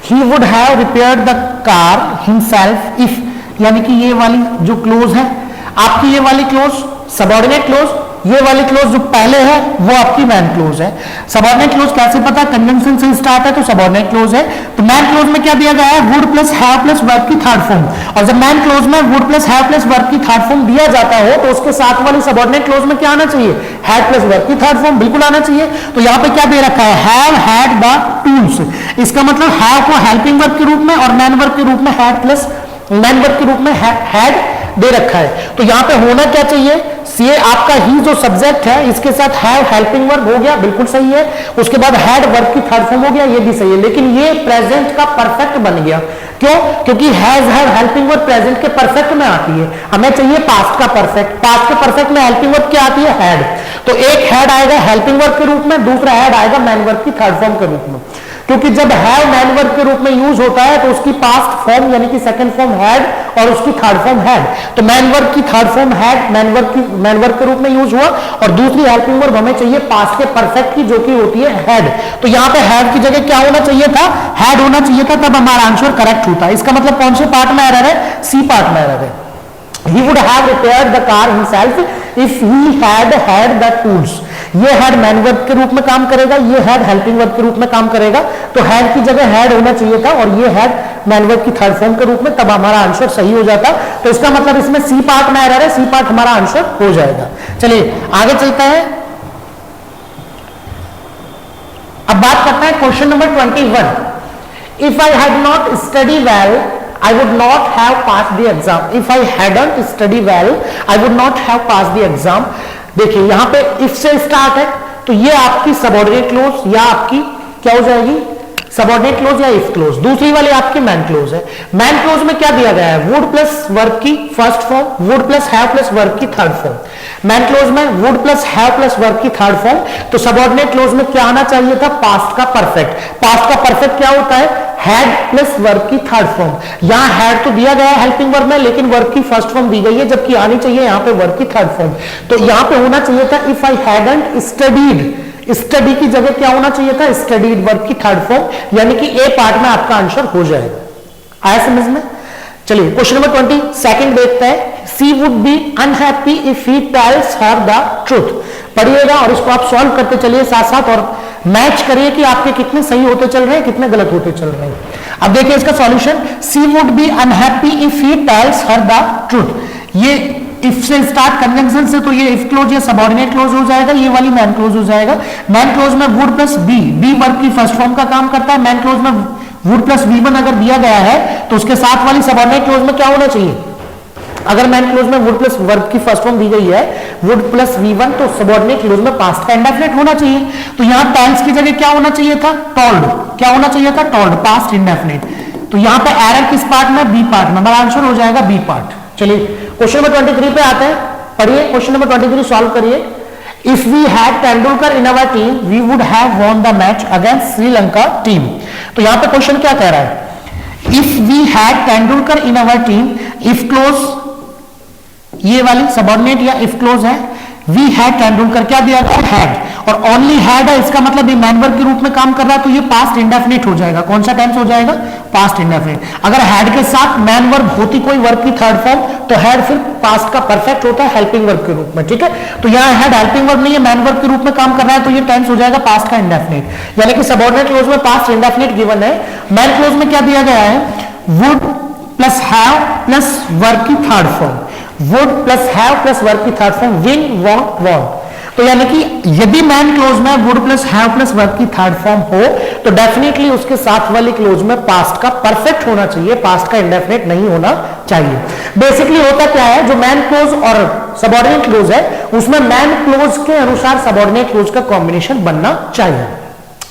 He would have repaired the car himself if, यानी कि ये वाली जो क्लोज है आपकी, ये वाली क्लोज सबऑर्डिनेट क्लोज, ये वाली क्लोज जो पहले है वो आपकी मैन क्लोज है। सबऑर्डिनेट क्लोज कैसे पता? कंजंक्शन से स्टार्ट है तो सबऑर्डिनेट क्लोज है। तो मैन क्लोज में क्या दिया गया है? Would plus have plus verb की थर्ड फॉर्म, और जब मैन क्लोज में would plus have plus verb की थर्ड फॉर्म दिया जाता हो तो उसके साथ वाली सबऑर्डिनेट क्लोज में क्या आना चाहिए? हैड प्लस वर्ब की थर्ड फॉर्म बिल्कुल आना चाहिए। तो यहाँ पे क्या दे रखा है? हैव हैड द टूल्स, इसका मतलब हैव को हेल्पिंग वर्ब के रूप में और मैन वर्ब के रूप में हैड प्लस मैन वर्ब के रूप में हैड दे रखा है। तो यहाँ पे होना क्या चाहिए? ये आपका ही जो सब्जेक्ट है इसके साथ हैव हेल्पिंग वर्ब हो गया, बिल्कुल सही है। उसके बाद हैड वर्ब की थर्ड फॉर्म हो गया, ये भी सही है। लेकिन ये प्रेजेंट का परफेक्ट बन गया, क्यों? क्योंकि has have helping verb present के परफेक्ट में आती है, हमें चाहिए पास्ट का परफेक्ट। पास्ट के परफेक्ट में हेल्पिंग वर्ब क्या आती है? हैड। तो एक हैड आएगा हेल्पिंग वर्ब के रूप में, दूसरा हैड आएगा मैन वर्ब की थर्ड फॉर्म के रूप में। क्योंकि जब हैव मैन वर्ब के रूप में यूज होता है तो उसकी पास्ट फॉर्म यानी कि सेकंड फॉर्म हैड और उसकी थर्ड फॉर्म हैड। तो मैन वर्ब की third form had main verb के रूप में यूज हुआ, और दूसरी हेल्पिंग वर्ब हमें चाहिए पास्ट के परफेक्ट की, जो कि होती है हैड। तो यहाँ पे हैड की जगह क्या होना चाहिए था? हैड होना चाहिए था, तब हमारा आंसर करेक्ट होता। इसका मतलब कौन से पार्ट में एरर है? सी पार्ट में एरर है। He would have repaired the car himself if he had the tools. ये हैड मैन वर्ब के रूप में काम करेगा, ये हैड हेल्पिंग वर्ब के रूप में काम करेगा। तो हैड की जगह हैड होना चाहिए था और ये हैड मैन वर्ब की थर्ड फॉर्म के रूप में, तब हमारा आंसर सही हो जाता। तो इसका मतलब इसमें सी पार्ट में एरर है, सी पार्ट हमारा आंसर हो जाएगा। चलिए आगे चलते हैं। अब बात करते हैं question number 21। If I had not study well I would not have passed the exam. If I hadn't studied well, I would not have passed the exam. देखिए यहाँ पे if से स्टार्ट है, तो ये आपकी सबऑर्डिनेट क्लोज या आपकी क्या हो जाएगी? सबऑर्डिनेट क्लोज या इफ क्लोज। दूसरी वाली आपकी मैन क्लोज है। मैन क्लोज में क्या दिया गया है? वुड प्लस वर्ब की first form, would plus have plus verb की थर्ड फॉर्म। मैन क्लोज में would plus have plus verb की थर्ड फॉर्म। तो सबऑर्डिनेट क्लोज में क्या आना चाहिए था? पास्ट का परफेक्ट। पास्ट का परफेक्ट क्या होता है? हैड प्लस वर्ब की थर्ड फॉर्म। यहां हैड तो दिया गया है हेल्पिंग वर्ब में, लेकिन वर्ब की फर्स्ट फॉर्म दी गई है, जबकि आनी चाहिए यहां पे वर्ब की थर्ड फॉर्म। तो यहां पे होना चाहिए था if I hadn't studied, study की जगह क्या होना चाहिए था? स्टडीड वर्ब की थर्ड फॉर्म, यानी कि ए पार्ट में आपका आंसर हो जाएगा। आया समझ में? चलिए क्वेश्चन नंबर 22 देखते हैं। She would be unhappy if he tells her the truth. पढ़िएगा और इसको आप सॉल्व करते चलिए साथ साथ, और मैच करिए कि आपके कितने सही होते चल रहे हैं, कितने गलत होते चल रहे हैं। अब देखिए इसका solution. She would be unhappy if he tells her the truth. ये इफ से स्टार्ट कंजंक्शन से, तो ये इफ क्लोज या सबऑर्डिनेट क्लोज हो जाएगा, ये वाली मैन क्लोज हो जाएगा। मैन क्लोज में would plus be, be verb की फर्स्ट फॉर्म का काम करता है। मैन क्लोज में वुड प्लस वी1 अगर दिया गया है तो उसके साथ वाली सबऑर्डिनेट क्लोज में क्या होना चाहिए? अगर मैन क्लोज में वुड प्लस वर्ब की फर्स्ट फॉर्म दी गई है वुड प्लस वी1, तो सबऑर्डिनेट क्लोज में पास्ट का इंडेफिनिट होना चाहिए। तो यहां टेल्स की जगह क्या होना चाहिए था? टोल्ड। क्या होना चाहिए था? Told, past indefinite. तो यहां पे एरर किस पार्ट में? बी पार्ट में। हमारा आंसर हो जाएगा बी पार्ट। चलिए क्वेश्चन नंबर 23 पे आते हैं। पढ़िए क्वेश्चन नंबर 23 सॉल्व करिए। If we had Tendulkar in our team we would have won the match against Sri Lanka team. तो यहां पे क्वेश्चन क्या कह रहा है? If we had Tendulkar in our team, if clause ये वाली सबऑर्डिनेट या इफ क्लोज है, वी हैड तेंदुलकर क्या दिया गया? हैड, और ओनली हैड है, इसका मतलब ये मैन वर्ब के रूप में काम कर रहा है, तो ये पास्ट इंडेफिनिट हो जाएगा। कौन सा टेंस हो जाएगा? Past indefinite. अगर हैड के साथ मैन वर्ब होती कोई वर्ब की थर्ड फॉर्म, तो हैड फिर पास्ट का परफेक्ट होता है हेल्पिंग वर्ब के रूप में। ठीक है, तो यहाँ हैड हेल्पिंग वर्ब नहीं है, मैन वर्ब के रूप में काम कर रहा है, तो ये टेंस हो जाएगा पास्ट का इंडेफिनिट। यानी कि सबऑर्डिनेट क्लोज में पास्ट इंडेफिनिट गिवन है। मैन क्लोज में क्या दिया गया है? Would plus have plus verb की third form, would plus have plus verb की third form, win, won, won. तो यानी कि यदि मैन क्लोज में would plus have plus verb की थर्ड फॉर्म हो तो डेफिनेटली उसके साथ वाली क्लोज में पास्ट का परफेक्ट होना चाहिए, पास्ट का इंडेफिनिट नहीं होना चाहिए। बेसिकली होता क्या है, जो मैन क्लोज और सबऑर्डिनेट क्लोज है उसमें मैन क्लोज के अनुसार सबऑर्डिनेट क्लोज का कॉम्बिनेशन बनना चाहिए।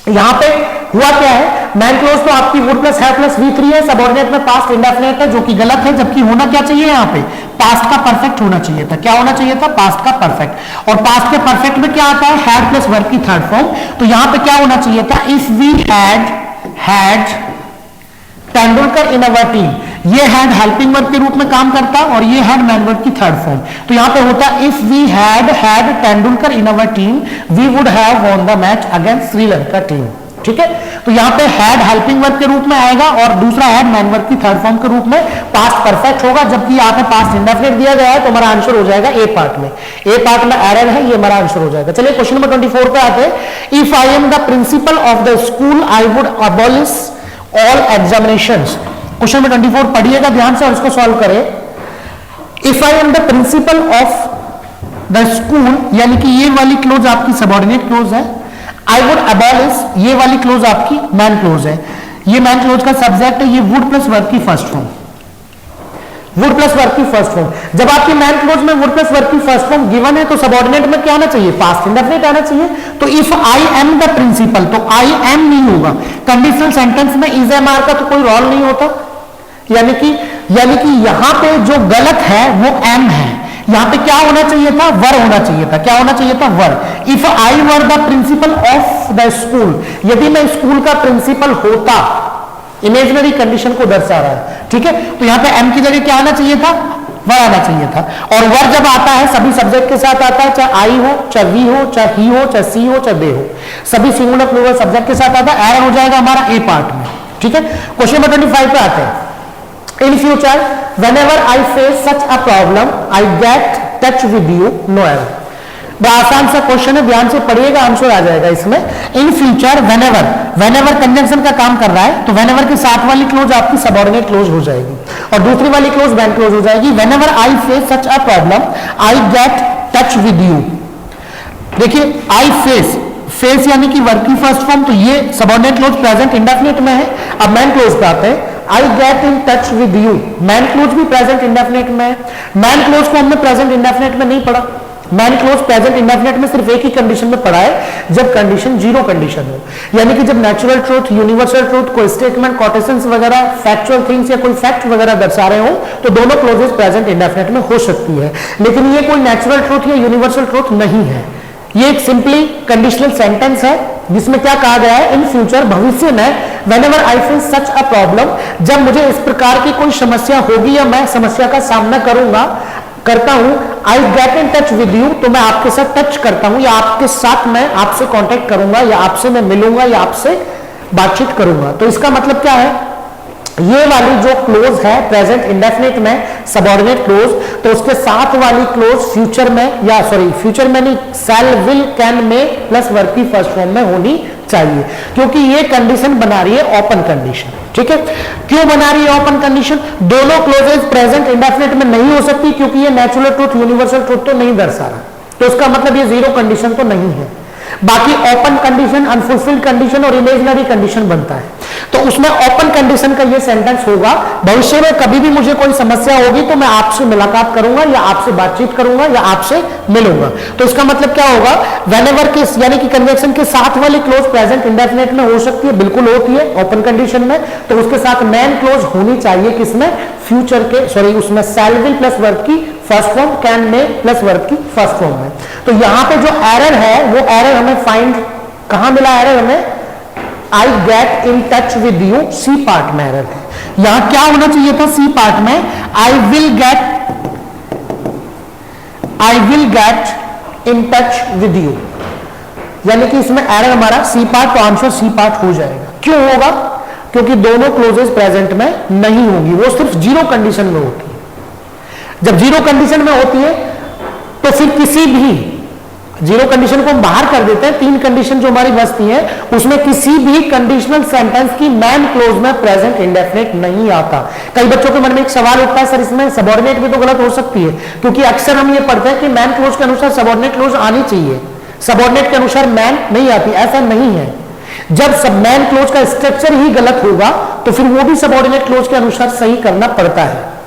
यहां पे हुआ क्या है, मैन क्लोज तो आपकी would plus have plus V3 है, सबऑर्डिनेट में पास्ट इंडेफिनिट है जो कि गलत है, जबकि होना क्या चाहिए यहां पे, पास्ट का परफेक्ट होना चाहिए था। क्या होना चाहिए था, पास्ट का परफेक्ट। और पास्ट के परफेक्ट में क्या आता है, हैड प्लस वर्ब की थर्ड फॉर्म। तो यहां पे क्या होना चाहिए था, if we had Tendulkar in our team, ये हैड हेल्पिंग वर्ब के रूप में काम करता और ये हैड मैन वर्ब की थर्ड फॉर्म। तो यहां पे होता if we had Tendulkar in our team we would have won the match against Sri Lanka team. ठीक है, तो यहां पे हैड हेल्पिंग वर्ब के रूप में आएगा और दूसरा हैड मैन वर्ब की थर्ड फॉर्म के रूप में पास्ट परफेक्ट होगा, जबकि यहां पे पास्ट इंडेफिनिट दिया गया है। तो हमारा आंसर हो जाएगा ए पार्ट में, ए पार्ट में एरर है, ये हमारा आंसर हो जाएगा। चलिए क्वेश्चन नंबर 24 पे आते हैं। If I am the principal of the school I would abolish all examinations. Question number 24 पढ़िएगा ध्यान से और इसको सॉल्व करें। If I am the principal of the school, यानी कि ये वाली क्लोज आपकी सबऑर्डिनेट क्लोज है। आई वुड अबॉलिश, ये वाली क्लोज आपकी मैन क्लोज है। ये मैन क्लोज का सब्जेक्ट है, ये वुड प्लस वर्ब की first form, would plus verb की फर्स्ट फॉर्म। जब आपकी मैन क्लोज में वुड प्लस वर्ब की फर्स्ट फॉर्म गिवन है तो सबऑर्डिनेट में क्या आना चाहिए, पास्ट इंडेफिनिट आना चाहिए। तो if I am the principal, तो आई एम नहीं होगा। कंडीशनल सेंटेंस में इज एम आर का तो कोई रोल नहीं होता, यानी कि यहां पे जो गलत है वो एम है। यहां पे क्या होना चाहिए था, वर होना चाहिए था। क्या होना चाहिए था, were. If I were the principal of the school, यदि मैं स्कूल का प्रिंसिपल होता, इमेजिनरी कंडीशन को दर्शा रहा है। ठीक है, तो यहां पे एम की जगह क्या आना चाहिए था, वर आना चाहिए था। और वर जब आता है सभी सब्जेक्ट के साथ आता है, चाहे आई हो, चाहे वी हो, चाहे ही हो, चाहे सी हो, चाहे दे हो, सभी सिंगुलर प्लूरल सब्जेक्ट के साथ आता है। एरर हो जाएगा हमारा ए पार्ट में। ठीक है, क्वेश्चन नंबर 25 पे आते हैं। In future, whenever I face such a problem, I get touch with you, no error. बड़ा आसान सा क्वेश्चन है, ध्यान से पढ़िएगा, आंसर आ जाएगा इसमें। इन फ्यूचर whenever कंजंक्शन का काम कर रहा है तो whenever के साथ वाली क्लोज आपकी सबऑर्डिनेट क्लोज हो जाएगी और दूसरी वाली क्लोज मैन क्लोज हो जाएगी। whenever I face such a problem, I get touch with you। देखिए I फेस यानी कि वर्ब की फर्स्ट फॉर्म, तो ये सबऑर्डिनेट क्लोज प्रेजेंट इंडेफिनिट में है। अब मैन क्लोज पे आते हैं। आई get in touch with you, man close भी प्रेजेंट इंडेफिनिट में है। मैन क्लोज को हमने प्रेजेंट इंडेफिनिट में नहीं पढ़ा, मैन क्लोज प्रेजेंट इंडेफिनिट में सिर्फ एक ही कंडीशन में पढ़ा है, जब कंडीशन जीरो कंडीशन हो, यानी कि जब नेचुरल ट्रूथ, यूनिवर्सल ट्रूथ, कोई स्टेटमेंट, कोटेशंस वगैरह, फैक्चुअल थिंग्स या कोई फैक्ट वगैरह दर्शा रहे हो तो दोनों क्लोजेस प्रेजेंट इंडेफिनिट में हो सकती है। लेकिन ये कोई नेचुरल ट्रूथ या यूनिवर्सल ट्रूथ नहीं है, ये एक सिंपली कंडीशनल सेंटेंस है जिसमें क्या कहा गया है, इन फ्यूचर, भविष्य में, whenever I face such a problem, जब मुझे इस प्रकार की कोई समस्या होगी या मैं समस्या का सामना करता हूं, I get in touch with you, तो मैं आपके साथ टच करता हूं या आपके साथ मैं आपसे कांटेक्ट करूंगा या आपसे मैं मिलूंगा या आपसे बातचीत करूंगा। तो इसका मतलब क्या है, ये वाली जो क्लोज है प्रेजेंट इंडेफिनिट में सबऑर्डिनेट क्लोज, तो उसके साथ वाली क्लोज फ्यूचर में, या सॉरी फ्यूचर में नहीं, शैल, विल, कैन में प्लस वर्ब की फर्स्ट फॉर्म में होनी चाहिए, क्योंकि ये कंडीशन बना रही है ओपन कंडीशन। ठीक है, क्यों बना रही है ओपन कंडीशन, दोनों क्लोजेस प्रेजेंट इंडेफिनिट में नहीं हो सकती क्योंकि ये नेचुरल ट्रूथ, यूनिवर्सल ट्रूथ तो नहीं दर्शा रहा, तो उसका मतलब ये जीरो कंडीशन तो नहीं है। बाकी ओपन कंडीशन, अनफुलफिल्ड कंडीशन और इमेजिनरी कंडीशन बनता है, तो उसमें ओपन कंडीशन का ये सेंटेंस होगा, भविष्य में कभी भी मुझे कोई समस्या होगी तो मैं आपसे मुलाकात करूंगा या आपसे बातचीत करूंगा या आपसे मिलूंगा। तो इसका मतलब क्या होगा, whenever के यानी कि कन्वेक्शन के साथ वाली क्लोज प्रेजेंट इंडेफिनिट में हो सकती है, बिल्कुल होती है ओपन कंडीशन में, तो उसके साथ मैन क्लोज होनी चाहिए किसमें, फ्यूचर के, सॉरी उसमें शैल, विल प्लस वर्ब की फर्स्ट फॉर्म, कैन में प्लस वर्ब की फर्स्ट फॉर्म में। तो यहां पे जो एरर है वो एरर हमें फाइंड कहां मिला, एरर हमें I get in touch with you, C part में एरर है। यहां क्या होना चाहिए था, सी पार्ट में I will get in touch with you, यानी कि इसमें एरर हमारा सी पार्ट, तो आंसर सी पार्ट हो जाएगा। क्यों होगा, क्योंकि दोनों क्लोजेस प्रेजेंट में नहीं होंगी, वो सिर्फ जीरो कंडीशन में होती है। जब जीरो कंडीशन में होती है तो फिर किसी भी जीरो कंडीशन को हम बाहर कर देते हैं, तीन कंडीशन जो हमारी बचती है उसमें किसी भी कंडीशनल सेंटेंस की मैन क्लोज में प्रेजेंट इंडेफिनिट नहीं आता। कई बच्चों के मन में एक सवाल उठता है, सर इसमें सबऑर्डिनेट भी तो गलत हो सकती है, क्योंकि अक्सर हम ये पढ़ते हैं कि मैन क्लोज के अनुसार सबऑर्डिनेट क्लोज आनी चाहिए, सबऑर्डिनेट के अनुसार मैन नहीं आती। ऐसा नहीं है, जब सब मैन क्लोज का स्ट्रक्चर ही गलत होगा तो फिर वो भी सबऑर्डिनेट क्लोज के अनुसार सही करना पड़ता है।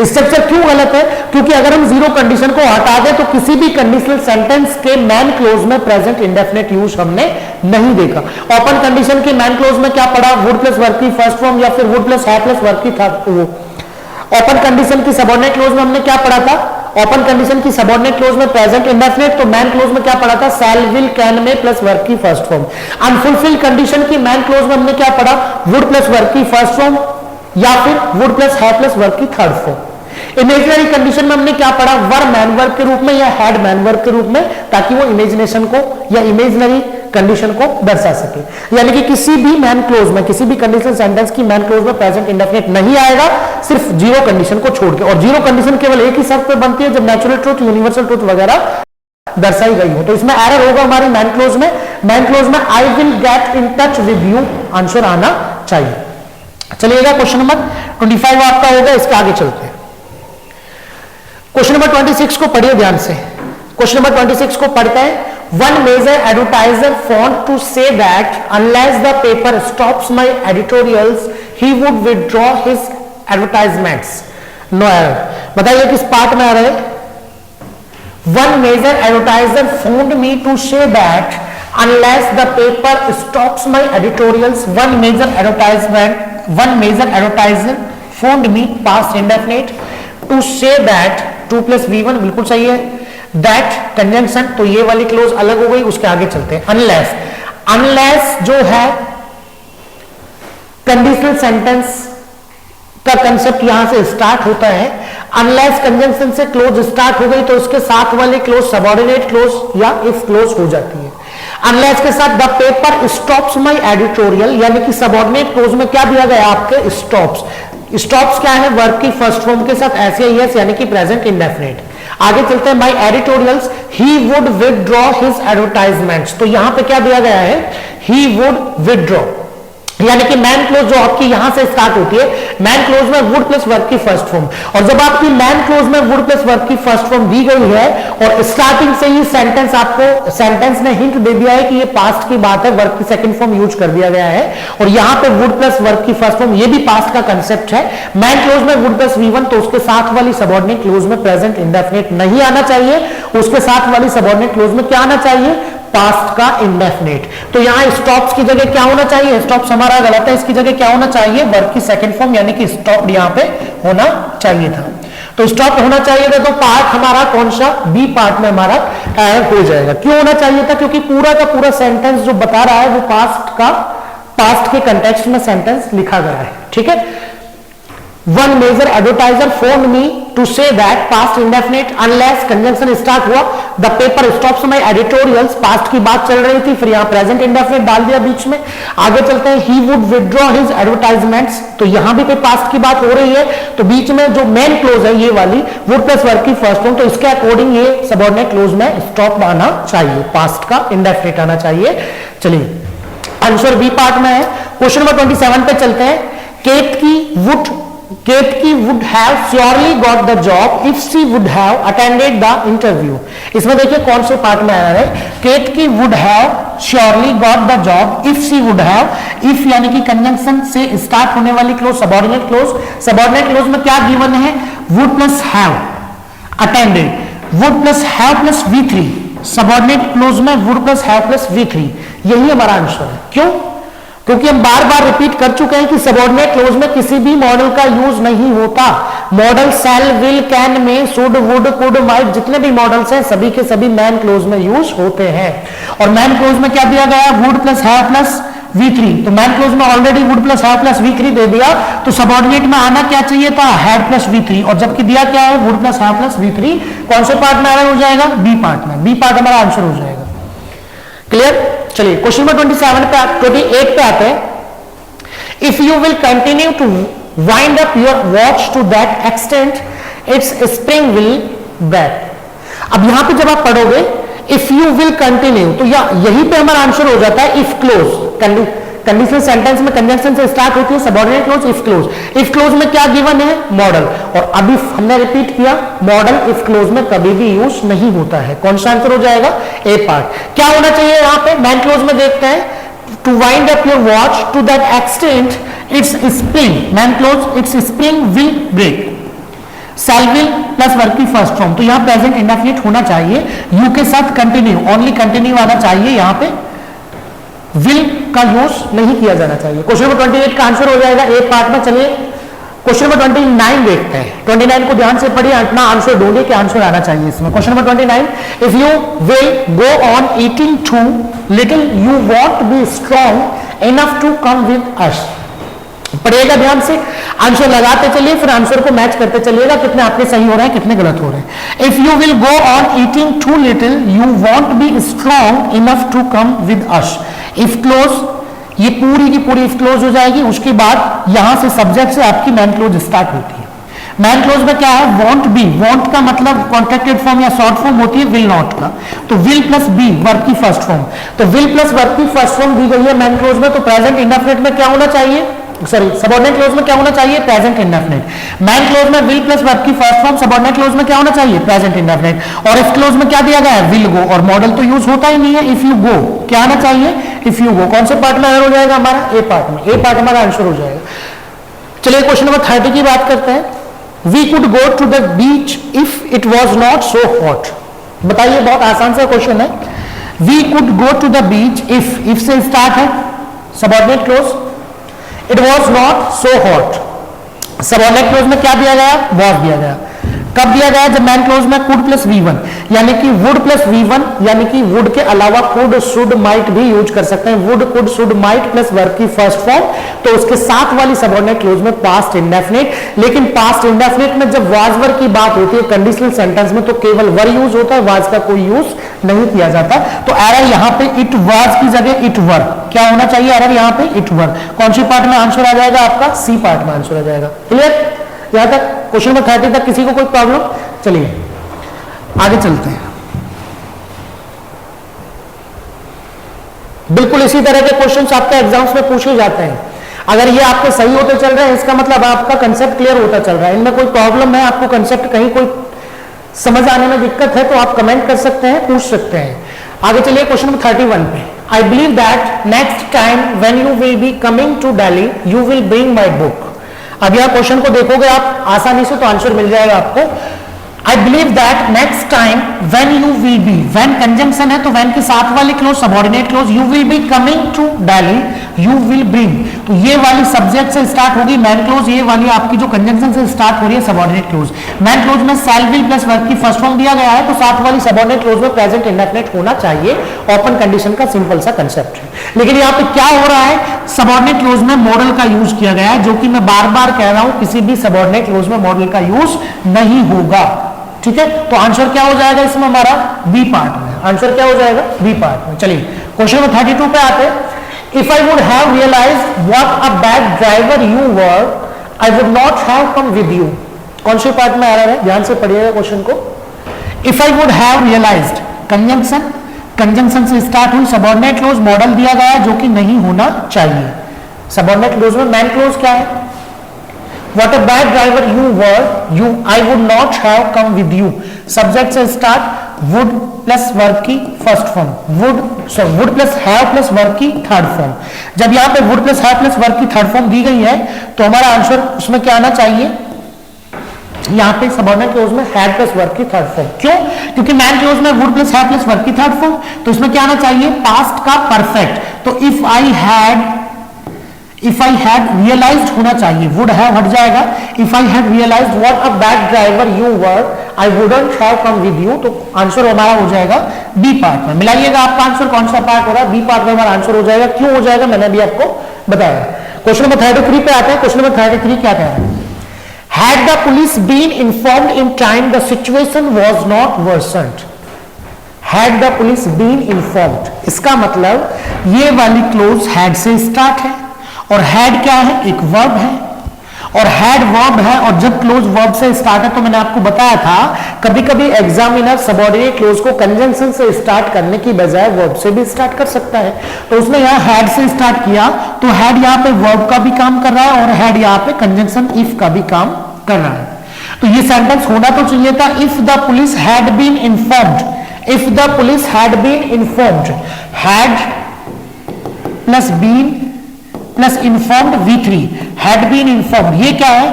स्ट्रक्चर क्यों गलत है? क्योंकि अगर हम जीरो कंडीशन को हटा दें तो किसी भी कंडीशनल सेंटेंस के मैन क्लोज में प्रेजेंट इंडेफिनिट यूज हमने नहीं देखा। ओपन कंडीशन के मैन क्लोज में क्या पढ़ा? वुड प्लस वर्ब की फर्स्ट फॉर्म या फिर वुड प्लस है प्लस वर्ब की थर्ड। ओपन कंडीशन की सबऑर्डिनेट क्लोज में हमने क्या पढ़ा था? ओपन कंडीशन की सबऑर्डिनेट क्लोज में प्रेजेंट इंडेफिनिट, तो मैन क्लोज में क्या पढ़ा था? शैल विल कैन में प्लस वर्ब की फर्स्ट फॉर्म। अनफुलफिल्ड कंडीशन की मैन क्लोज में हमने क्या पढ़ा? वुड प्लस वर्ब की फर्स्ट फॉर्म या फिर वुड प्लस है प्लस वर्ब की थर्ड फॉर्म। इमेजिनरी कंडीशन में हमने क्या पढ़ा? वर मैन वर्ब के रूप में या हैड मैन वर्ब के रूप में, ताकि वो इमेजिनेशन को या इमेजिनरी कंडीशन को दर्शा सके। यानी कि किसी भी मैन क्लोज में, किसी भी कंडीशनल सेंटेंस की मैन क्लोज में प्रेजेंट इंडेफिनिट नहीं आएगा, सिर्फ जीरो कंडीशन को छोड़ के। और जीरो कंडीशन केवल एक ही शर्त पे बनती है, जब नेचुरल ट्रूथ, यूनिवर्सल ट्रूथ वगैरह दर्शाई गई हो। तो इसमें एरर होगा हमारी मैन क्लोज में। मैन क्लोज में I will get in touch with you answer आना चाहिए। चलिएगा क्वेश्चन नंबर 25 आपका होगा, इसके आगे चलते हैं। क्वेश्चन नंबर 26 को पढ़िए ध्यान से। क्वेश्चन नंबर 26 को पढ़ते हैं। One major advertiser found to say that unless the paper stops my editorials, he would withdraw his advertisements. No error. बताइए किस पार्ट में आ रहे हैं? One major advertiser found me to say that unless the paper stops my editorials, one major advertiser found me past indefinite to say that 2 plus V1 बिल्कुल सही है। दैट कंजंक्शन, तो ये वाली क्लोज अलग हो गई, उसके आगे चलते हैं। अनलेस, अनलेस जो है कंडीशनल सेंटेंस का कंसेप्ट यहां से स्टार्ट होता है। अनलेस कंजंक्शन से क्लोज स्टार्ट हो गई तो उसके साथ वाली क्लोज सबऑर्डिनेट क्लोज या इफ क्लोज हो जाती है। अनलेस के साथ the paper stops my editorial, यानी कि सबऑर्डिनेट क्लोज में क्या दिया गया आपके? स्टॉप्स। स्टॉप्स क्या है? वर्ब की फर्स्ट फॉर्म के साथ ऐसे ही है, यानी कि प्रेजेंट इंडेफिनिट। आगे चलते हैं। My editorials, he would withdraw his advertisements, तो यहां पे क्या दिया गया है? ही वुड विदड्रॉ, यानी कि मैन क्लोज जो आपकी यहां से स्टार्ट होती है, मैन क्लोज में वुड प्लस वर्ब की फर्स्ट फॉर्म, और जब आपकी मैन क्लोज में वुड प्लस वर्ब की फर्स्ट फॉर्म दी गई है और स्टार्टिंग से ही सेंटेंस आपको, सेंटेंस ने हिंट दे दिया है कि ये पास्ट की बात है, वर्ब की सेकंड फॉर्म यूज कर दिया गया है, और यहां पे वुड प्लस वर्ब की फर्स्ट फॉर्म, ये भी पास्ट का कंसेप्ट है। मैन क्लोज में वुड प्लस V1, तो उसके साथ वाली सबऑर्डिनेट क्लोज में प्रेजेंट इंडेफिनिट नहीं आना चाहिए, उसके साथ वाली सबऑर्डिनेट क्लोज में क्या आना चाहिए? पास्ट का इंडेफिनिट। तो यहां स्टॉप्स की जगह क्या होना चाहिए? स्टॉप्स हमारा गलत है, इसकी जगह क्या होना चाहिए? वर्ब की सेकंड फॉर्म, यानी कि स्टॉप यहां पे होना चाहिए था। तो स्टॉप होना चाहिए था, तो पार्ट हमारा कौन सा? बी पार्ट में हमारा ऐड हो जाएगा। क्यों होना चाहिए था? क्योंकि पूरा का पूरा सेंटेंस जो बता रहा है वो पास्ट के कंटेक्स्ट में सेंटेंस लिखा गया है। ठीक है। One major advertiser phoned me to say that past indefinite unless conjunction start हुआ, the paper stops my editorials, past की बात चल रही थी, फिर यहाँ present indefinite डाल दिया बीच में। आगे चलते हैं। He would withdraw his advertisements, तो यहाँ भी कोई past की बात हो रही है, तो बीच में जो main clause है ये वाली would plus verb की first form, तो इसके अकॉर्डिंग ये subordinate clause में stop आना चाहिए, past का indefinite आना चाहिए। चलिए आंसर बी पार्ट में है। क्वेश्चन नंबर 27 पे चलते हैं। Ketki would have surely got the job if she would have attended the interview. इसमें देखिए कौन से पार्ट में आ रहा है? Ketki would have surely got the job if she would have, if यानी कि कंजंक्शन से स्टार्ट होने वाली clause, subordinate clause. Subordinate clause में क्या गिवन है? would plus have attended, would plus have plus V3। Subordinate clause में would plus have plus V3, यही हमारा आंसर है। क्यों? क्योंकि हम बार बार रिपीट कर चुके हैं कि सबऑर्डिनेट क्लोज में किसी भी मॉडल का यूज नहीं होता। मॉडल शैल, विल, कैन में, शुड, वुड, कुड, माइट, जितने भी मॉडल्स हैं सभी के सभी मैन क्लोज में यूज होते हैं। और मैन क्लोज में क्या दिया गया? Would plus have plus V3, तो मैन क्लोज में already would plus have plus V3 दे दिया, तो सबऑर्डिनेट में आना क्या चाहिए था? हैड प्लस V3, और जबकि दिया क्या है? Would plus have plus V3। कौन से पार्ट में आ रहा हो जाएगा? बी पार्ट में। बी पार्ट हमारा आंसर हो जाएगा। क्लियर? चलिए क्वेश्चन नंबर 28 पे आते हैं। If you will continue to wind up your watch to that extent, it's spring will break. अब यहां पे जब आप पढ़ोगे इफ यू विल कंटिन्यू, तो यहीं पे हमारा आंसर हो जाता है इफ क्लोज। कंडीशनल सेंटेंस में कंजंक्शन से स्टार्ट होती है subordinate clause, if close. If clause में क्या गिवन है? मॉडल। और अभी हमने रिपीट किया, मॉडल इफ क्लोज में कभी भी यूज नहीं होता है। कौन सा आंसर हो जाएगा? A part. क्या होना चाहिए यहां पे? मैन क्लोज में देखते हैं, to wind up your watch to that extent it's spring, main clause it's spring will break. Shall will plus verb की फर्स्ट फॉर्म, तो यहां प्रेजेंट इंडेफिनिट होना चाहिए, यू के साथ कंटिन्यू, ओनली कंटिन्यू आना चाहिए, यहां पे विल का यूज नहीं किया जाना चाहिए। क्वेश्चन नंबर 28 का आंसर हो जाएगा ए पार्ट में। चलिए क्वेश्चन नंबर 29 देखते हैं। 29 को ध्यान से पढ़िए, अपना आंसर ढूंढिए कि आंसर आना चाहिए इसमें। Question number 29, if you will go on eating too little you won't be strong enough to come with us. पढ़िएगा ध्यान से, आंसर लगाते चलिए, फिर आंसर को मैच करते चलिएगा, कितने आपके सही हो रहे हैं कितने गलत हो रहे हैं। If you will go on eating too little you won't be strong enough to come with us. If clause, ये पूरी की पूरी इफ क्लोज हो जाएगी, उसके बाद यहां से सब्जेक्ट से आपकी मैन क्लोज स्टार्ट होती है। मैन क्लोज में क्या है? वॉन्ट बी, वॉन्ट का मतलब कॉन्ट्रैक्टेड फॉर्म या शॉर्ट फॉर्म होती है विल नॉट का, तो विल प्लस बी वर्ब की फर्स्ट फॉर्म, तो विल प्लस वर्ब की फर्स्ट फॉर्म दी गई है मैन क्लोज में, तो प्रेजेंट इंडेफिनिट में क्या होना चाहिए? सॉरी, सबऑर्डिनेट क्लोज में क्या होना चाहिए? Present indefinite. मैन क्लोज में विल प्लस वर्ब की फर्स्ट फॉर्म, सबऑर्डिनेट क्लोज में क्या होना चाहिए? Present indefinite. और इफ क्लोज में क्या दिया गया है? विल गो, और मॉडल तो यूज होता ही नहीं है। इफ यू गो क्या आना चाहिए? If you go. कौन से पार्ट में हो जाएगा हमारा? ए पार्ट में। ए पार्ट हमारा आंसर हो जाएगा। चलिए क्वेश्चन नंबर 30 की बात करते हैं। We could go to the beach if it was not so hot. बताइए, बहुत आसान सा क्वेश्चन है। We could go to the beach if से स्टार्ट है subordinate clause, it was not so hot. Subordinate clause में क्या दिया गया? वॉज दिया गया। कब दिया गया? जब मैन क्लोज में कुड प्लस V1, यानी कि वुड प्लस V1, यानी कि वुड के अलावा कुड शुड माइट भी यूज कर सकते हैं। Would could should might plus verb की फर्स्ट फॉर्म, तो उसके साथ वाली सबऑर्डिनेट क्लोज में पास्ट इंडेफिनिट। लेकिन पास्ट इंडेफिनिट में जब वाज वर की बात होती है कंडीशनल सेंटेंस में, तो केवल वर यूज होता है, वाज का कोई यूज नहीं किया जाता। तो एरर यहां पे इट वाज की जगह इट वर, क्या होना चाहिए? एरर यहां पे इट वर। कौन सी पार्ट में आंसर आ जाएगा आपका? सी पार्ट में आंसर आ जाएगा। क्लियर? यहां तक क्वेश्चन नंबर 30 तक किसी को कोई प्रॉब्लम? चलिए आगे चलते हैं। बिल्कुल इसी तरह के क्वेश्चंस आपके एग्जाम्स में पूछे जाते हैं। अगर ये आपके सही होते चल रहे हैं, इसका मतलब आपका कंसेप्ट क्लियर होता चल रहा है। इनमें कोई प्रॉब्लम है, आपको कंसेप्ट कहीं कोई समझ आने में दिक्कत है, तो आप कमेंट कर सकते हैं, पूछ सकते हैं। आगे चलिए क्वेश्चन नंबर 31 पे। I believe that next time when you will be coming to Delhi you will bring my book. अब यह क्वेश्चन को देखोगे आप आसानी से, तो आंसर मिल जाएगा आपको। I believe that next time when you will be, when conjunction है तो when के साथ वाली clause subordinate close, you will be coming to Delhi, you will bring, तो ये वाली सब्जेक्ट से स्टार्ट होगी मैन क्लोज, ये वाली आपकी जो कंजंक्शन से स्टार्ट हो रही है सबऑर्डिनेट क्लोज। मैन क्लोज में शैल विल प्लस वर्ब की फर्स्ट फॉर्म दिया गया है, तो साथ वाली सबऑर्डिनेट क्लोज में प्रेजेंट इंडेफिनिट होना चाहिए। ओपन कंडीशन का सिंपल सा कंसेप्ट है। लेकिन यहाँ पे क्या हो रहा है? सबऑर्डिनेट क्लोज में मॉडल का यूज किया गया है, जो कि मैं बार बार कह रहा हूं, किसी भी सबऑर्डिनेट क्लोज में मॉडल का यूज नहीं होगा। ठीक है, तो आंसर क्या हो जाएगा इसमें हमारा? बी पार्ट में। आंसर क्या हो जाएगा? बी पार्ट में। चलिए क्वेश्चन नंबर 32 पे आते हैं। If I would have realised what a bad driver you were I would not have come with you. कौन से पार्ट में आ रहा है? ध्यान से पढ़िएगा क्वेश्चन को। If I would have realised, conjunction, conjunction से स्टार्ट हुई सबऑर्डिनेट क्लोज, मॉडल दिया गया है जो कि नहीं होना चाहिए। सबऑर्डिनेट क्लोज में मैन क्लोज क्या है? What a bad driver you were, I would not have come with you. Subject से start, would plus verb की first form, would plus have plus verb की third form। जब यहाँ पे would plus have plus verb की third form दी गई है, तो हमारा आंसर उसमें क्या आना चाहिए? यहाँ पे सबऑर्डिनेट क्लोज में had plus verb की थर्ड फॉर्म। क्यों? क्योंकि मैन क्लोज में would plus have plus verb की थर्ड फॉर्म, तो इसमें क्या आना चाहिए? पास्ट का परफेक्ट। तो इफ आई हैड रियलाइज्ड होना चाहिए, वुड हैव हट जाएगा। If I had realised what a bad driver you were I wouldn't have come with you, तो आंसर हमारा हो जाएगा बी पार्ट में। मिलाइएगा आपका आंसर कौन सा पार्ट हो रहा है? बी पार्ट में हमारा आंसर हो जाएगा। क्यों हो जाएगा मैंने भी आपको बताया। क्वेश्चन नंबर 33 पे आते हैं। क्वेश्चन नंबर 33 क्या कह रहा है? Had the police been informed in time the situation was not worsened. Had the police been informed, इसका मतलब ये वाली क्लोज हैड से स्टार्ट है, और हैड क्या है? एक वर्ब है, और हैड वर्ब है, और जब क्लोज वर्ब से स्टार्ट है तो मैंने आपको बताया था कभी कभी एग्जामिनर सबऑर्डिनेट क्लोज को कंजंक्शन से स्टार्ट करने की बजाय वर्ब से भी स्टार्ट कर सकता है। तो उसने यहाँ हैड से स्टार्ट किया, तो हैड यहाँ पे वर्ब का भी काम कर रहा है और हैड यहाँ पे कंजंक्शन इफ का भी काम कर रहा है। तो ये सेंटेंस होना तो चाहिए था if the police had been informed, if the police had been informed, had plus been plus informed V3, had been informed. ये क्या है?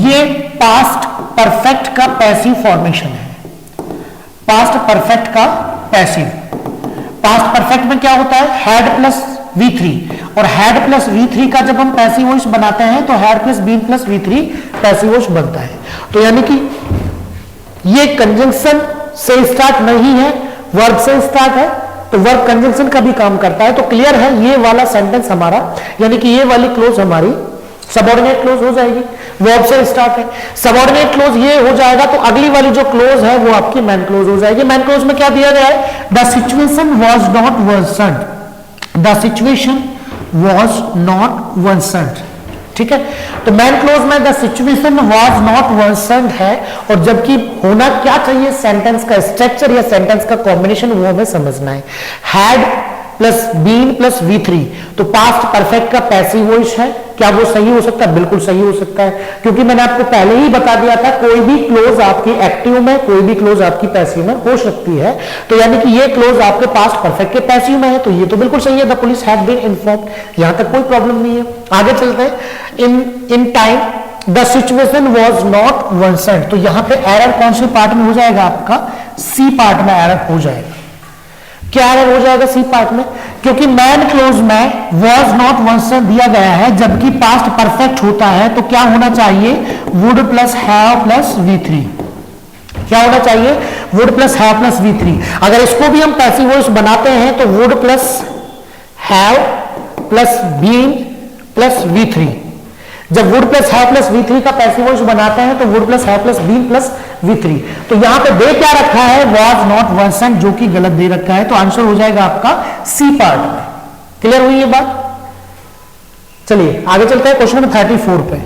ये पास्ट परफेक्ट का पैसिव फॉर्मेशन है, पास्ट परफेक्ट का पैसिव। पास्ट परफेक्ट में क्या होता है? हैड प्लस V3, और हैड प्लस V3 का जब हम पैसिव वॉइस बनाते हैं तो had plus been plus V3 passive voice बनता है। तो यानी कि ये कंजंक्शन से स्टार्ट नहीं है, वर्ब से स्टार्ट है, तो वर्ब कंजंक्शन का भी काम करता है। तो क्लियर है, ये वाला सेंटेंस हमारा, यानी कि ये वाली क्लोज हमारी सबऑर्डिनेट क्लोज हो जाएगी, वर्ब से स्टार्ट है। सबऑर्डिनेट क्लोज ये हो जाएगा तो अगली वाली जो क्लोज है वो आपकी मैन क्लोज हो जाएगी। मैन क्लोज में क्या दिया गया है? The situation was not worsened, the situation was not worsened. ठीक है, तो मैन क्लोज में the situation was not worsened है, और जबकि होना क्या चाहिए, सेंटेंस का स्ट्रक्चर या सेंटेंस का कॉम्बिनेशन वो हमें समझना है। Had plus been plus V3, तो पास्ट परफेक्ट का पैसिव वॉइस है। क्या वो सही हो सकता है? बिल्कुल सही हो सकता है, क्योंकि मैंने आपको पहले ही बता दिया था कोई भी क्लोज आपकी एक्टिव में, कोई भी क्लोज आपकी पैसिव में हो सकती है। तो यानी कि ये क्लोज आपके पास्ट परफेक्ट के पैसिव में है, तो ये तो बिल्कुल सही है। The police had been informed, यहां तक कोई प्रॉब्लम नहीं है। आगे चलते हैं। In time the situation was not worsened, तो यहां पे एरर कौन से पार्ट में हो जाएगा? आपका सी पार्ट में एरर हो जाएगा। क्या एरर हो जाएगा सी पार्ट में? क्योंकि मैन क्लोज में वॉज नॉट वर्सन्ड दिया गया है, जबकि पास्ट परफेक्ट होता है, तो क्या होना चाहिए? Would plus have plus V3। क्या होना चाहिए? Would plus have plus V3। अगर इसको भी हम पैसिव वॉइस बनाते हैं तो would plus have plus been plus V3। जब would plus have plus V3 का पैसिव वॉइस बनाते हैं तो would plus have plus been plus V3। तो यहां पे दे क्या रखा है? वॉज नॉट वर्सन्ड, जो कि गलत दे रखा है, तो आंसर हो जाएगा आपका सी पार्ट में। क्लियर हुई ये बात? चलिए आगे चलते हैं क्वेश्चन नंबर 34 पे।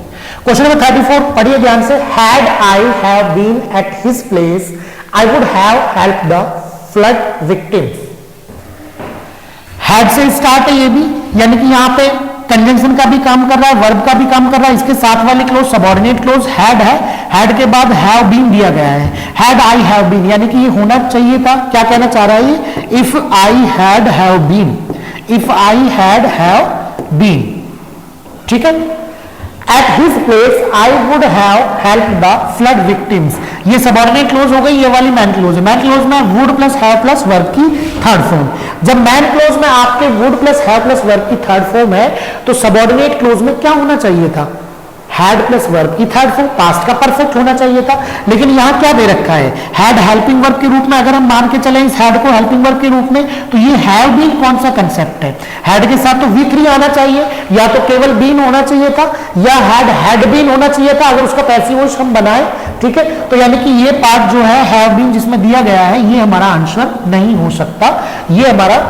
क्वेश्चन नंबर 34 पढ़िए ध्यान से। Had I have been at his place I would have help the flood victims. Had से स्टार्ट है ये भी, यानी कि यहां पे कंजंक्शन का भी काम कर रहा है, वर्ब का भी काम कर रहा है। इसके साथ वाली क्लोज सबऑर्डिनेट क्लोज हैड है, हैड के बाद हैव बीन दिया गया है। हैड आई हैव बीन, यानी कि ये होना चाहिए था। क्या कहना चाह रहा है? If I had have been, if I had have been. ठीक है, at his place I would have help the flood victims. ये सबऑर्डिनेट क्लोज हो गई, ये वाली मैन क्लोज है। मैन क्लोज में would plus have plus verb की थर्ड फॉर्म। जब मैन क्लोज में आपके would plus have plus verb की थर्ड फॉर्म है, तो सबऑर्डिनेट क्लोज में क्या होना चाहिए था? हैड प्लस वर्ब की थर्ड फॉर्म, पास्ट का परफेक्ट होना चाहिए था। लेकिन यहां क्या दे रखा है? हैड हेल्पिंग वर्ब के रूप में। अगर हम मान के चले इस हैड को हेल्पिंग वर्ब के रूप में, तो ये हैव बीन कौन सा कंसेप्ट है? हैड के साथ तो V3 आना चाहिए, या तो केवल बीन होना चाहिए था, या हैड बीन होना चाहिए था अगर उसका पैसिव वॉइस हम बनाए। ठीक है, तो यानी कि ये पार्ट जो है हैव बीन जिसमें दिया गया है, ये हमारा आंसर नहीं हो सकता। ये हमारा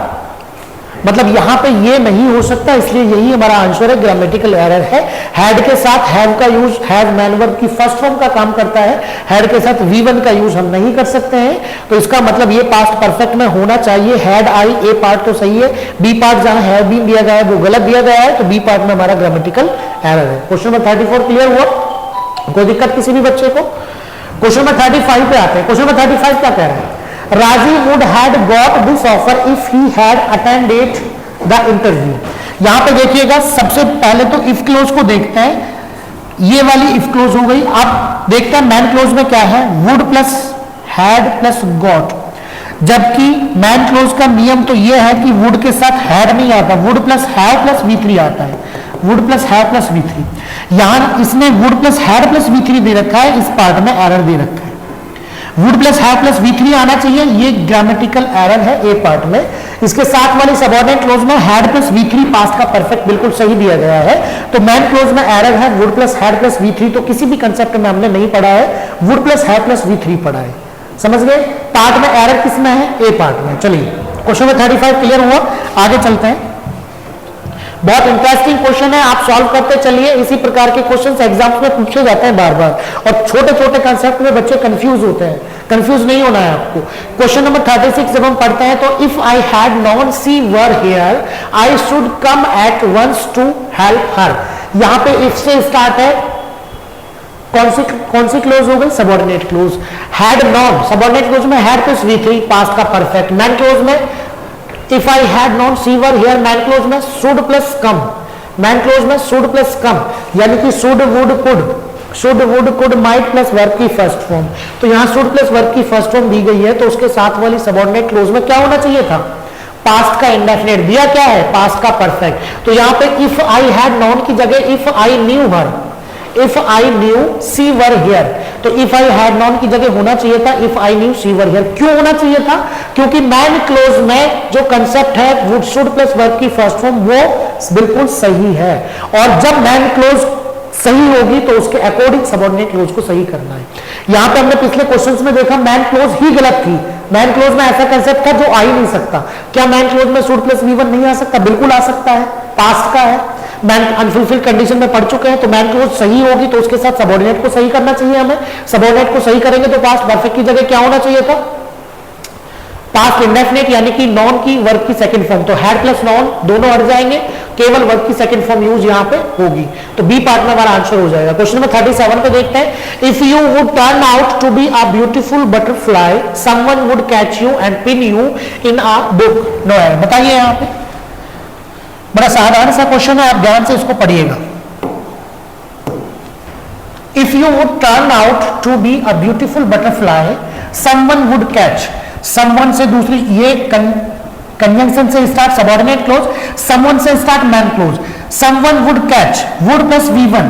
मतलब यहां पे ये नहीं हो सकता, इसलिए यही हमारा आंसर है, ग्रामेटिकल एरर है। हैड के साथ हैव का यूज, हैव मैन वर्ब की फर्स्ट फॉर्म का काम करता है, हैड के साथ V1 का यूज हम नहीं कर सकते हैं। तो इसका मतलब ये पास्ट परफेक्ट में होना चाहिए हैड आई। ए पार्ट तो सही है, बी पार्ट जहां हैव बीन दिया गया है वो गलत दिया गया है, तो बी पार्ट में हमारा ग्रामेटिकल एरर है। क्वेश्चन नंबर 34 क्लियर हुआ? कोई दिक्कत किसी भी बच्चे को? क्वेश्चन नंबर 35 पे आते हैं। क्वेश्चन नंबर 35 क्या कह रहा है? Raji would had got this offer if he had attended the interview। यहां पे देखिएगा, सबसे पहले तो इफ क्लोज को देखते हैं। ये वाली इफ क्लोज हो गई। अब देखते हैं मैन क्लोज में क्या है? Would plus had plus got. जबकि मैन क्लोज का नियम तो ये है कि वुड के साथ हैड नहीं आता, would plus have plus V3 आता है, would plus have plus V3। यहां इसने would plus had plus V3 दे रखा है, इस पार्ट में एरर दे रखा है। Would plus have plus V3 आना चाहिए, ये ग्रामेटिकल एरर है ए पार्ट में। इसके साथ वाली सबऑर्डिनेट क्लोज में हैड प्लस V3 पास्ट का परफेक्ट बिल्कुल सही दिया गया है। तो मैन क्लोज में एरर है, would plus had plus V3 तो किसी भी कंसेप्ट में हमने नहीं पढ़ा है, would plus have plus V3 पढ़ा है। समझ गए? पार्ट में एरर किस में है? ए पार्ट में। चलिए क्वेश्चन नंबर 35 क्लियर हुआ, आगे चलते हैं। बहुत इंटरेस्टिंग क्वेश्चन है, आप सॉल्व करते चलिए। इसी प्रकार के क्वेश्चंस एग्जाम्स में पूछे जाते हैं बार बार, और छोटे छोटे कंसेप्ट में बच्चे कंफ्यूज होते हैं। कंफ्यूज नहीं होना है आपको। क्वेश्चन नंबर 36 जब हम पढ़ते हैं तो if I had known she were here I should come at once to help her. यहां पे इफ से स्टार्ट है, कौन सी क्लोज हो गई? Subordinate clause. Had known, subordinate clause में हैड प्लस V3 पास्ट का परफेक्ट। मैन क्लोज में if I had known she were here, main clause में should plus come, main clause में शुड प्लस कम, यानी कि should would could, should would could might plus verb की फर्स्ट फॉर्म। तो यहां शुड प्लस वर्ब की फर्स्ट फॉर्म दी गई है, तो उसके साथ वाली सबऑर्डिनेट क्लोज में क्या होना चाहिए था? पास्ट का इंडेफिनिट। दिया क्या है? पास्ट का परफेक्ट। तो यहां पे इफ आई हैड नॉन की जगह if I knew her, if I knew she were here, तो इफ आई हैड नॉन की जगह होना चाहिए था if I knew she were here. क्यों होना चाहिए था? क्योंकि मैन क्लोज में जो कंसेप्ट है वुड शुड प्लस वर्ब की फर्स्ट फॉर्म वो बिल्कुल सही है, और जब मैन क्लोज सही होगी तो उसके अकॉर्डिंग सबऑर्डिनेट क्लोज को सही करना है। यहां पे हमने पिछले क्वेश्चंस में देखा मैन क्लोज ही गलत थी। मैन क्लोज में ऐसा कंसेप्ट था जो आ ही नहीं सकता। क्या मैन क्लोज में शुड प्लस V1 नहीं आ सकता? बिल्कुल आ सकता है, पास्ट का है। मैन अनफुलफिल्ड कंडीशन में पढ़ चुके हैं, तो मैन क्लोज सही होगी तो उसके साथ सबऑर्डिनेट को सही करना चाहिए हमें। सबऑर्डिनेट को सही करेंगे तो पास्ट परफेक्ट की जगह क्या होना चाहिए था? पास्ट इंडेफिनिट, यानी कि नॉन की वर्ब की सेकंड फॉर्म। तो हैड प्लस नॉन दोनों हट जाएंगे, केवल वर्ब की सेकंड फॉर्म यूज यहां पे होगी। तो बी पार्ट में हमारा आंसर हो जाएगा। क्वेश्चन नंबर 37 पे देखते हैं। If you would turn out to be a beautiful butterfly someone would catch you and pin you in a book. No है, बताइए यहां पे। बड़ा साधारण सा क्वेश्चन है, आप ध्यान से इसको पढ़िएगा। If you would turn out to be a beautiful butterfly someone would catch, someone से दूसरी, ये कंजंक्शन से स्टार्ट सबऑर्डिनेट क्लोज, समवन से start main clause. Someone would catch, would plus V1,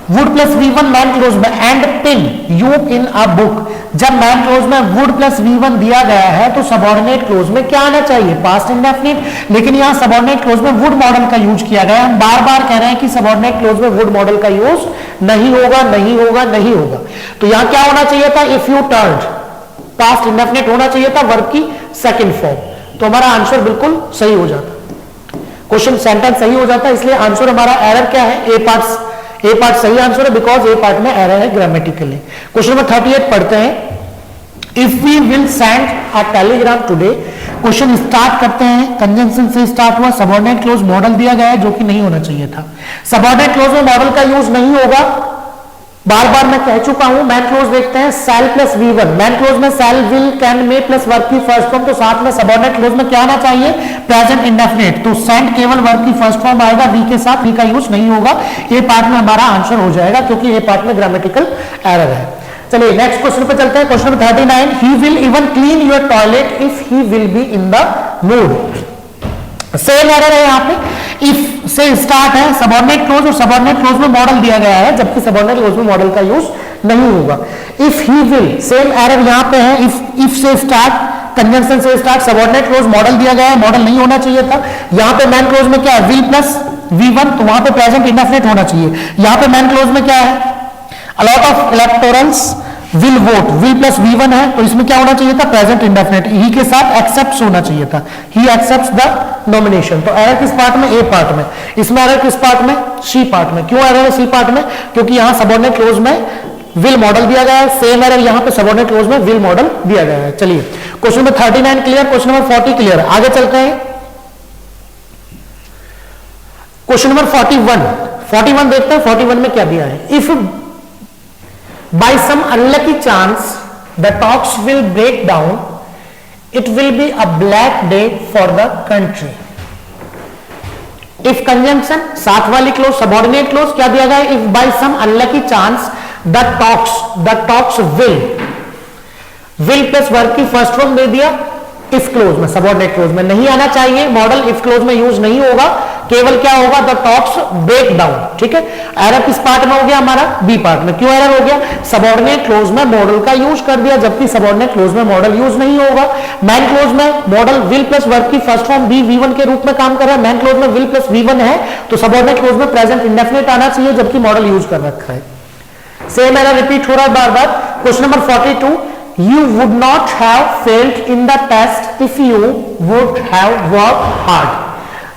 would plus V1 main clause में, and pin you in a book. जब मैन क्लोज में वुड प्लस V1 दिया गया है तो सबऑर्डिनेट क्लोज में क्या आना चाहिए? Past indefinite. लेकिन यहां सबऑर्डिनेट क्लोज में वुड मॉडल का यूज किया गया। हम बार बार कह रहे हैं कि सबऑर्डिनेट क्लोज में वुड मॉडल का यूज नहीं होगा, नहीं होगा, नहीं होगा। तो यहां क्या होना चाहिए था? If you turned, past indefinite होना चाहिए था, वर्ब की सेकंड फॉर्म। तो हमारा आंसर बिल्कुल सही हो जाता, क्वेश्चन सेंटेंस सही हो जाता है। इसलिए आंसर हमारा एरर क्या है? ए पार्ट सही आंसर है, बिकॉज ए पार्ट में एरर है ग्रामेटिकली। क्वेश्चन नंबर 38 पढ़ते हैं। If we will send a telegram today, question start करते हैं, कंजंक्शन से स्टार्ट हुआ, सबऑर्डिनेट क्लोज मॉडल दिया गया है जो कि नहीं होना चाहिए था। सबऑर्डिनेट क्लोज में मॉडल का यूज नहीं होगा, बार बार मैं कह चुका हूं। मैन क्लोज देखते हैं, shall plus V1, main clause में shall, will, can, may plus verb की फर्स्ट फॉर्म। तो साथ में सबऑर्डिनेट क्लोज में क्या आना चाहिए? Present indefinite. तो सेंड केवल वर्ब की फर्स्ट फॉर्म आएगा, वी के साथ, वी का यूज नहीं होगा। ये पार्ट में हमारा आंसर हो जाएगा, क्योंकि ये पार्ट में ग्रामेटिकल एरर है। चलिए नेक्स्ट क्वेश्चन पे चलते हैं। Question number 39। He will even clean your toilet if he will be in the mood. Same error है यहाँ पे। इफ से स्टार्ट है सबऑर्डिनेट क्लोज, और सबऑर्डिनेट क्लोज में मॉडल दिया गया है, जबकि सबऑर्डिनेट क्लोज में मॉडल का यूज नहीं होगा। If he will, same error यहाँ पे है। इफ से स्टार्ट, कंजंक्शन से स्टार्ट, सबऑर्डिनेट क्लोज मॉडल दिया गया है, मॉडल नहीं होना चाहिए था। यहाँ पे मैन क्लोज में क्या है? विल प्लस V1, तो वहां पे प्रेजेंट इंडेफिनिट होना चाहिए। यहाँ पे मैन क्लोज में क्या है? A lot of electorals will vote, will plus V1 है, तो इसमें क्या होना चाहिए था? Present indefinite. ही के साथ एक्सेप्ट्स होना चाहिए था, ही एक्सेप्ट्स द नॉमिनेशन। तो एरर किस पार्ट में? ए पार्ट में। इसमें एरर किस पार्ट में? सी पार्ट में। क्यों एरर है सी पार्ट में? क्योंकि यहां सबऑर्डिनेट क्लोज में विल मॉडल दिया गया है। सेम एरर यहां पे सबऑर्डिनेट क्लोज में विल मॉडल दिया गया है। चलिए question number 39 clear, question number 40 clear. आगे चलते हैं। क्वेश्चन नंबर 41 देखते हैं। 41 में क्या दिया है? If by some unlucky chance the talks will break down, it will be a black day for the country. If conjunction, साथ वाली क्लोज, सबऑर्डिनेट क्लोज, क्या दिया गया? If by some unlucky chance the talks will plus verb की फर्स्ट फॉर्म दे दिया। इफ क्लोज में, सबऑर्डिनेट क्लोज में नहीं आना चाहिए, मॉडल इफ क्लोज में यूज नहीं होगा, केवल क्या होगा? The talks break down. ठीक है, एरर किस पार्ट में हो गया? हमारा बी पार्ट में। क्यों एरर हो गया? सबऑर्डिनेट क्लोज में मॉडल का यूज कर दिया, जबकि सबऑर्डिनेट क्लोज में मॉडल यूज नहीं होगा। मैन क्लोज में मॉडल विल प्लस वर्ब की फर्स्ट फॉर्म बी V1 के रूप में काम कर रहा है। मैन क्लोज में विल प्लस V1 है, तो सबऑर्डिनेट क्लोज में प्रेजेंट इंडेफिनिट आना चाहिए, जबकि मॉडल यूज कर रखा है। सेम एरर रिपीट हो रहा है बार बार। Question number 42। You would not have failed in the test if you would have worked hard.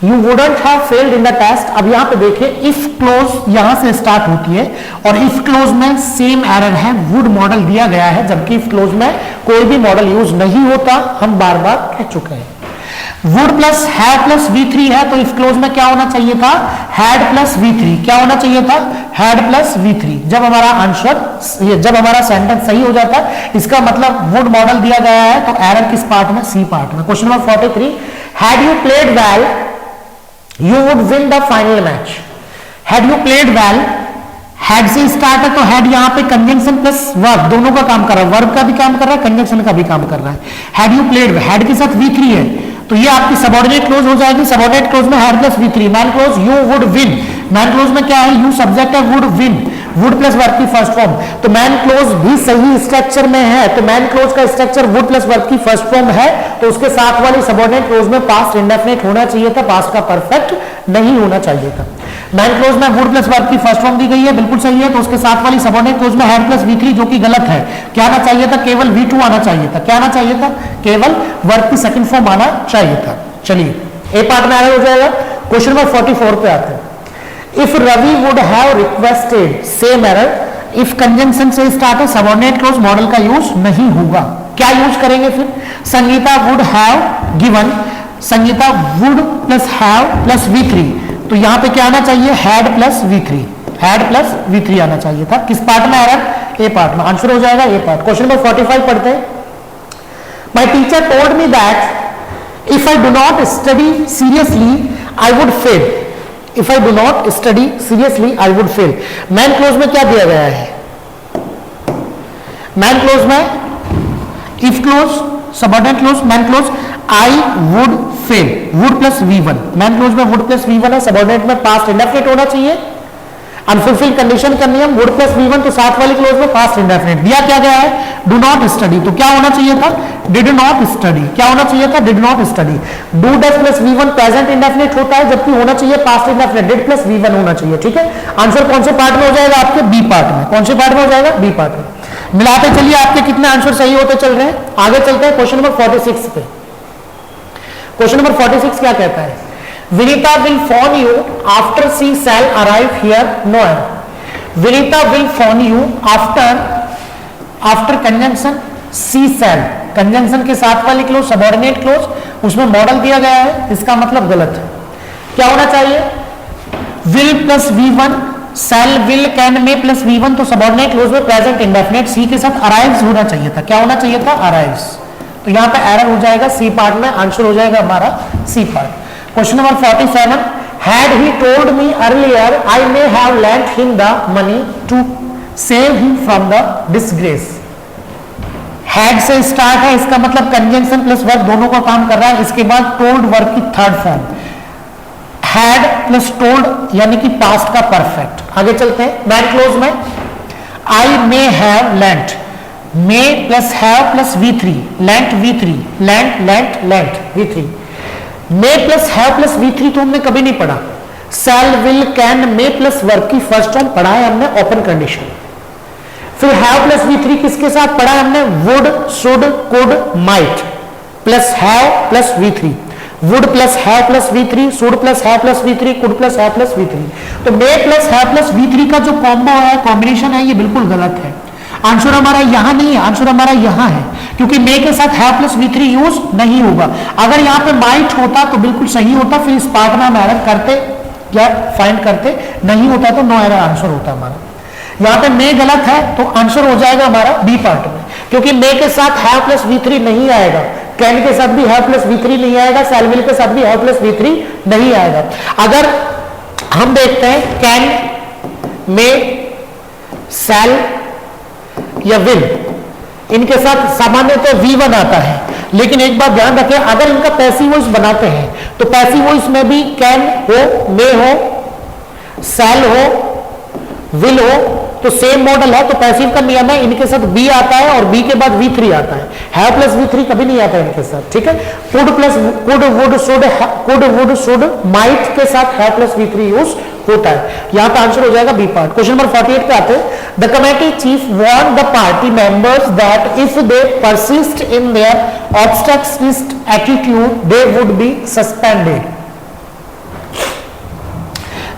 You wouldn't have failed in the test. अब यहां पे देखिए इफ क्लोज यहां से स्टार्ट होती है और इफ क्लोज में सेम एरर है, वुड मॉडल दिया गया है, जबकि इफ क्लोज में कोई भी मॉडल यूज नहीं होता, हम बार बार कह चुके हैं। Would plus had plus V3 है, तो इफ क्लोज में क्या होना चाहिए था, हैड प्लस V3। क्या होना चाहिए था, हैड प्लस V3। जब हमारा आंसर, जब हमारा सेंटेंस सही हो जाता है, इसका मतलब वुड मॉडल दिया गया है, तो एरर किस पार्ट में, सी पार्ट में। Question number 43, had you played well you would win the final match। had you played well, had से स्टार्ट है तो had यहां पे कंजंक्शन प्लस वर्ब दोनों का काम कर रहा है, वर्ब का भी काम कर रहा है, कंजंक्शन का भी काम कर रहा है। had you played, had के साथ V3 है, तो ये आपकी सबऑर्डिनेट क्लोज हो जाएगी। सबऑर्डिनेट क्लोज में had plus V3। Main close you would win, man clause में क्या है, you सब्जेक्ट है, would win, would plus verb की फर्स्ट फॉर्म, तो मैन क्लोज भी सही स्ट्रक्चर में है, तो मैन क्लोज का स्ट्रक्चर वुड प्लस वर्ब की फर्स्ट फॉर्म है, तो उसके साथ वाली सबऑर्डिनेट क्लोज में पास्ट इंडेफिनिट होना चाहिए था, पास्ट का परफेक्ट नहीं होना चाहिए था। मैन क्लोज में वुड प्लस वर्ब की फर्स्ट फॉर्म दी गई है, बिल्कुल सही है, तो उसके साथ वाली सबऑर्डिनेट क्लोज में हैड प्लस V3 जो कि गलत है। क्या आना चाहिए था, केवल V2 आना चाहिए था। क्या आना चाहिए था, केवल वर्ब की सेकंड फॉर्म आना चाहिए था। चलिए ए पार्ट में आना हो जाएगा। क्वेश्चन नंबर 44 पे आते हैं। If Ravi would have requested, same error, if conjunction से स्टार्ट है, सबऑर्डिनेट क्लोज मॉडल का यूज नहीं होगा। क्या यूज करेंगे फिर, Sangeeta would have given, Sangeeta would plus have plus V3, तो यहां पे क्या आना चाहिए, had plus V3, had plus V3 आना चाहिए था। किस पार्ट में एरर, ए पार्ट में। आंसर हो जाएगा ए पार्ट। क्वेश्चन नंबर 45 पढ़ते हैं। My teacher told me that if I do not study seriously I would fail, if I do not study seriously I would fail. Man clause में क्या दिया गया है, मैन क्लोज में if clause, subordinate clause, main clause I would fail, would plus V1, main clause में वुड प्लस V1 है, सबऑर्डिनेट में पास्ट इंडेफिनिट होना चाहिए, अनफुलफिल कंडीशन का नियम, वुड प्लस V1, तो साथ वाली क्लोज में पास्ट इंडेफिनिट दिया क्या गया है, डू नॉट स्टडी, तो क्या होना चाहिए था, डिड नॉट स्टडी। क्या होना चाहिए था, did not study. Do does plus V1 present indefinite होता है, जबकि होना चाहिए past indefinite, did plus V1 होना चाहिए। ठीक है, आंसर कौन से पार्ट में हो जाएगा, आपके बी पार्ट में। कौन से पार्ट में हो जाएगा, बी पार्ट में। मिलाते चलिए आपके कितने आंसर सही होते चल रहे हैं। आगे चलते हैं क्वेश्चन नंबर 46 पे। क्वेश्चन नंबर 46 क्या कहता है, Vinita will phone you after she shall arrive here Noida. Vinita will phone you after conjunction she shall, conjunction के साथ वाली क्लोज सबऑर्डिनेट क्लोज, उसमें मॉडल दिया गया है, इसका मतलब गलत है। क्या होना चाहिए, will plus V1, shell will can में प्लस V1, तो सबऑर्डिनेट क्लोज में प्रेजेंट इंडेफिनिट सी के साथ अराइव्स होना चाहिए था। क्या होना चाहिए था, अराइव्स, तो यहां पे एरर हो जाएगा सी पार्ट में। आंसर हो जाएगा हमारा C part. Question number 47, had he told me earlier I may have lent him the money to save him from the disgrace। had से स्टार्ट है, इसका मतलब कंजंक्शन प्लस वर्ब दोनों का काम कर रहा है। इसके बाद टोल्ड वर्ब की third form, had plus told यानी कि पास्ट का परफेक्ट। आगे चलते हैं, मैन क्लोज में I may have lent, may plus have plus V3, lent V3, lent V3, may plus have plus V3 तो हमने कभी नहीं पढ़ा। शैल will can may plus verb की फर्स्ट फॉर्म पढ़ा है हमने, ओपन कंडीशन। फिर have प्लस V3 किसके साथ पढ़ा है हमने, would, should, could, might plus have plus V3, would plus have plus V3, should plus have plus V3, could plus have plus V3। तो may plus have plus V3 का जो कॉम्बो है, कॉम्बिनेशन है, ये बिल्कुल गलत है। आंसर हमारा यहां नहीं है, आंसर हमारा यहां है, क्योंकि मे के साथ have प्लस V3 यूज नहीं होगा। अगर यहाँ पे might होता तो बिल्कुल सही होता, फिर इस पार्ट में हम एरर करते या फाइंड करते, नहीं होता तो नो एरर आंसर होता हमारा। यहाँ पे मे गलत है, तो आंसर हो जाएगा हमारा बी पार्ट में, क्योंकि मे के साथ have प्लस V3 नहीं आएगा, कैन के साथ भी have प्लस V3 नहीं आएगा, शैल विल के साथ भी have प्लस V3 नहीं आएगा। अगर हम देखते हैं कैन, मे, शैल या विल, इनके साथ सामान्यतः V1 आता है, लेकिन एक बात ध्यान रखें, अगर इनका पैसिव वॉइस बनाते हैं तो पैसिव वॉइस में भी कैन हो, मे हो, शैल हो, विल हो, तो सेम मॉडल है, तो पैसिव का नियम है, इनके साथ बी आता है और बी के बाद V3 आता है, हैव प्लस V3 कभी नहीं आता इनके साथ। ठीक है, could plus could, would, should, could, would, should, might के साथ हैव प्लस V3 यूज होता है। यहां पे आंसर हो जाएगा बी पार्ट। क्वेश्चन नंबर 48 पे आते हैं, the committee chief warned the party members that if they persist in their obstructionist attitude they would be suspended.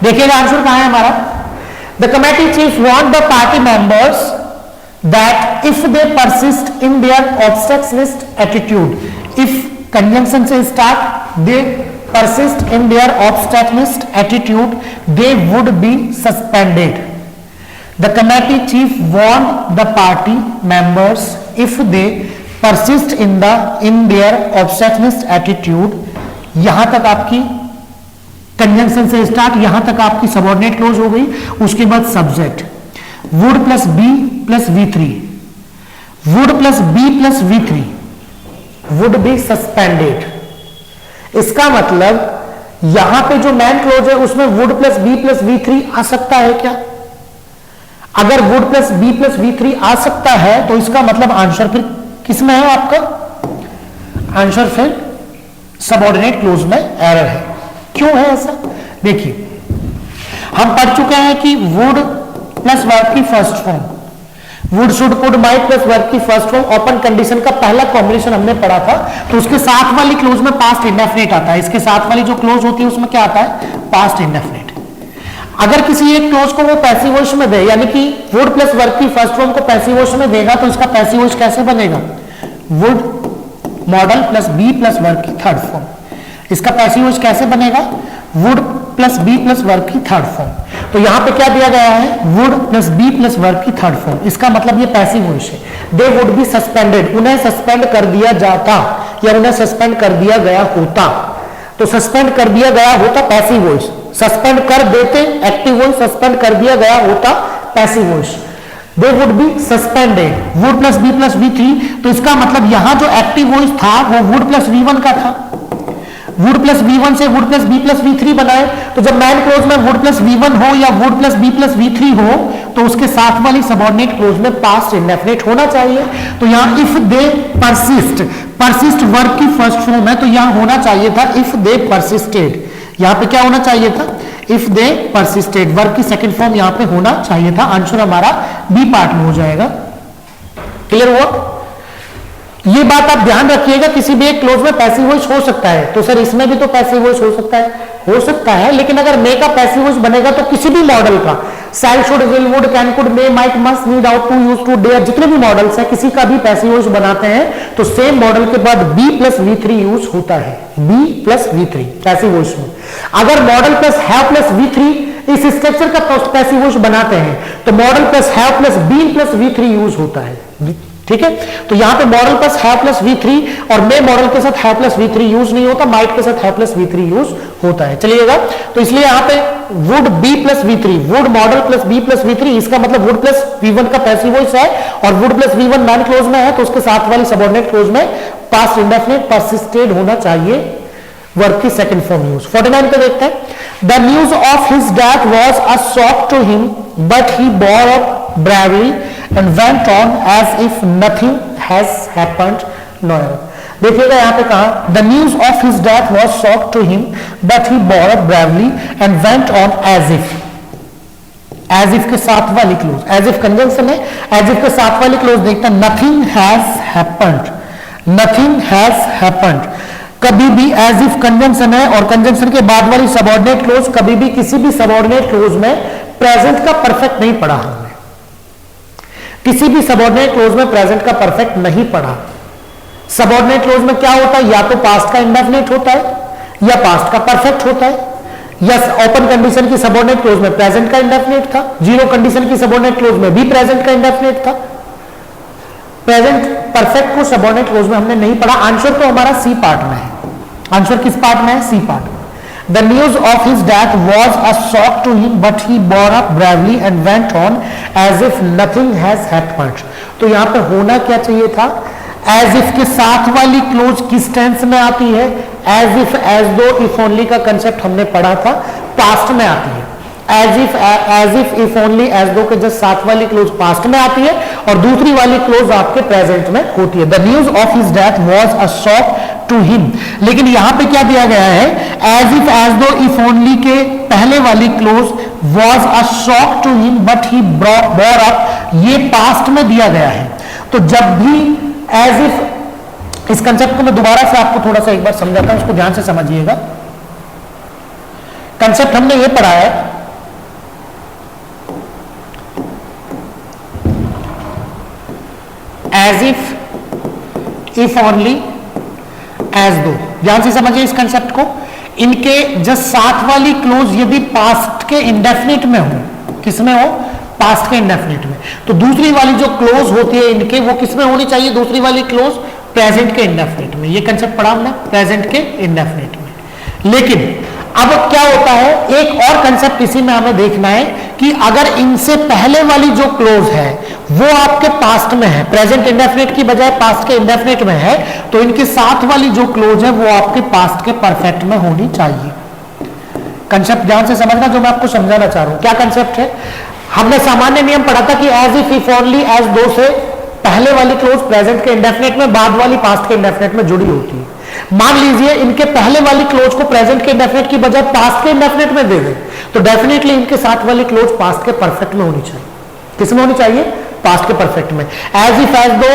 देखिएगा आंसर कहां है हमारा, the committee chief warned the party members that if they persist in their obstructionist attitude, if conjunction से start, they persist in their obstructionist attitude, they would be suspended. The committee chief warned the party members if they persist in their obstructionist attitude. यहां तक आपकी कंजंक्शन से स्टार्ट, यहां तक आपकी सबऑर्डिनेट क्लोज हो गई. उसके बाद subject would plus be plus V3, would plus be plus V3 would be suspended. इसका मतलब यहां पे जो मैन क्लोज है उसमें would plus be plus V3 आ सकता है क्या? अगर would plus be plus V3 आ सकता है तो इसका मतलब आंसर फिर किसमें है आपका? आंसर फिर सबऑर्डिनेट क्लोज में एरर है. क्यों है ऐसा? देखिए हम पढ़ चुके हैं कि वुड प्लस वर्ब की first form, would should could might plus verb की फर्स्ट फॉर्म ओपन कंडीशन का पहला कॉम्बिनेशन हमने पढ़ा था. तो उसके साथ वाली क्लोज में पास्ट इंडेफिनिट आता है. इसके साथ वाली जो क्लोज होती है उसमें क्या आता है? Past indefinite. अगर किसी एक क्लोज को वो पैसिव वॉइस में दे, यानी कि वुड प्लस वर्ब की फर्स्ट फॉर्म को पैसिव वॉइस में देगा, तो इसका पैसिव वॉइस कैसे बनेगा? Would modal plus be plus verb की थर्ड फॉर्म. इसका पैसिव वॉइस कैसे बनेगा? Would plus be plus verb की थर्ड फॉर्म. तो यहां पे क्या दिया गया है? Would plus be plus verb की थर्ड फॉर्म. इसका मतलब ये पैसिव वॉइस है. दे वुड बी सस्पेंडेड, उन्हें सस्पेंड कर दिया जाता या उन्हें सस्पेंड कर दिया गया होता. तो सस्पेंड कर दिया गया होता पैसिव वॉइस, सस्पेंड कर देते एक्टिव वॉइस, सस्पेंड कर दिया गया होता passive voice. They would be suspended, would plus be plus V3. तो इसका मतलब यहां जो एक्टिव वॉइस था वो वुड प्लस V1 का था. वुड प्लस V1 से would plus be plus V3 बनाए. तो जब मैन क्लोज में वुड प्लस V1 हो या would plus be plus V3 हो तो उसके साथ वाली सबऑर्डिनेट क्लोज में पास्ट इंडेफिनिट होना चाहिए. तो यहां if they persist, persist verb की फर्स्ट फॉर्म है, तो यहां होना चाहिए था इफ दे परसिस्टेड. यहां पे क्या होना चाहिए था? If they persisted. वर्ब की सेकंड फॉर्म यहां पे होना चाहिए था. आंसर हमारा बी पार्ट में हो जाएगा. क्लियर हुआ? ये बात आप ध्यान रखिएगा, किसी भी एक क्लोज में पैसिव वॉइस हो सकता है. तो सर इसमें भी तो पैसिव वॉइस हो सकता है, हो सकता है. लेकिन अगर मे का पैसिव वॉइस बनेगा तो किसी भी मॉडल का, shall should will would can could may might must need ought used to dare, जितने भी मॉडल्स हैं किसी का भी पैसिव वॉइस बनाते हैं तो सेम मॉडल के बाद बी प्लस V3 यूज होता है. B plus V3 passive voice में. अगर model plus have plus V3 इस स्ट्रक्चर का पैसिव वॉइस बनाते हैं तो modal plus have plus be plus V3 use होता है. ठीक है? तो यहां पे model plus have plus V3 और मे मॉडल के साथ हैव प्लस V3 यूज नहीं होता, माइट के साथ हैव प्लस V3 यूज होता है. चलिएगा, तो इसलिए यहां पे would be plus V3, would modal plus be plus V3, इसका मतलब वुड प्लस V1 का पैसिव वॉइस है और would plus V1 main clause में है तो उसके साथ वाली सबऑर्डिनेट क्लोज में पास्ट इंडेफिनिट परसिस्टेड होना चाहिए. वर्ब की सेकंड फॉर्म यूज. 49 पे देखते हैं. The news of his death was a shock to him but he bore up bravely and went on as if nothing has happened. No. देखिएगा यहां पे कहा the news of his death was shock to him but he bore up bravely and went on as if. as if के साथ वाली क्लोज, as if कंजंक्शन है, as if के साथ वाली क्लोज देखते हैं. nothing has happened, nothing has happened. कभी भी as if कंजंक्शन है और कंजंक्शन के बाद वाली सबऑर्डिनेट क्लोज, कभी भी किसी भी सबऑर्डिनेट क्लोज में प्रेजेंट का परफेक्ट नहीं पढ़ा हमने. किसी भी सबऑर्डिनेट क्लोज में प्रेजेंट का परफेक्ट नहीं पढ़ा. सबऑर्डिनेट क्लोज में क्या होता है? या तो पास्ट का इंडेफिनिट होता है या पास्ट का परफेक्ट होता है. या ओपन कंडीशन की सबऑर्डिनेट क्लोज में प्रेजेंट का इंडेफिनिट था, जीरो कंडीशन की सबऑर्डिनेट क्लोज में भी प्रेजेंट का इंडेफिनिट था. प्रेजेंट परफेक्ट को सबऑर्डिनेट क्लोज में हमने नहीं पढ़ा. आंसर तो हमारा सी पार्ट में है. आंसर किस पार्ट में है? सी पार्ट में. The news of his death was a shock to him, but he bore up bravely and went on as if nothing has happened. तो यहाँ पे होना क्या चाहिए था? As if के साथ वाली क्लोज किस टेंस में आती है? As if, as though, if only का कंसेप्ट हमने पढ़ा था, पास्ट में आती है. As if, if only, as though के जस्ट साथ वाली क्लोज पास्ट में आती है और दूसरी वाली क्लोज आपके प्रेजेंट में होती है. The news of his death was a shock to him. लेकिन यहां पे क्या दिया गया है? As if, as though, if only के पहले वाली close was a shock to him but he bore up, ये पास्ट में दिया गया है. तो जब भी as if, इस कंसेप्ट को मैं दोबारा से आपको थोड़ा सा एक बार समझाता हूं, उसको ध्यान से समझिएगा. कंसेप्ट हमने ये पढ़ा है एज इफ ओनली, एज दो। ध्यान से समझिए इस कंसेप्ट को। इनके जस्ट साथ वाली क्लोज यदि पास्ट के इंडेफिनिट में हो, किसमें हो? पास्ट के इंडेफिनिट में, तो दूसरी वाली जो क्लोज होती है इनके, वो किसमें होनी चाहिए? दूसरी वाली क्लोज प्रेजेंट के इंडेफिनिट में। ये कंसेप्ट पढ़ा हमने, प्रेजेंट के इंडेफिनिट में। लेकिन अब क्या होता है, एक और कंसेप्ट इसी में हमें देखना है कि अगर इनसे पहले वाली जो क्लोज है वो आपके पास्ट में है, प्रेजेंट इंडेफिनिट की बजाय पास्ट के इंडेफिनिट में है, तो इनके साथ वाली जो क्लोज है वो आपके पास्ट के परफेक्ट में होनी चाहिए। कंसेप्ट ध्यान से समझना जो मैं आपको समझाना चाह रहा हूं। क्या कंसेप्ट है? हमने सामान्य नियम पढ़ा था कि एज इफ ओनली, एज दो से पहले वाली क्लोज प्रेजेंट के इंडेफिनिट में, बाद वाली पास्ट के इंडेफिनिट में जुड़ी होती है। मान लीजिए इनके पहले वाली क्लोज को प्रेजेंट के इंडेफिनिट की बजाय पास्ट के इंडेफिनिट में दे दें, तो डेफिनेटली इनके साथ वाली क्लोज पास्ट के परफेक्ट में होनी चाहिए। किसमें होनी चाहिए? पास्ट के परफेक्ट में। एज इफ, एज दो,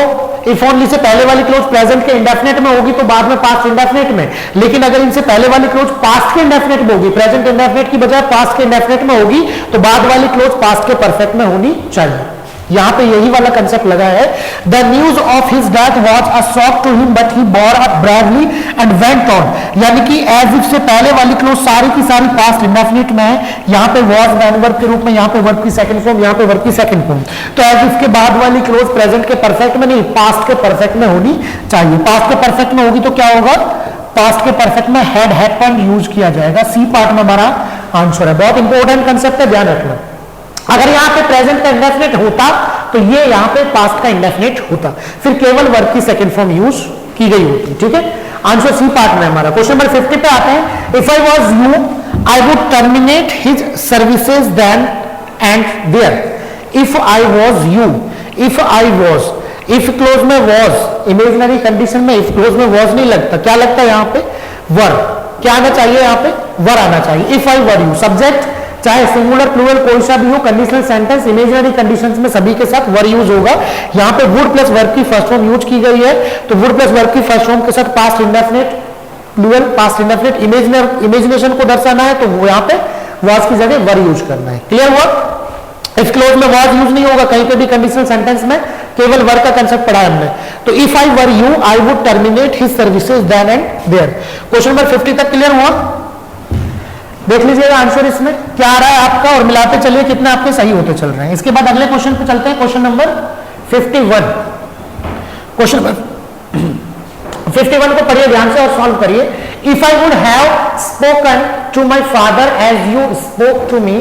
इफ ओनली से पहले वाली क्लोज प्रेजेंट के इंडेफिनिट में होगी तो बाद में पास्ट इंडेफिनिट में। लेकिन अगर इनसे पहले वाली क्लोज पास्ट के इंडेफिनिट में होगी, प्रेजेंट इंडेफिनिट की बजाय पास्ट के इंडेफिनिट में होगी, तो बाद वाली क्लोज पास्ट के परफेक्ट में होनी चाहिए। यहां पे यही वाला कंसेप्ट लगा है। The news of his death was a shock to him but he bore up bravely and went on. यानी कि एज इफ से पहले वाली क्लोज सारी की सारी पास्ट इंडेफिनिट में है, यहां पे वॉज मैन वर्ब के रूप में, यहां पे वर्ब की सेकंड फॉर्म, यहां पे वर्ब की सेकंड फॉर्म। तो एज इफ के बाद वाली क्लोज प्रेजेंट के परफेक्ट में नहीं, पास्ट के परफेक्ट में होनी चाहिए। पास्ट के परफेक्ट में होगी तो क्या होगा? पास्ट के परफेक्ट में हैड हैपेंड यूज किया जाएगा। सी पार्ट में हमारा आंसर है। बहुत इंपॉर्टेंट कंसेप्ट है, ध्यान रखना। अगर यहां पे प्रेजेंट का इंडेफिनिट होता तो ये यहां पे पास्ट का इंडेफिनिट होता, फिर केवल वर्ब की सेकंड फॉर्म यूज की गई होती। ठीक है, आंसर सी पार्ट में हमारा। क्वेश्चन नंबर 50 पे आते हैं। If I was you I would terminate his services then and there. If I was you, if I was, if clause में वाज, इमेजिनरी कंडीशन में इफ क्लोज में वाज नहीं लगता, क्या लगता है यहां पे? वर्ब। क्या आना चाहिए यहां पे? वर आना चाहिए। If I were you, subject चाहे सिंगुलर प्लूरल कोई सा भी हो, कंडीशनल सेंटेंस इमेजिनरी कंडीशंस में सभी के साथ वर यूज होगा। यहां पे वुड प्लस वर्ब की फर्स्ट फॉर्म यूज की गई है, तो वुड प्लस वर्ब की फर्स्ट फॉर्म के साथ past indefinite, plural past indefinite, imagination को दर्शाना है तो वो यहां पे वाज की जगह वर यूज करना है। क्लियर हुआ? इफ क्लोज में वाज यूज नहीं होगा कहीं पे भी कंडीशनल सेंटेंस में, केवल वर का कंसेप्ट पढ़ा हमने। तो if I were you I would terminate his services then and there. Question number 50 तक क्लियर हुआ? देख लीजिएगा आंसर इसमें क्या आ रहा है आपका और मिलाते चलिए कितने आपके सही होते चल रहे हैं। इसके बाद अगले क्वेश्चन पे चलते हैं, क्वेश्चन नंबर 51। क्वेश्चन नंबर 51 को पढ़िए ध्यान से और सॉल्व करिए। If I would have spoken to my father as you spoke to me,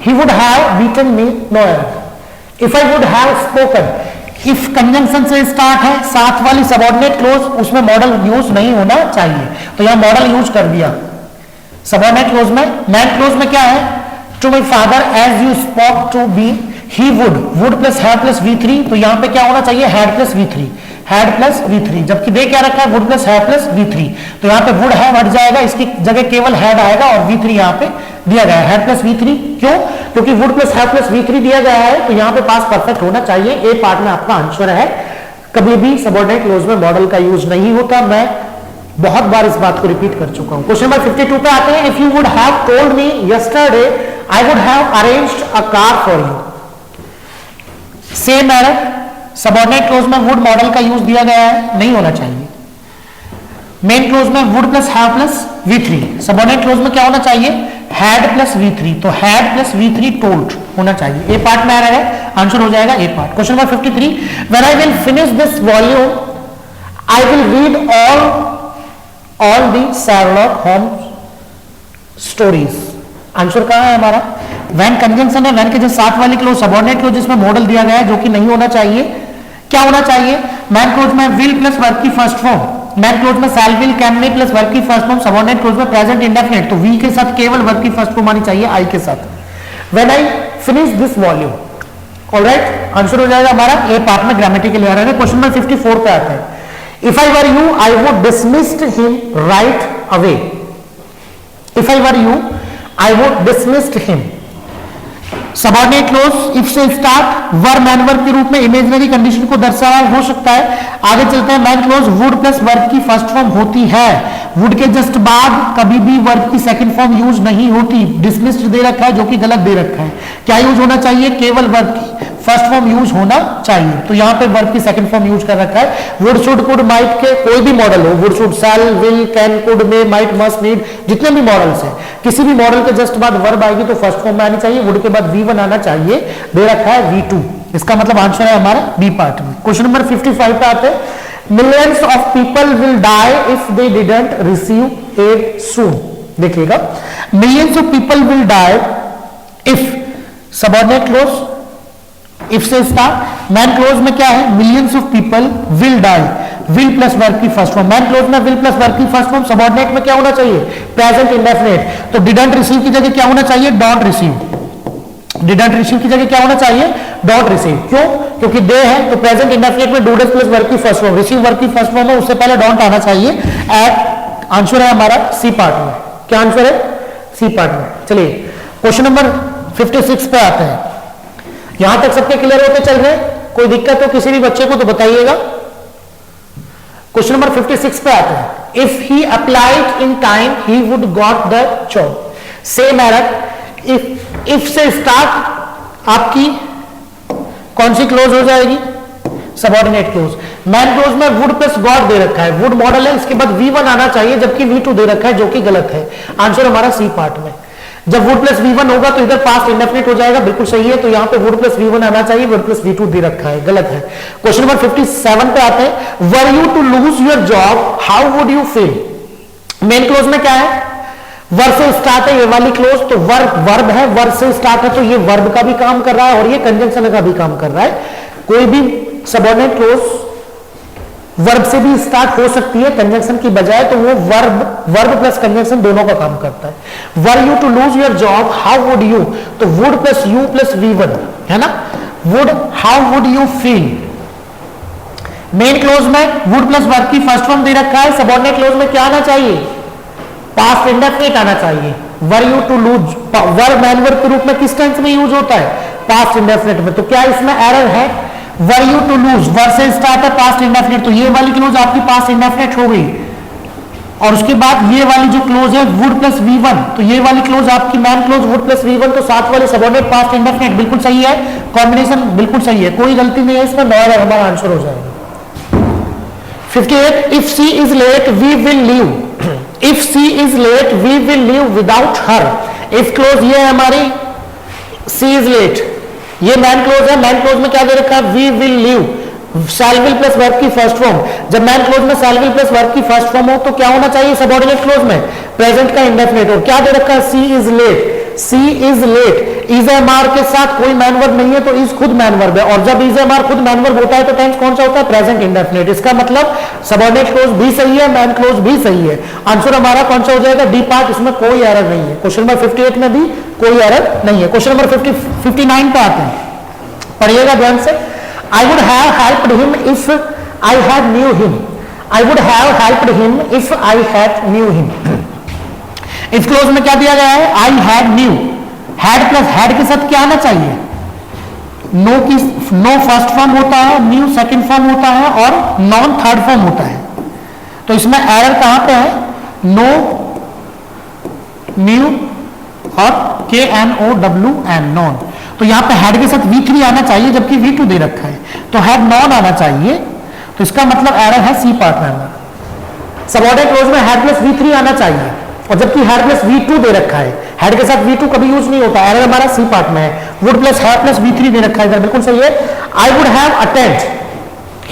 he would have beaten me no error. If I would have spoken, if conjunction से स्टार्ट है, साथ वाली सबऑर्डिनेट क्लोज, उसमें मॉडल यूज नहीं होना चाहिए, तो यहां मॉडल यूज कर दिया। सबऑर्डिनेट क्लोज में, मैन क्लोज में क्या है? To my father as you spoke to be, he would, would plus had plus V3, तो यहां पे क्या होना चाहिए? Had plus V3, had plus V3, जबकि दे क्या रखा है? Would plus had plus V3, तो यहां पे वुड है हट जाएगा, इसकी जगह केवल हैड आएगा और V3 यहां पे दिया गया है, हैड प्लस V3। क्यों? क्योंकि would plus had plus V3 दिया गया है, तो यहां पे पास परफेक्ट होना चाहिए। ए पार्ट में आपका आंसर है। कभी भी सबऑर्डिनेट क्लोज में मॉडल का यूज नहीं होता, मैं बहुत बार इस बात को रिपीट कर चुका हूं। क्वेश्चन नंबर 52 पे आते हैं। If you would have told me yesterday I would have arranged a car for you. Same error, subordinate clause में वुड मॉडल का यूज दिया गया है, नहीं होना चाहिए। मेन क्लोज में would plus have plus V3, subordinate clause में क्या होना चाहिए? हैड प्लस V3, तो हैड प्लस V3 टोल्ड होना चाहिए। ए पार्ट में एरर है, आंसर हो जाएगा A part. Question number 53। When I will finish this volume I will read all the Sherlock Holmes stories. Answer कहां है हमारा? वैन कंजंक्शन है, वैन के जो साथ वाली क्लोज सबऑर्डिनेट क्लोज जिसमें मॉडल दिया गया है, जो कि नहीं होना चाहिए। क्या होना चाहिए? मैन क्लोज में विल प्लस वर्ब की फर्स्ट फॉर्म, मैन क्लोज में shall will can may plus verb की फर्स्ट फॉर्म, सबऑर्डिनेट क्लोज में प्रेजेंट इंडेफिनिट, तो वी के साथ केवल वर्ब की फर्स्ट फॉर्म आनी चाहिए आई के साथ। When I finish this volume, alright, answer हो जाएगा हमारा ए पार्ट में ग्रामेटिकल एरर है। क्वेश्चन नंबर 54 पे आते हैं। If I were you, I would dismissed him right away. If I were you, I would dismissed him. Subordinate clause if से स्टार्ट, वर मैन वर्ब के रूप में इमेजिनरी कंडीशन को दर्शाया हो सकता है। आगे चलते हैं। Man clause would plus verb की फर्स्ट फॉर्म होती है, वुड के जस्ट बाद कभी भी वर्ब की सेकंड फॉर्म यूज नहीं होती। डिसमिस्ड दे रखा है जो कि गलत दे रखा है। क्या यूज होना चाहिए? केवल वर्ब की फर्स्ट फॉर्म यूज होना चाहिए। तो यहां पे वर्ब की सेकंड फॉर्म यूज कर रखा है। वुड, शुड, कुड, माइट के कोई भी मॉडल हो, would, should, shall, will, can, could, may, might, must, need, जितने भी मॉडल्स हैं, किसी भी मॉडल के जस्ट बाद वर्ब आएगी तो फर्स्ट फॉर्म में आनी चाहिए। वुड के बाद V1 आना चाहिए, दे रखा है V2। इसका मतलब आंसर है हमारा बी पार्ट में। क्वेश्चन नंबर 55 पे आते हैं। Millions of people will die if they didn't receive aid soon. देखिएगा, millions of people will die if, subordinate clause, if से स्टार्ट। मैन क्लोज में क्या है, millions of people will die, will plus verb की फर्स्ट फॉर्म। मैन क्लोज में विल प्लस वर्ब की फर्स्ट फॉर्म। सबऑर्डिनेट में क्या होना चाहिए, प्रेजेंट इंडेफिनिट। तो डिडंट रिसीव की जगह क्या होना चाहिए, डोंट रिसीव। डिडंट रिसीव की जगह क्या होना चाहिए, डोंट रिसीव। क्यों, क्योंकि दे है तो प्रेजेंट इंडेफिनिट में डू डज प्लस वर्ब की फर्स्ट फॉर्म, रिसीव वर्ब की फर्स्ट फॉर्म है, उससे पहले डोंट आना चाहिए। आंसर है हमारा सी पार्ट में। क्या आंसर है, सी पार्ट में। चलिए क्वेश्चन नंबर 56 पे आते हैं। यहां तक सबके क्लियर होते चल रहे, कोई दिक्कत हो किसी भी बच्चे को तो बताइएगा। क्वेश्चन नंबर 56 पे आते हैं। If he applied in time he would got the job. Same error. If से स्टार्ट आपकी कौन सी क्लोज हो जाएगी, सबऑर्डिनेट क्लोज। मैन क्लोज में वुड प्लस गॉट दे रखा है, वुड मॉडल है, इसके बाद V1 आना चाहिए, जबकि V2 दे रखा है, जो कि गलत है। आंसर हमारा सी पार्ट में। जब वुड प्लस V1 होगा तो इधर पास्ट इंडेफिनिट हो जाएगा, बिल्कुल सही है। तो यहां पे वुड प्लस V1 आना चाहिए, वुड प्लस V2 दे रखा है, गलत है। क्वेश्चन नंबर 57 पे आते हैं। Were you to lose your job how would you feel. Main clause में क्या है, वर्ब से स्टार्ट है ये वाली क्लोज, तो वर्ब है, वर्ब से स्टार्ट है तो ये वर्ब का भी काम कर रहा है और ये कंजंक्शन का भी काम कर रहा है। कोई भी सबऑर्डिनेट क्लोज वर्ब से भी स्टार्ट हो सकती है कंजंक्शन की बजाय, तो वो वर्ब प्लस कंजंक्शन दोनों का काम करता है। Were you to lose your job how would you, तो would plus you plus V1 है ना, would, how would you feel. Main clause में वुड प्लस वर्ब की फर्स्ट फॉर्म दे रखा है, सबऑर्डिनेट क्लोज में क्या आना चाहिए, पास्ट इंडेफिनिट आना चाहिए। Were you to lose, verb main verb के रूप में किस टेंस में यूज होता है, पास्ट इंडेफिनिट में। तो क्या इसमें एरर है, were you to lose verb से स्टार्ट है, पास्ट इंडेफिनिट, तो ये वाली क्लोज आपकी पास्ट इंडेफिनिट हो गई। और उसके बाद ये वाली जो क्लोज है वुड प्लस V1, तो ये वाली क्लोज आपकी main clause would plus V1, तो साथ वाले सबऑर्डिनेट पास्ट इंडेफिनिट बिल्कुल सही है, कॉम्बिनेशन बिल्कुल सही है, कोई गलती नहीं है इसमें, नॉर है, हमारा आंसर हो जाएगा। 58, if she is late we will leave. If she is late we will leave without her. If clause ये है हमारी, सी इज लेट, ये मैन क्लोज है, मैन क्लोज में क्या दे रखा है, we will leave, shall will plus verb की फर्स्ट फॉर्म। जब मैन क्लोज में शैल विल प्लस वर्ब की फर्स्ट फॉर्म हो तो क्या होना चाहिए, सबऑर्डिनेट क्लोज में प्रेजेंट का इंडेफिनिट। और क्या दे रखा है, she is late, she is late. Is am are के साथ कोई मैन वर्ब नहीं है तो इज खुद मैन वर्ब है, और जब इज एम आर खुद मैन वर्ब होता है तो टेंस कौन सा होता है, प्रेजेंट इंडेफिनिट। इसका मतलब सबऑर्डिनेट क्लोज भी सही है, मैन क्लोज भी सही है। आंसर हमारा कौन सा हो जाएगा, डी पार्ट, इसमें कोई एरर नहीं है। क्वेश्चन नंबर 58 में भी कोई एरर नहीं है। क्वेश्चन नंबर 59 पे आते हैं, पढ़िएगा ध्यान से। I would have helped him if I had knew him. I would have helped him if I had knew him. इस क्लोज में क्या दिया गया है, I had knew, had plus had के साथ क्या आना चाहिए, नो की, नो फर्स्ट फॉर्म होता है, न्यू सेकंड फॉर्म होता है और नॉन थर्ड फॉर्म होता है। तो इसमें एरर कहां पे है, नो, न्यू और KNOWN, नॉन। तो यहां पे हेड के साथ V3 आना चाहिए जबकि V2 दे रखा है, तो हेड नॉन आना चाहिए, तो इसका मतलब एरर है सी पार्ट में हमारा। सबऑर्डिनेट क्लोज में हेड प्लस V3 आना चाहिए और जबकि हेड प्लस V2 दे रखा है, हेड के साथ V2 कभी यूज नहीं होता, एरर हमारा सी पार्ट में है। Would plus had plus V3 दे रखा है, इधर बिल्कुल सही है। I would have attend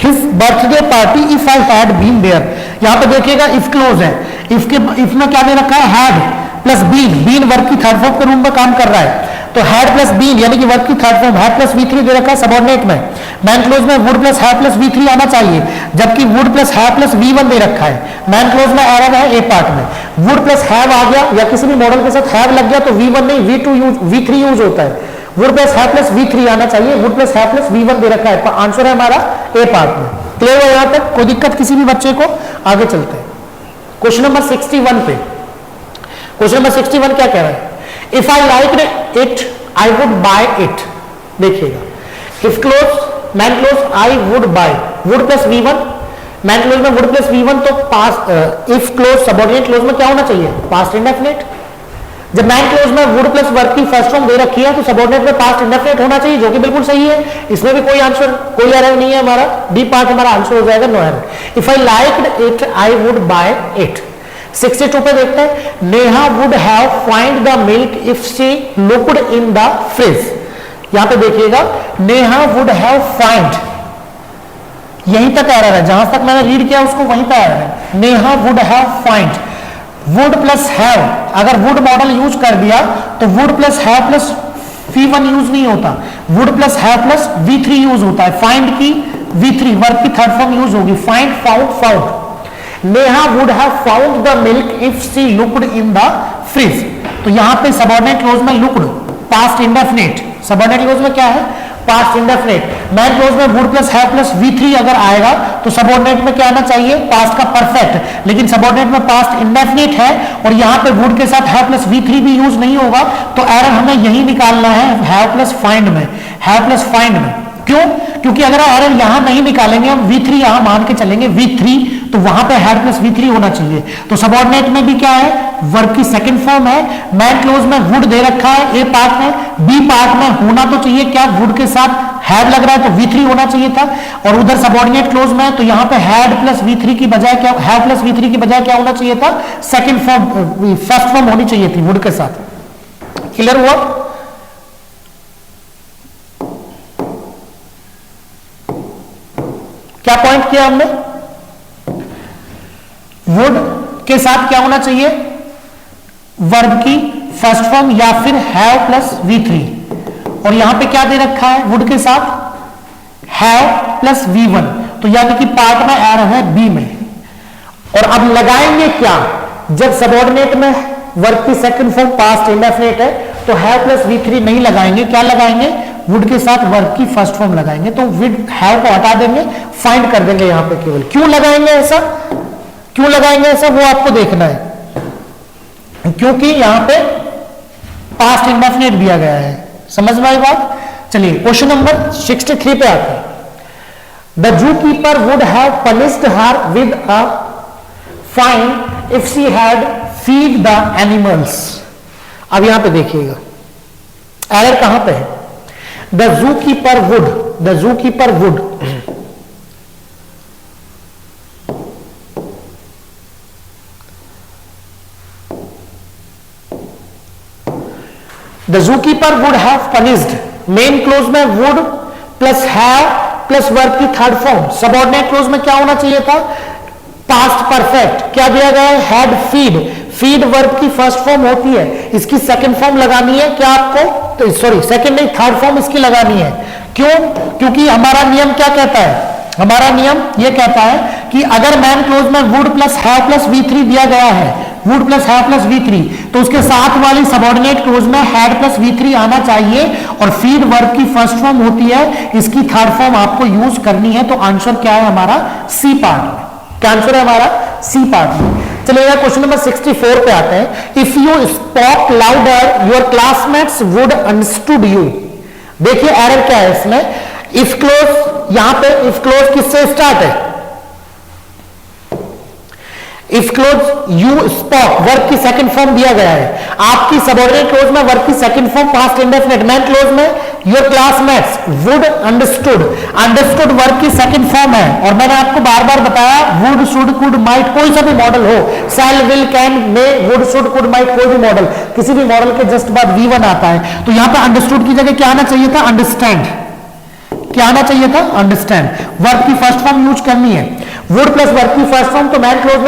his birthday party if I had been there. यहां पे देखिएगा इफ क्लोज है, इफ में क्या दे रखा है, had plus been, been verb की थर्ड फॉर्म के रूप में काम कर रहा है, तो हैड प्लस बीन यानी कि वर्ब की third form, had plus V3 दे रखा है सबऑर्डिनेट में। मैन क्लोज में would plus had plus V3 आना चाहिए जबकि would plus have plus V1 दे रखा है। मैन क्लोज में एरर है ए पार्ट में, वुड प्लस हैव आ गया या किसी भी मॉडल के साथ हैव लग गया तो V1 नहीं V2 यूज, V3 यूज होता है। Would plus have plus V3 आना चाहिए, would plus have plus V1 दे रखा है, आंसर है हमारा ए पार्ट में। क्लियर है यहां तक, कोई दिक्कत किसी भी बच्चे को, आगे चलते हैं क्वेश्चन नंबर 61 पे। क्वेश्चन नंबर 61 क्या कह रहा है, if I like it I would buy it. देखिएगा, if clause main clause I would buy, would plus V1, main clause में वुड प्लस V1, तो past, if clause subordinate clause में क्या होना चाहिए, पास्ट इंडेफिनिट। जब मैन क्लोज में वुड प्लस वर्ब की फर्स्ट फॉर्म दे रखी है तो सबऑर्डिनेट में पास्ट इंडेफिनिट होना चाहिए, जो कि बिल्कुल सही है। इसमें भी कोई आंसर, कोई एरर नहीं है। हमारा डी पार्ट हमारा आंसर हो जाएगा, no error. If I liked it I would buy it. 62 पे देखते हैं, Neha would have find the milk if she looked in the fridge. यहां पे देखिएगा, नेहा वुड हैव फाइंड, यहीं तक एरर है, जहां तक मैंने रीड किया उसको वहीं पे एरर है। Neha would have find, would plus have, अगर वुड मॉडल यूज कर दिया तो would plus have plus V1 use नहीं होता, would plus have plus V3 use होता है। फाइंड की V3 वर्ब की थर्ड फॉर्म यूज होगी, find, found, found. Neha would have found the milk if she looked in the fridge. तो यहां पे सबऑर्डिनेट क्लोज में looked past indefinite, subordinate clause में क्या है, पास्ट इंडेफिनिट। मैन क्लोज में would plus have plus V3 अगर आएगा तो सबऑर्डिनेट में क्या आना चाहिए, पास्ट का परफेक्ट। लेकिन सबऑर्डिनेट में पास्ट इंडेफिनिट है और यहां पे वुड के साथ हैव प्लस V3 भी यूज नहीं होगा, तो एरर हमें यही निकालना है, हैव प्लस फाइंड में, हैव प्लस फाइंड में। क्यों? क्योंकि अगर एरर यहां नहीं निकालेंगे, हम V3 यहां मान के चलेंगे V3, तो वहां पे हैड प्लस V3 होना चाहिए। तो सबऑर्डिनेट में भी क्या है, वर्ब की सेकंड फॉर्म है। मैन क्लोज में वुड दे रखा है ए पार्ट में, बी पार्ट में होना तो चाहिए क्या, वुड के साथ हैड लग रहा है तो V3 होना चाहिए था, और उधर सबऑर्डिनेट क्लोज में तो यहां पे हैड प्लस V3 की बजाय क्या, हैव प्लस V3 की बजाय क्या होना चाहिए था, सेकंड फॉर्म, फर्स्ट फॉर्म होनी चाहिए थी वुड के साथ। क्लियर हुआ? क्या पॉइंट किया हमने, वुड के साथ क्या होना चाहिए, वर्ब की फर्स्ट फॉर्म या फिर हैव प्लस V3, और यहां पे क्या दे रखा है, वुड के साथ हैव प्लस V1, तो यानी कि पार्ट में एरर है बी में। और अब लगाएंगे क्या, जब सबऑर्डिनेट में वर्ब की सेकंड फॉर्म पास्ट इंडेफिनिट है तो हैव प्लस V3 नहीं लगाएंगे, क्या लगाएंगे, वुड के साथ वर्ब की फर्स्ट फॉर्म लगाएंगे। तो विद हैव को हटा देंगे, फाइंड कर देंगे यहां पे केवल। क्यों लगाएंगे ऐसा, क्यों लगाएंगे ऐसा, वो आपको देखना है, क्योंकि यहां पे पास्ट इंडेफिनिट दिया गया है। समझ में आई बात? चलिए क्वेश्चन नंबर 63 पे आते हैं। The zoo keeper would have punished her with a fine if she had feed the animals. अब यहां पे देखिएगा एरर कहां पे है, the zoo keeper would, the zoo keeper would, the zookeeper would have punished, main clause में would plus have plus verb की थर्ड फॉर्म। सबऑर्डिनेट क्लोज में क्या होना चाहिए था, पास्ट परफेक्ट। क्या दिया गया है, हैड फीड, फीड वर्ब की फर्स्ट फॉर्म होती है, इसकी सेकंड फॉर्म लगानी है क्या आपको, तो सॉरी सेकंड नहीं थर्ड फॉर्म इसकी लगानी है। क्यों? क्योंकि हमारा नियम क्या कहता है, हमारा नियम यह कहता है कि अगर मैन क्लोज में would plus have plus V3 दिया गया है, would plus have plus V3, तो उसके साथ वाली सबऑर्डिनेट क्लोज में हैड प्लस V3 आना चाहिए, और फीड वर्ब की फर्स्ट फॉर्म होती है, इसकी थर्ड फॉर्म आपको यूज करनी है। तो आंसर क्या है हमारा, सी पार्ट में। क्या आंसर है हमारा, सी पार्ट में। चलिए क्वेश्चन नंबर 64 पे आते हैं। If you spoke louder your classmates would understood you. देखिए एरर क्या है इसमें, इफ क्लोज, यहां पे इफ क्लोज किससे स्टार्ट है, if clause you spoke verb की सेकंड फॉर्म दिया गया है, आपकी सबऑर्डिनेट क्लोज में वर्ब की second form past indefinite, main clause में your classmates would understood, understood verb की सेकंड फॉर्म है। और मैंने आपको बार बार बताया वुड शुड कुड माइट कोई सा भी मॉडल हो, शैल will can may would should could might कोई भी मॉडल, किसी भी मॉडल के जस्ट बाद V1 आता है। तो यहां पर अंडरस्टूड की जगह क्या आना चाहिए था, अंडरस्टैंड। क्या आना चाहिए था, अंडरस्टैंड। वर्ब की फर्स्ट फॉर्म यूज करनी है, वुड प्लस वर्ब की फर्स्ट फॉर्म, तो मैन क्लोज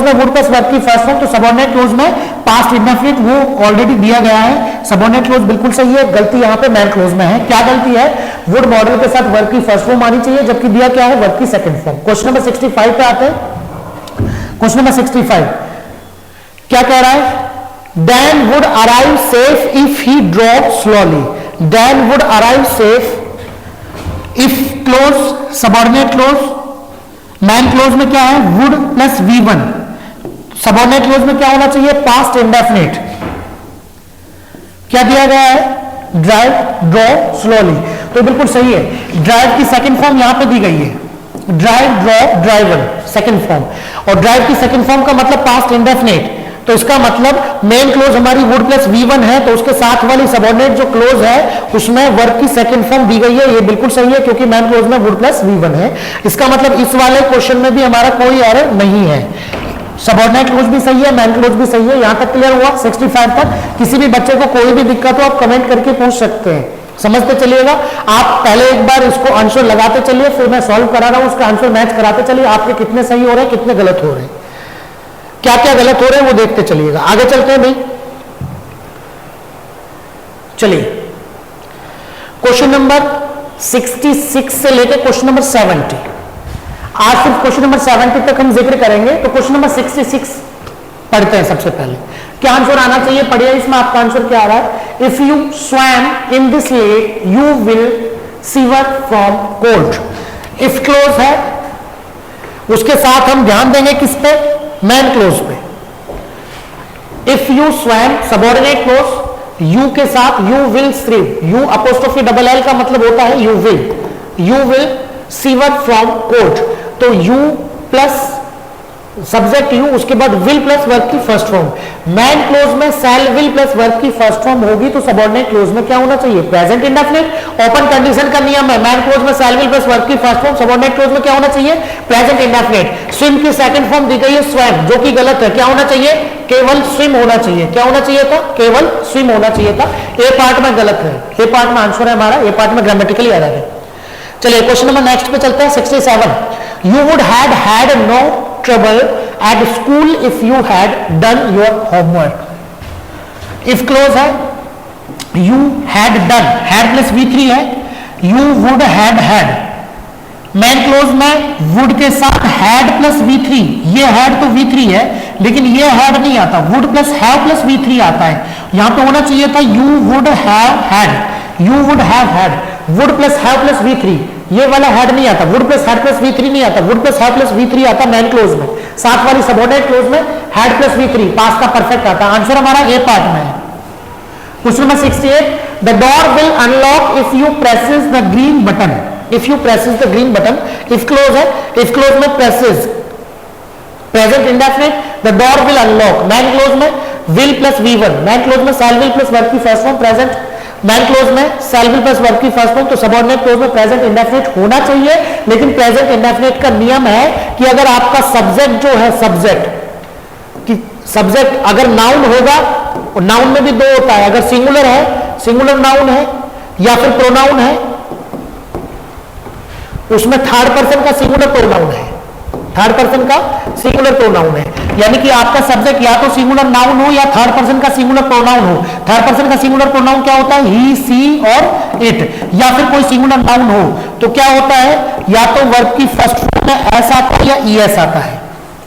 में वुड प्लस वर्ब की फर्स्ट फॉर्म, तो सबऑर्डिनेट क्लोज में पास्ट इंडेफिनिट वो ऑलरेडी दिया गया है। सबऑर्डिनेट क्लोज बिल्कुल सही है, गलती यहां पे मैन क्लोज में है। क्या गलती है, वुड मॉडल के साथ वर्ब की फर्स्ट फॉर्म आनी चाहिए, जबकि दिया क्या है, वर्ब की सेकंड फॉर्म। क्वेश्चन नंबर 65 पे आते हैं। क्वेश्चन नंबर 65 क्या कह रहा है, Dan would arrive safe if he drove slowly. Dan would arrive safe if close subordinate clause, man clause में क्या है, would plus V1, subordinate clause में क्या होना चाहिए, पास्ट इंडेफिनिट। क्या दिया गया है, ड्राइव ड्रॉ स्लोली, तो बिल्कुल सही है। ड्राइव की सेकंड फॉर्म यहां पे दी गई है, drive draw driver second form, और ड्राइव की सेकंड फॉर्म का मतलब पास्ट इंडेफिनिट, तो तो इसका मतलब मेन क्लोज हमारी वुड प्लस V1 है, तो उसके साथ वाली सबऑर्डिनेट जो क्लोज है उसमें वर्ब की सेकंड फॉर्म दी गई है, ये बिल्कुल सही है क्योंकि मेन क्लोज में वुड प्लस V1 है। इसका मतलब इस वाले क्वेश्चन में भी हमारा कोई एरर नहीं है, सबऑर्डिनेट क्लोज भी सही है, मेन क्लोज भी सही है। यहां तक क्लियर हुआ 65 तक। किसी भी बच्चे को कोई भी दिक्कत हो आप कमेंट करके पूछ सकते हैं, समझते चलिएगा। आप पहले एक बार इसको आंसर लगाते चलिए, फिर मैं सॉल्व करा रहा हूं, उसका आंसर मैच कराते चलिए, आपके कितने सही हो रहे हैं कितने गलत हो रहे हैं, क्या क्या गलत हो रहे हैं वो देखते चलिएगा। आगे चलते हैं भाई, चलिए क्वेश्चन नंबर 66 से लेकर क्वेश्चन नंबर 70, आज सिर्फ क्वेश्चन नंबर 70 तक हम जिक्र करेंगे। तो क्वेश्चन नंबर 66 पढ़ते हैं सबसे पहले, क्या आंसर आना चाहिए पढ़िए। इसमें आपका आंसर क्या आ रहा है, if you swum in this lake you will sewer from cold. If clause है, उसके साथ हम ध्यान देंगे किस पे, मेन क्लोज पे। If you swum subordinate close, you के साथ you will swim, you apostrophe double L का मतलब होता है you will sewer from cold. तो यू प्लस सब्जेक्ट यू, उसके बाद विल प्लस वर्ब की फर्स्ट फॉर्म। मैन क्लोज में शैल विल प्लस वर्ब की फर्स्ट फॉर्म होगी, तो सबऑर्डिनेट क्लोज में क्या होना चाहिए, प्रेजेंट इंडेफिनिट। ओपन कंडीशन का नियम है, मैन क्लोज में शैल विल प्लस वर्ब की फर्स्ट फॉर्म, सबऑर्डिनेट क्लोज में क्या होना चाहिए, प्रेजेंट इंडेफिनिट। स्विम की सेकंड फॉर्म दी गई है स्वैम, जो कि गलत है, क्या होना चाहिए, केवल स्विम होना चाहिए। क्या होना चाहिए था, केवल स्विम होना चाहिए था। ए पार्ट में गलत है, ए पार्ट में आंसर है हमारा, ए पार्ट में ग्रामेटिकली एरर है। चलिए क्वेश्चन नंबर नेक्स्ट पे चलते हैं, 67। You would had no trouble at school if you had done your homework. If clause है, you had done, had plus V3 है, you would had. Main clause में वुड के साथ हैड प्लस V3, ये हैड तो V3 है लेकिन ये हैड नहीं आता, would plus have plus V3 आता है। यहां पे होना चाहिए था you would have had, you would have had, would plus have plus V3, ये वाला हैड नहीं आता, would plus had plus V3 नहीं आता, would plus have plus V3 आता मैन क्लोज में। साथ वाली सबऑर्डिनेट क्लोज में हैड प्लस V3, पास का परफेक्ट आता। आंसर हमारा ए पार्ट में है। Question number 68, the door will unlock if you presses the green button, if you presses the green button. If clause है, इफ क्लोज में presses present indefinite, the door will unlock. Main clause में will plus V1, main clause में शैल विल प्लस वर्ब की first form present, man clause में शैल विल प्लस वर्ब की फर्स्ट फॉर्म, तो सबऑर्डिनेट क्लोज में प्रेजेंट इंडेफिनिट होना चाहिए। लेकिन प्रेजेंट इंडेफिनिट का नियम है कि अगर आपका सब्जेक्ट जो है, सब्जेक्ट अगर नाउन होगा, और नाउन में भी दो होता है, अगर सिंगुलर है, सिंगुलर नाउन है या फिर प्रोनाउन है, उसमें थर्ड पर्सन का सिंगुलर प्रोनाउन है, थर्ड पर्सन का सिंगुलर प्रोनाउन है। यानी कि आपका सब्जेक्ट या तो सिंगुलर नाउन हो या थर्ड पर्सन का सिंगुलर प्रोनाउन हो। थर्ड पर्सन का सिंगुलर प्रोनाउन क्या होता है, ही, सी और इट, या फिर कोई सिंगुलर नाउन हो तो क्या होता है, या तो वर्ब की फर्स्ट फॉर्म में एस आता है या ईएस आता है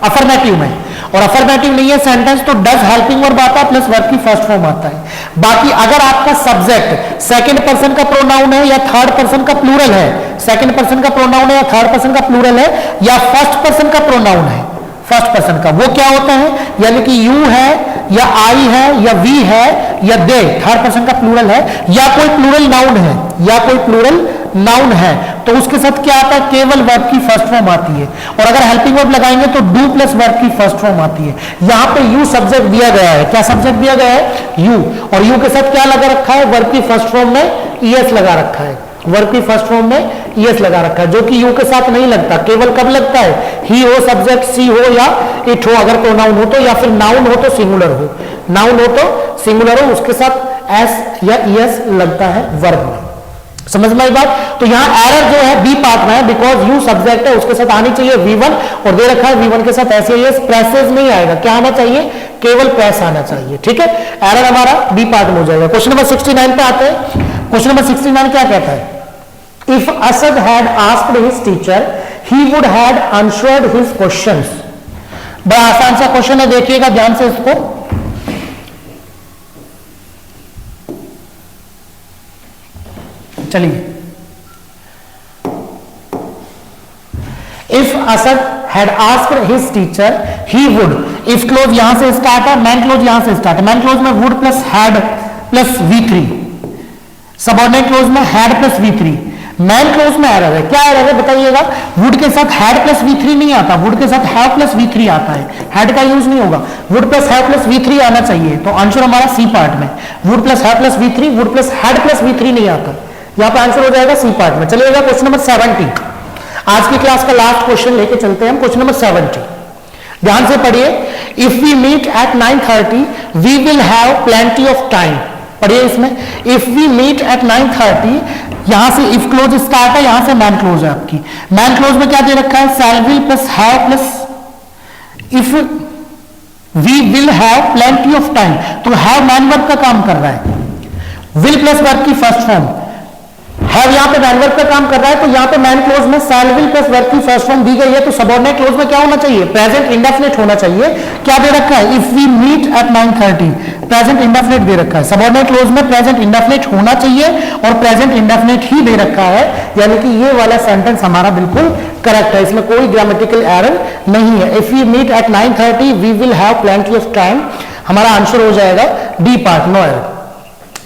अफर्मेटिव में, और अफर्मेटिव नहीं है सेंटेंस तो डज हेल्पिंग वर्ब आता है प्लस वर्ब की फर्स्ट फॉर्म आता है। बाकी अगर आपका सब्जेक्ट सेकंड पर्सन का प्रोनाउन है या थर्ड पर्सन का प्लूरल है, सेकंड पर्सन का प्रोनाउन है या थर्ड पर्सन का प्लूरल है या फर्स्ट पर्सन का प्रोनाउन है, फर्स्ट पर्सन का, वो क्या होता है, यानी कि यू है या आई है या वी है या दे, थर्ड पर्सन का प्लूरल है, या कोई प्लूरल नाउन है, या कोई प्लूरल नाउन है, तो उसके साथ क्या आता है, केवल वर्ब की फर्स्ट फॉर्म आती है। और अगर हेल्पिंग वर्ब लगाएंगे तो डू प्लस वर्ब की फर्स्ट फॉर्म आती है। यहां पे यू सब्जेक्ट दिया गया है, क्या सब्जेक्ट दिया गया है, यू, और यू के साथ क्या लगा रखा है, वर्ब की फर्स्ट फॉर्म में ईएस लगा रखा है, वर्ब की फर्स्ट फॉर्म में ईएस लगा रखा है, जो कि यू के साथ नहीं लगता, केवल कब लगता है, ही हो सब्जेक्ट, सी हो या इट हो, अगर प्रोनाउन हो तो, या फिर नाउन हो तो सिंगुलर हो, नाउन हो तो सिंगुलर हो, उसके साथ एस या ईएस लगता है वर्ब में। समझ में आई बात। तो यहां एरर जो है बी पार्ट में है, बिकॉज यू सब्जेक्ट है, उसके साथ आनी चाहिए V1 और दे रखा है V1 के साथ ऐसे प्रेसेस नहीं आएगा, क्या आना चाहिए, केवल प्रेस आना चाहिए। ठीक है, एरर हमारा बी पार्ट में हो जाएगा। क्वेश्चन नंबर 69 पे आते हैं। क्वेश्चन नंबर 69 क्या कहता है, if Asad had asked his teacher he would had answered his questions. बड़ा आसान सा क्वेश्चन है, देखिएगा ध्यान से इसको। चलिए, if Asad had asked his teacher he would, if clause यहां से स्टार्ट है, मैन क्लोज यहां से स्टार्ट है, मैन क्लोज में would plus had plus V3, subordinate clause में had plus V3, main clause में एरर है, क्या एरर है बताइएगा। वुड के साथ हैड प्लस V3 नहीं आता, वुड के साथ हैव प्लस V3 आता है, हैड का यूज नहीं होगा, would plus have plus V3 आना चाहिए। तो आंसर हमारा सी पार्ट में, would plus have plus V3, would plus had plus V3 नहीं आता, यहां पे आंसर हो जाएगा सी पार्ट में। चलिएगा क्वेश्चन नंबर 70, आज की क्लास का लास्ट क्वेश्चन लेके चलते हैं हम। क्वेश्चन नंबर 70 ध्यान से पढ़िए। If we meet at 9:30 we will have plenty of time. पढ़िए इसमें, इफ वी मीट एट 9:30, यहां से इफ क्लोज स्टार्ट है, यहां से मैन क्लोज है आपकी। मैन क्लोज में क्या दे रखा है, shall will plus have plus if we will have plenty of time. तो हैव मैन वर्ब का काम कर रहा है, विल प्लस वर्ब की फर्स्ट फॉर्म, हैव यहां पे मैन वर्ब का काम कर रहा है। तो यहां पे मैन क्लोज में शैल विल प्लस वर्ब की फर्स्ट फॉर्म दी गई है, तो सबऑर्डिनेट क्लोज में क्या होना चाहिए, प्रेजेंट इंडेफिनिट होना चाहिए। क्या दे रखा है, if we meet at 9:30, present indefinite दे रखा है। सबऑर्डिनेट क्लोज में प्रेजेंट इंडेफिनिट होना चाहिए और प्रेजेंट इंडेफिनिट ही दे रखा है, यानी कि ये वाला सेंटेंस हमारा बिल्कुल करेक्ट है, इसमें कोई ग्रामेटिकल एरर नहीं है। If we meet at 9:30 we will have plenty of time, हमारा आंसर हो जाएगा डी पार्ट, नो एरर।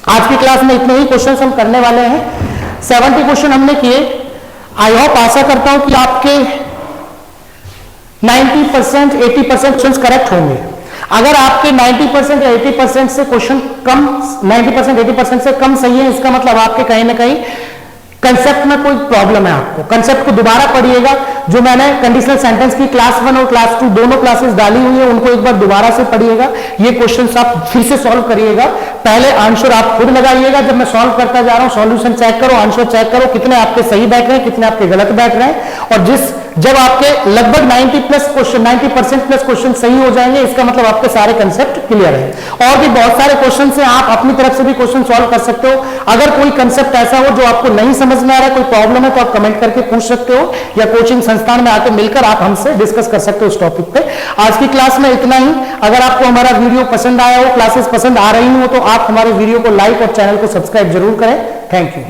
आज की क्लास में इतने ही क्वेश्चन हम करने वाले हैं। 70 क्वेश्चन हमने किए। आई होप, आशा करता हूं कि आपके 90% 80% क्वेश्चन करेक्ट होंगे। अगर आपके 90% या 80% से क्वेश्चन कम, 90% 80% से कम सही है, इसका मतलब आपके कहीं ना कहीं कंसेप्ट में कोई प्रॉब्लम है। आपको कंसेप्ट को दोबारा पढ़िएगा, जो मैंने कंडीशनल सेंटेंस की क्लास 1 और क्लास 2 दोनों क्लासेस डाली हुई है, उनको एक बार दोबारा से पढ़िएगा। ये क्वेश्चंस आप फिर से सॉल्व करिएगा। पहले आंसर आप खुद लगाइएगा, जब मैं सॉल्व करता जा रहा हूं सॉल्यूशन चेक करो, आंसर चेक करो, कितने आपके सही बैठ रहे हैं, कितने आपके गलत बैठ रहे हैं। और जब आपके लगभग 90% प्लस क्वेश्चन सही हो जाएंगे, इसका मतलब आपके सारे कंसेप्ट क्लियर है। और भी बहुत सारे क्वेश्चन से आप अपनी तरफ से भी क्वेश्चन सॉल्व कर सकते हो। अगर कोई कंसेप्ट ऐसा हो जो आपको नहीं समझ में आ रहा है, कोई प्रॉब्लम है, तो आप कमेंट करके पूछ सकते हो, या कोचिंग संस्थान में आकर मिलकर आप हमसे डिस्कस कर सकते हो उस टॉपिक पे। आज की क्लास में इतना ही। अगर आपको हमारा वीडियो पसंद आया हो, क्लासेस पसंद आ रही हो, तो आप हमारे वीडियो को लाइक और चैनल को सब्सक्राइब जरूर करें। Thank you.